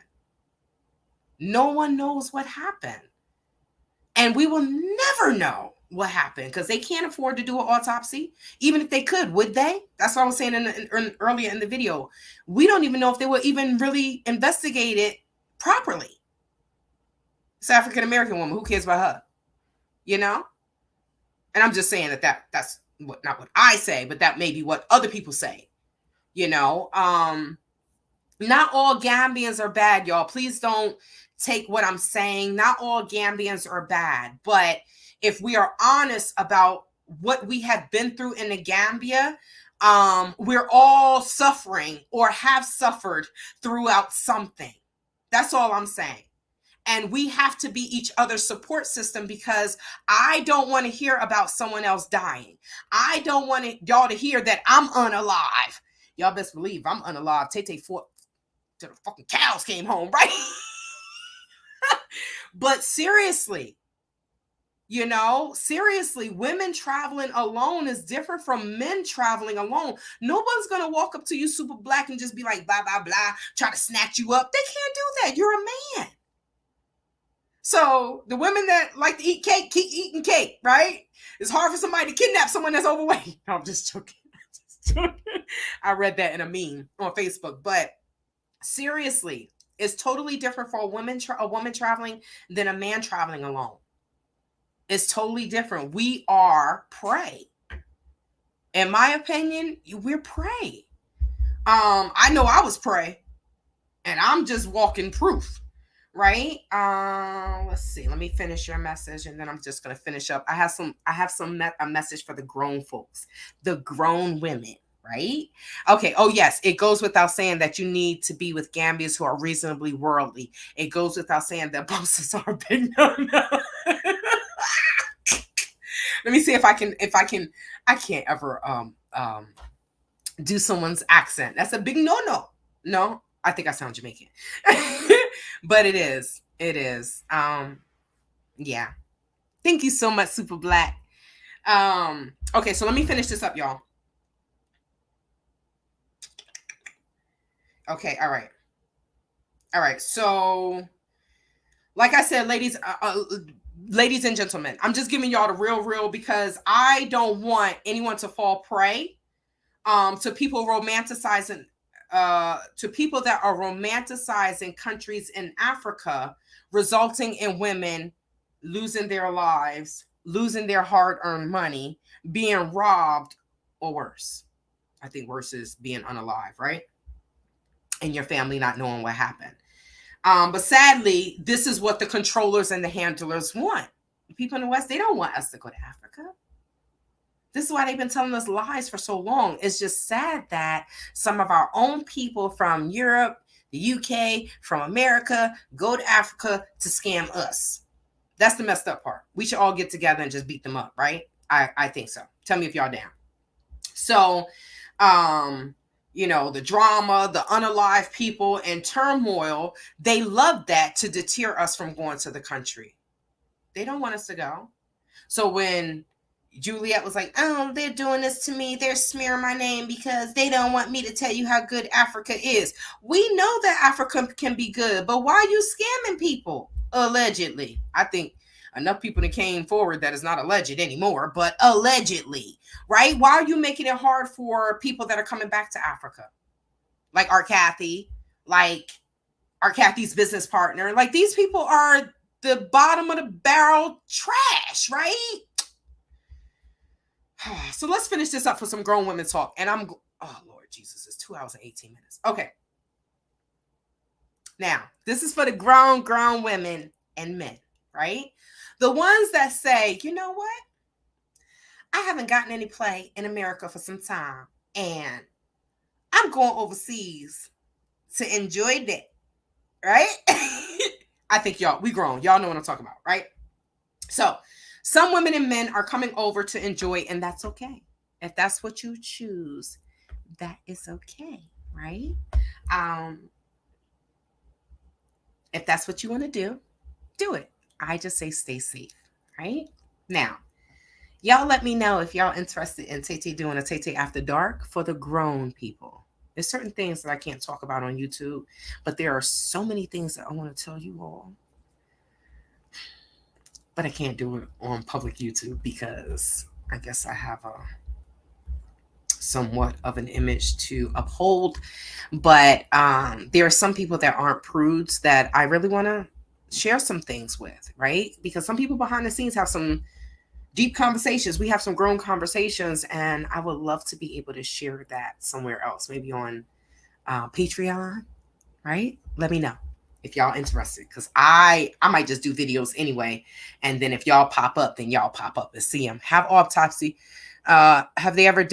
No one knows what happened. And we will never know what happened, because they can't afford to do an autopsy. Even if they could, would they? That's what I was saying earlier in the video. We don't even know if they were even really investigated properly. It's an African American woman. Who cares about her? And I'm just saying that's not what I say, but that may be what other people say. Not all Gambians are bad, y'all. Please don't take what I'm saying. Not all Gambians are bad, but if we are honest about what we have been through in the Gambia, we're all suffering or have suffered throughout something. That's all I'm saying. And we have to be each other's support system, because I don't want to hear about someone else dying. I don't want y'all to hear that I'm unalive. Y'all best believe I'm unalive. Tay fought till the fucking cows came home, right? But seriously, women traveling alone is different from men traveling alone. Nobody's going to walk up to you super black and just be like, blah, blah, blah, try to snatch you up. They can't do that. You're a man. So the women that like to eat cake, keep eating cake, right? It's hard for somebody to kidnap someone that's overweight. No, I'm just joking. I read that in a meme on Facebook. But seriously, it's totally different for a woman traveling than a man traveling alone. It's totally different. We are prey. In my opinion, we're prey. I know I was prey, and I'm just walking proof. Right? Let's see. Let me finish your message, and then I'm just gonna finish up. I have a message for the grown folks, the grown women, right? Okay. Oh yes, it goes without saying that you need to be with Gambians who are reasonably worldly. It goes without saying that bumsters are big no. Let me see if I can. I can't ever do someone's accent. That's a big no. No, I think I sound Jamaican. But it is. Yeah. Thank you so much, Super Black. Okay, so let me finish this up, y'all. Okay, all right. So, like I said, ladies and gentlemen, I'm just giving y'all the real, because I don't want anyone to fall prey to people romanticizing. To people that are romanticizing countries in Africa, resulting in women losing their lives, losing their hard-earned money, being robbed, or worse. I think worse is being unalive, right? And your family not knowing what happened. But sadly, this is what the controllers and the handlers want. People in the West, they don't want us to go to Africa. This is why they've been telling us lies for so long. It's just sad that some of our own people from Europe, the UK, from America, go to Africa to scam us. That's the messed up part. We should all get together and just beat them up, right? I think so. Tell me if y'all down. So, the drama, the unalive people and turmoil, they love that to deter us from going to the country. They don't want us to go. So when Juliet was like, oh, they're doing this to me. They're smearing my name because they don't want me to tell you how good Africa is. We know that Africa can be good, but why are you scamming people? Allegedly. I think enough people that came forward that is not alleged anymore, but allegedly, right? Why are you making it hard for people that are coming back to Africa? Like our Kathy, like our Kathy's business partner. Like these people are the bottom of the barrel trash, right? So let's finish this up for some grown women talk. And oh Lord Jesus, it's 2 hours and 18 minutes. Okay. Now, this is for the grown women and men, right? The ones that say, you know what? I haven't gotten any play in America for some time. And I'm going overseas to enjoy that. Right? I think we grown. Y'all know what I'm talking about, right? So some women and men are coming over to enjoy, and that's okay. If that's what you choose, that is okay, right? If that's what you want to do it. I just say stay safe, right? Now, y'all let me know if y'all interested in Tay doing a Tay After Dark for the grown people. There's certain things that I can't talk about on YouTube, but there are so many things that I want to tell you all. But I can't do it on public YouTube because I guess I have a somewhat of an image to uphold. But there are some people that aren't prudes that I really want to share some things with, right? Because some people behind the scenes have some deep conversations. We have some grown conversations, and I would love to be able to share that somewhere else, maybe on Patreon, right? Let me know if y'all interested, because I might just do videos anyway, and then if y'all pop up, then y'all pop up and see them. Have autopsy. Have they ever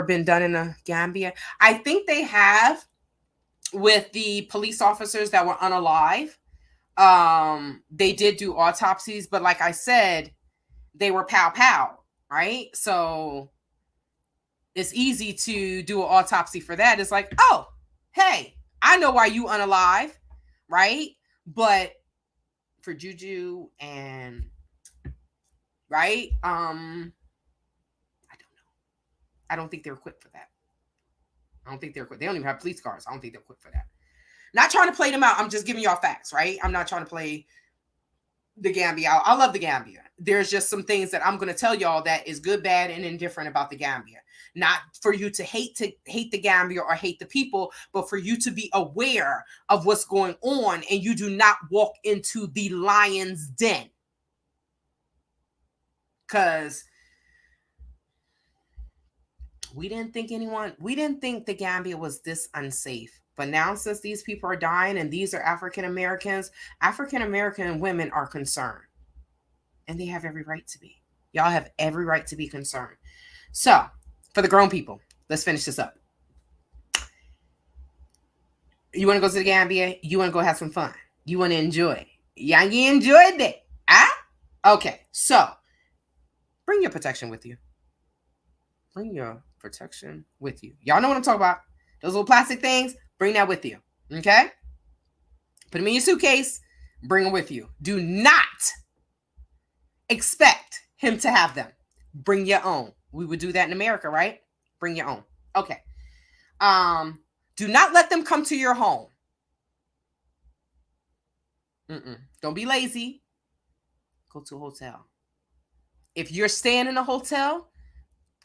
been done in a Gambia? I think they have, with the police officers that were unalive. They did do autopsies, but like I said, they were pow, right? So it's easy to do an autopsy for that. It's like, oh, hey, I know why you unalive, right? But for Juju and right, I don't know. I don't think they're equipped for that. I don't think they're equipped. They don't even have police cars. I don't think they're equipped for that. Not trying to play them out. I'm just giving y'all facts, right? I'm not trying to play the Gambia out. I love the Gambia. There's just some things that I'm going to tell y'all that is good, bad, and indifferent about the Gambia. Not for you to hate the Gambia or hate the people, but for you to be aware of what's going on, and you do not walk into the lion's den. Because we didn't think the Gambia was this unsafe. But now, since these people are dying and these are African American women are concerned. And they have every right to be. Y'all have every right to be concerned. So, for the grown people, let's finish this up. You want to go to the Gambia? You want to go have some fun? You want to enjoy? Y'all enjoyed it? Okay, so bring your protection with you. Bring your protection with you. Y'all know what I'm talking about. Those little plastic things, bring that with you. Okay? Put them in your suitcase. Bring them with you. Do not expect him to have them. Bring your own. We would do that in America, right? Bring your own. Okay. Do not let them come to your home. Don't be lazy. Go to a hotel. If you're staying in a hotel,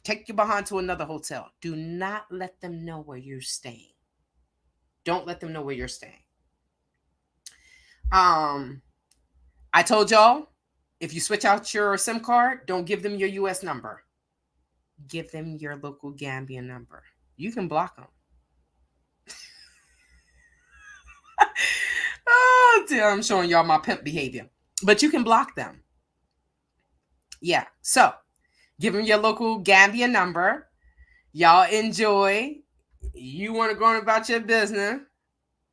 take your behind to another hotel. Do not let them know where you're staying. Don't let them know where you're staying. I told y'all, if you switch out your SIM card, don't give them your US number. Give them your local Gambian number. You can block them. Oh, dear, I'm showing y'all my pimp behavior. But you can block them. Yeah, so give them your local Gambian number. Y'all enjoy. You want to go on about your business.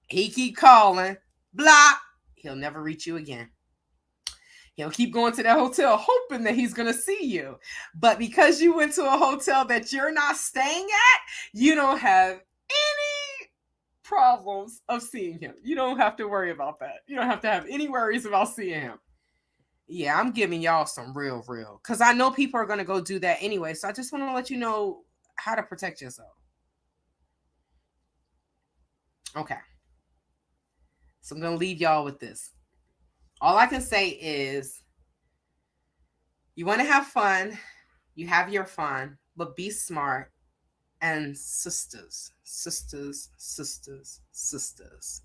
He keep calling. Block. He'll never reach you again. He'll keep going to that hotel hoping that he's going to see you. But because you went to a hotel that you're not staying at, you don't have any problems of seeing him. You don't have to worry about that. You don't have to have any worries about seeing him. Yeah, I'm giving y'all some real, because I know people are going to go do that anyway. So I just want to let you know how to protect yourself. Okay. So I'm going to leave y'all with this. All I can say is you want to have fun, you have your fun, but be smart. And sisters, sisters, sisters, sisters,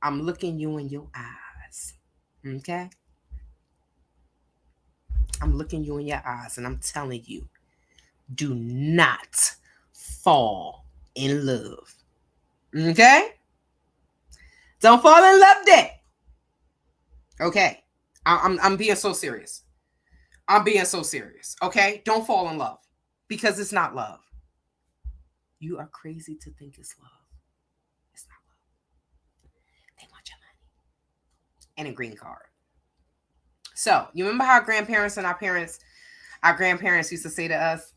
I'm looking you in your eyes. Okay? I'm looking you in your eyes and I'm telling you, do not fall in love. Okay? Don't fall in love there. Okay? I'm being so serious. I'm being so serious. Okay? Don't fall in love because it's not love. You are crazy to think it's love. It's not love. They want your money and a green card. So, you remember how our grandparents used to say to us,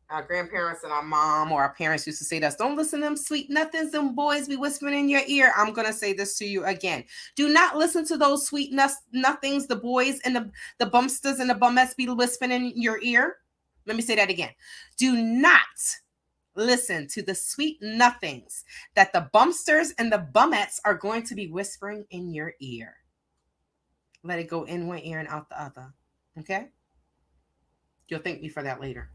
our grandparents and our mom or our parents used to say to us, don't listen to them sweet nothings, them boys be whispering in your ear. I'm going to say this to you again. Do not listen to those sweet nothings, the boys and the bumsters and the bumettes be whispering in your ear. Let me say that again. Do not listen to the sweet nothings that the bumsters and the bumettes are going to be whispering in your ear. Let it go in one ear and out the other. Okay? You'll thank me for that later.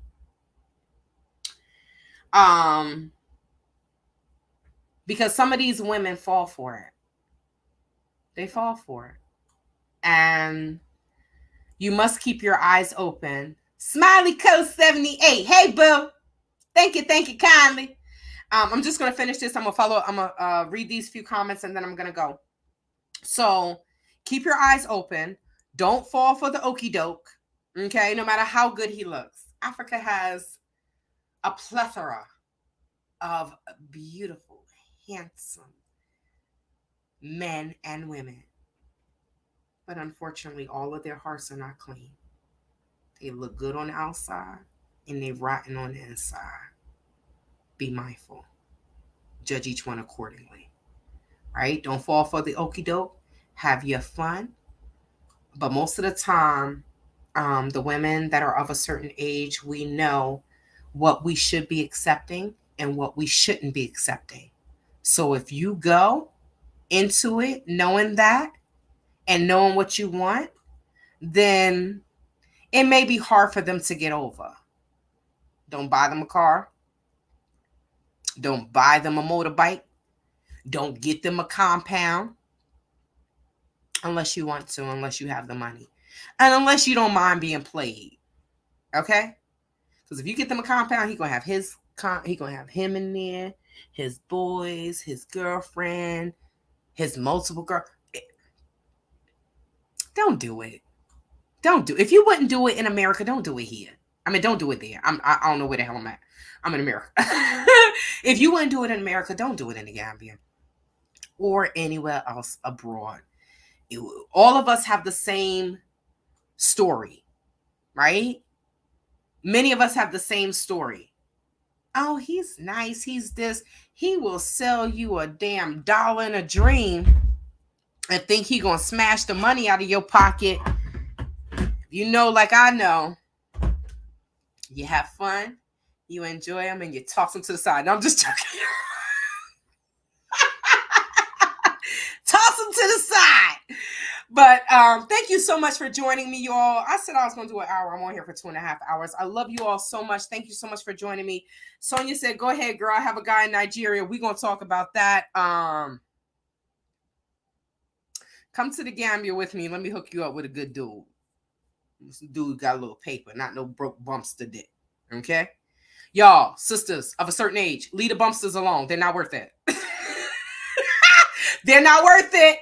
Because some of these women fall for it. They fall for it. And you must keep your eyes open. Smiley Coast 78. Hey, boo. Thank you kindly. I'm just going to finish this. I'm going to read these few comments and then I'm going to go. So keep your eyes open. Don't fall for the okie doke. Okay? No matter how good he looks. Africa has a plethora of beautiful, handsome men and women. But unfortunately, all of their hearts are not clean. They look good on the outside and they're rotten on the inside. Be mindful. Judge each one accordingly. Right? Don't fall for the okie doke. Have your fun. But most of the time, the women that are of a certain age, we know what we should be accepting and what we shouldn't be accepting. So if you go into it knowing that and knowing what you want, then it may be hard for them to get over. Don't buy them a car. Don't buy them a motorbike. Don't get them a compound unless you want to, unless you have the money. And unless you don't mind being played. Okay? Because if you get them a compound, he's going to have him in there, his boys, his girlfriend, his multiple girl. Don't do it. Don't do it. If you wouldn't do it in America, don't do it here. I mean, don't do it there. I don't know where the hell I'm at. I'm in America. If you wouldn't do it in America, don't do it in the Gambia or anywhere else abroad. All of us have the same story, right? Many of us have the same story. Oh, he's nice. He's this. He will sell you a damn dollar in a dream and think he gonna smash the money out of your pocket. You know, like I know, you have fun, you enjoy them, and you toss them to the side. No, I'm just joking. Toss them to the side. But thank you so much for joining me, y'all. I said I was going to do an hour. I'm on here for 2.5 hours. I love you all so much. Thank you so much for joining me. Sonia said, go ahead, girl. I have a guy in Nigeria. We're going to talk about that. Come to the Gambia with me. Let me hook you up with a good dude. This dude got a little paper, not no broke bumster dick. Okay? Y'all, sisters of a certain age, leave the bumsters alone. They're not worth it. They're not worth it.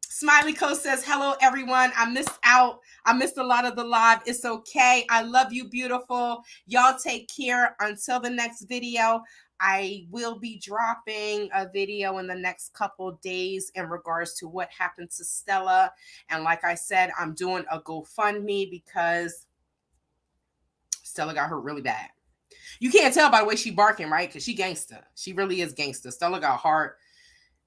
Smiley Coast says, hello, everyone. I missed out. I missed a lot of the live. It's okay. I love you, beautiful. Y'all take care. Until the next video, I will be dropping a video in the next couple days in regards to what happened to Stella. And like I said, I'm doing a GoFundMe because Stella got hurt really bad. You can't tell by the way she barking, right? Because she gangster. She really is gangster. Stella got heart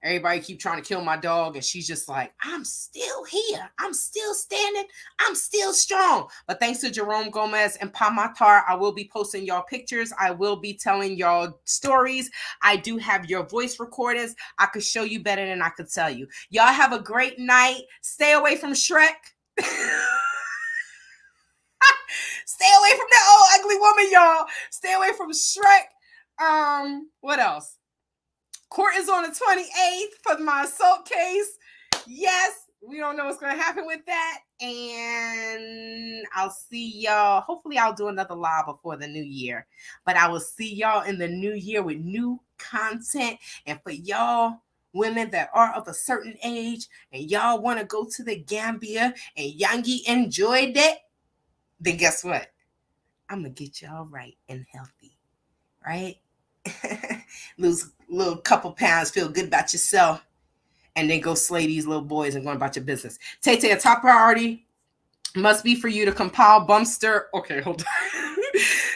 Everybody keep trying to kill my dog, and she's just like, I'm still here. I'm still standing. I'm still strong. But thanks to Jerome Gomez and Pamatar, I will be posting y'all pictures. I will be telling y'all stories. I do have your voice recordings. I could show you better than I could tell you. Y'all have a great night. Stay away from Shrek. Stay away from that old ugly woman, y'all. Stay away from Shrek. What else? Court is on the 28th for my assault case. Yes, we don't know what's going to happen with that. And I'll see y'all. Hopefully, I'll do another live before the new year. But I will see y'all in the new year with new content. And for y'all women that are of a certain age and y'all want to go to the Gambia and Yangi enjoyed it, then guess what? I'm going to get y'all right and healthy. Right? Lose a little couple pounds, feel good about yourself, and then go slay these little boys and go about your business. Tay, a top priority must be for you to compile bumster. Okay, hold on.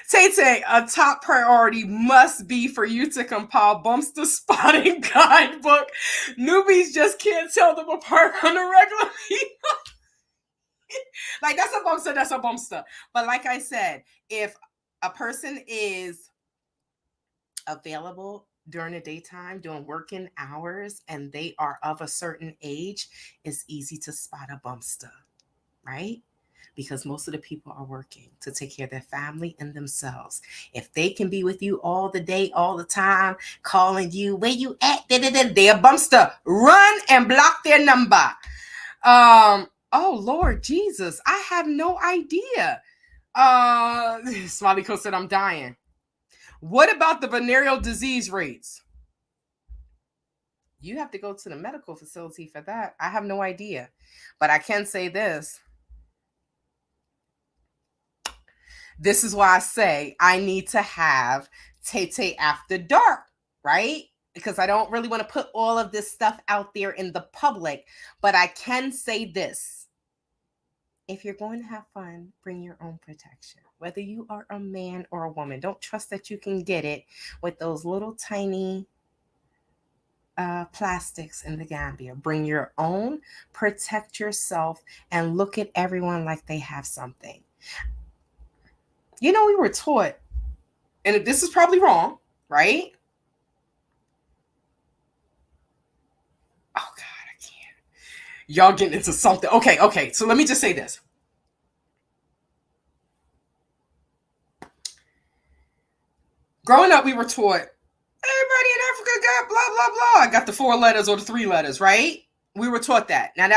Tay, a top priority must be for you to compile bumster spotting guidebook. Newbies just can't tell them apart on the regular people. Like, that's a bumster. But like I said, if a person is available during the daytime, doing working hours, and they are of a certain age, it's easy to spot a bumster, right? Because most of the people are working to take care of their family and themselves. If they can be with you all the day, all the time, calling you, where you at? They're a bumster. Run and block their number. Oh Lord Jesus, I have no idea. Smiley Co said I'm dying. What about the venereal disease rates? You have to go to the medical facility for that. I have no idea. But I can say this. This is why I say I need to have Tay after dark, right? Because I don't really want to put all of this stuff out there in the public. But I can say this. If you're going to have fun, bring your own protection. Whether you are a man or a woman, don't trust that you can get it with those little tiny plastics in the Gambia. Bring your own, protect yourself, and look at everyone like they have something. You know, we were taught, and this is probably wrong, right? Oh God, I can't. Y'all getting into something. Okay. So let me just say this. Growing up, we were taught everybody in Africa got blah blah blah. I got the 4 letters or the 3 letters, right? We were taught that. Now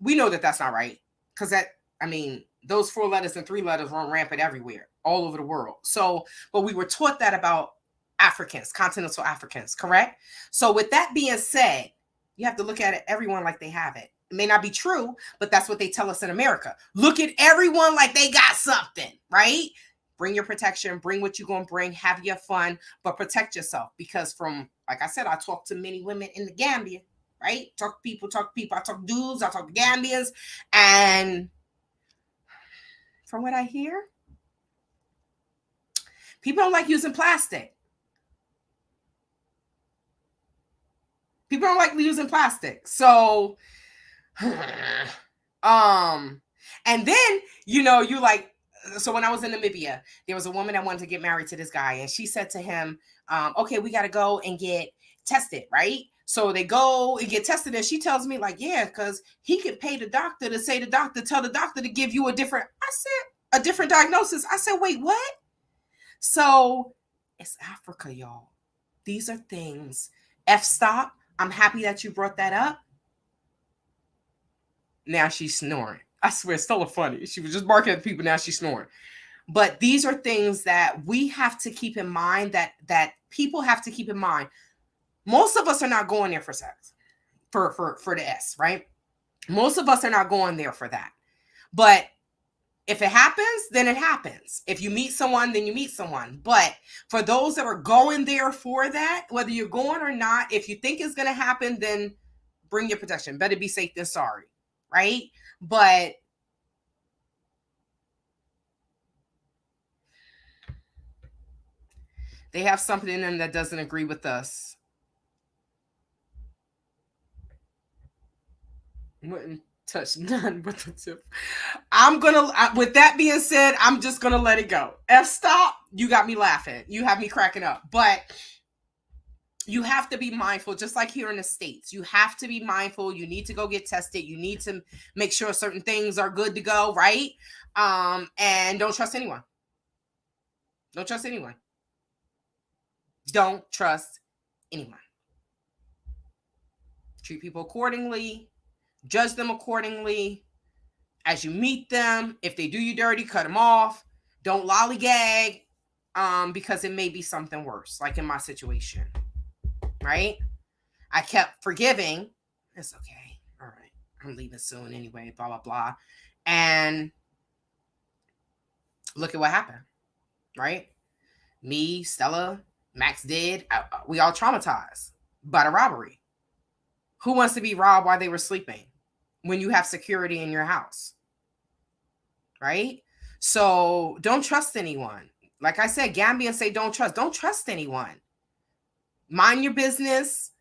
we know that that's not right, because those 4 letters and 3 letters run rampant everywhere, all over the world. So, but we were taught that about Africans, continental Africans, correct? So with that being said, you have to look at it, everyone like they have it. It may not be true, but that's what they tell us in America. Look at everyone like they got something, right? Bring your protection, bring what you're going to bring, have your fun, but protect yourself. Because like I said, I talk to many women in the Gambia, right? Talk to people. I talk dudes, I talk to Gambians. And from what I hear, people don't like using plastic. People don't like using plastic. So, and then, you like, so when I was in Namibia, there was a woman that wanted to get married to this guy, and she said to him, okay, we got to go and get tested, right? So they go and get tested, and she tells me, like, yeah, because he could pay the doctor to tell the doctor to give you a different diagnosis. I said, wait, what? So it's Africa, y'all. These are things. F-stop. I'm happy that you brought that up. Now she's snoring. I swear, it's still funny. She was just barking at people. Now she's snoring. But these are things that we have to keep in mind, that people have to keep in mind. Most of us are not going there for sex, for the S, right? Most of us are not going there for that. But if it happens, then it happens. If you meet someone, then you meet someone. But for those that are going there for that, whether you're going or not, if you think it's going to happen, then bring your protection. Better be safe than sorry, right? But they have something in them that doesn't agree with us. Wouldn't touch none but the tip. With that being said, I'm just gonna let it go. Stop. You got me laughing. You have me cracking up. But you have to be mindful, just like here in the States. You have to be mindful. You need to go get tested. You need to make sure certain things are good to go, right? And don't trust anyone. Don't trust anyone. Don't trust anyone. Treat people accordingly. Judge them accordingly. As you meet them, if they do you dirty, cut them off. Don't lollygag, because it may be something worse, like in my situation, right? I kept forgiving. It's okay. All right. I'm leaving soon anyway, blah, blah, blah. And look at what happened, right? Me, Stella, Max did. We all traumatized by the robbery. Who wants to be robbed while they were sleeping when you have security in your house? Right? So don't trust anyone. Like I said, Gambians say don't trust. Don't trust anyone. Mind your business.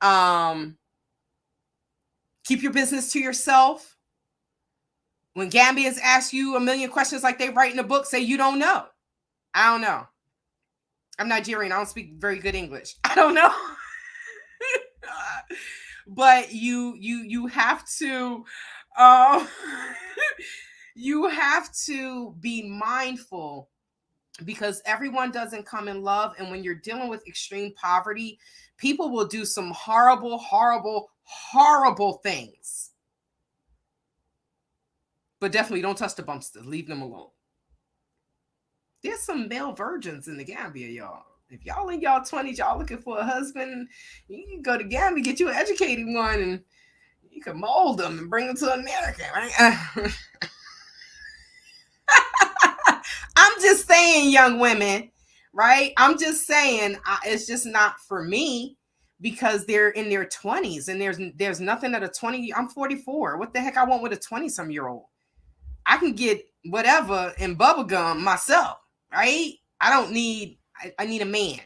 Keep your business to yourself. When Gambians ask you a million questions like they write in a book, say you don't know. I don't know. I'm Nigerian. I don't speak very good English. I don't know. But you have to you have to be mindful, because everyone doesn't come in love. And when you're dealing with extreme poverty, people will do some horrible, horrible, horrible things. But definitely don't touch the bumsters. Leave them alone. There's some male virgins in the Gambia, y'all. If y'all in y'all 20s, y'all looking for a husband, you can go to Gambia, get you an educated one, and you can mold them and bring them to America, right? I'm just saying, young women, right? I'm just saying, it's just not for me, because they're in their 20s, and there's nothing that a 20. I'm 44. What the heck I want with a 20-some-year-old? I can get whatever in bubblegum myself, right? I don't need. I need a man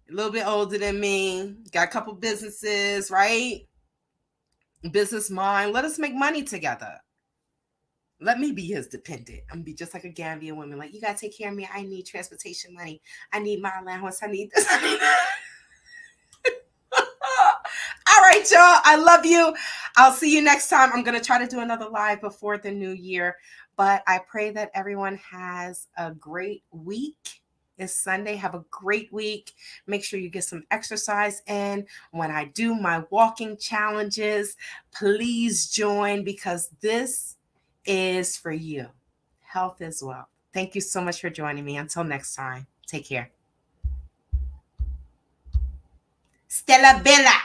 a little bit older than me. Got a couple businesses, right? Business mind. Let us make money together. Let me be his dependent. I'm gonna be just like a Gambian woman. Like, you gotta take care of me. I need transportation money. I need my allowance. I need this. I need that. All right, y'all. I love you. I'll see you next time. I'm gonna try to do another live before the new year. But I pray that everyone has a great week. It's Sunday. Have a great week. Make sure you get some exercise in. When I do my walking challenges, please join, because this is for you. Health as well. Thank you so much for joining me. Until next time, take care. Stella Bella.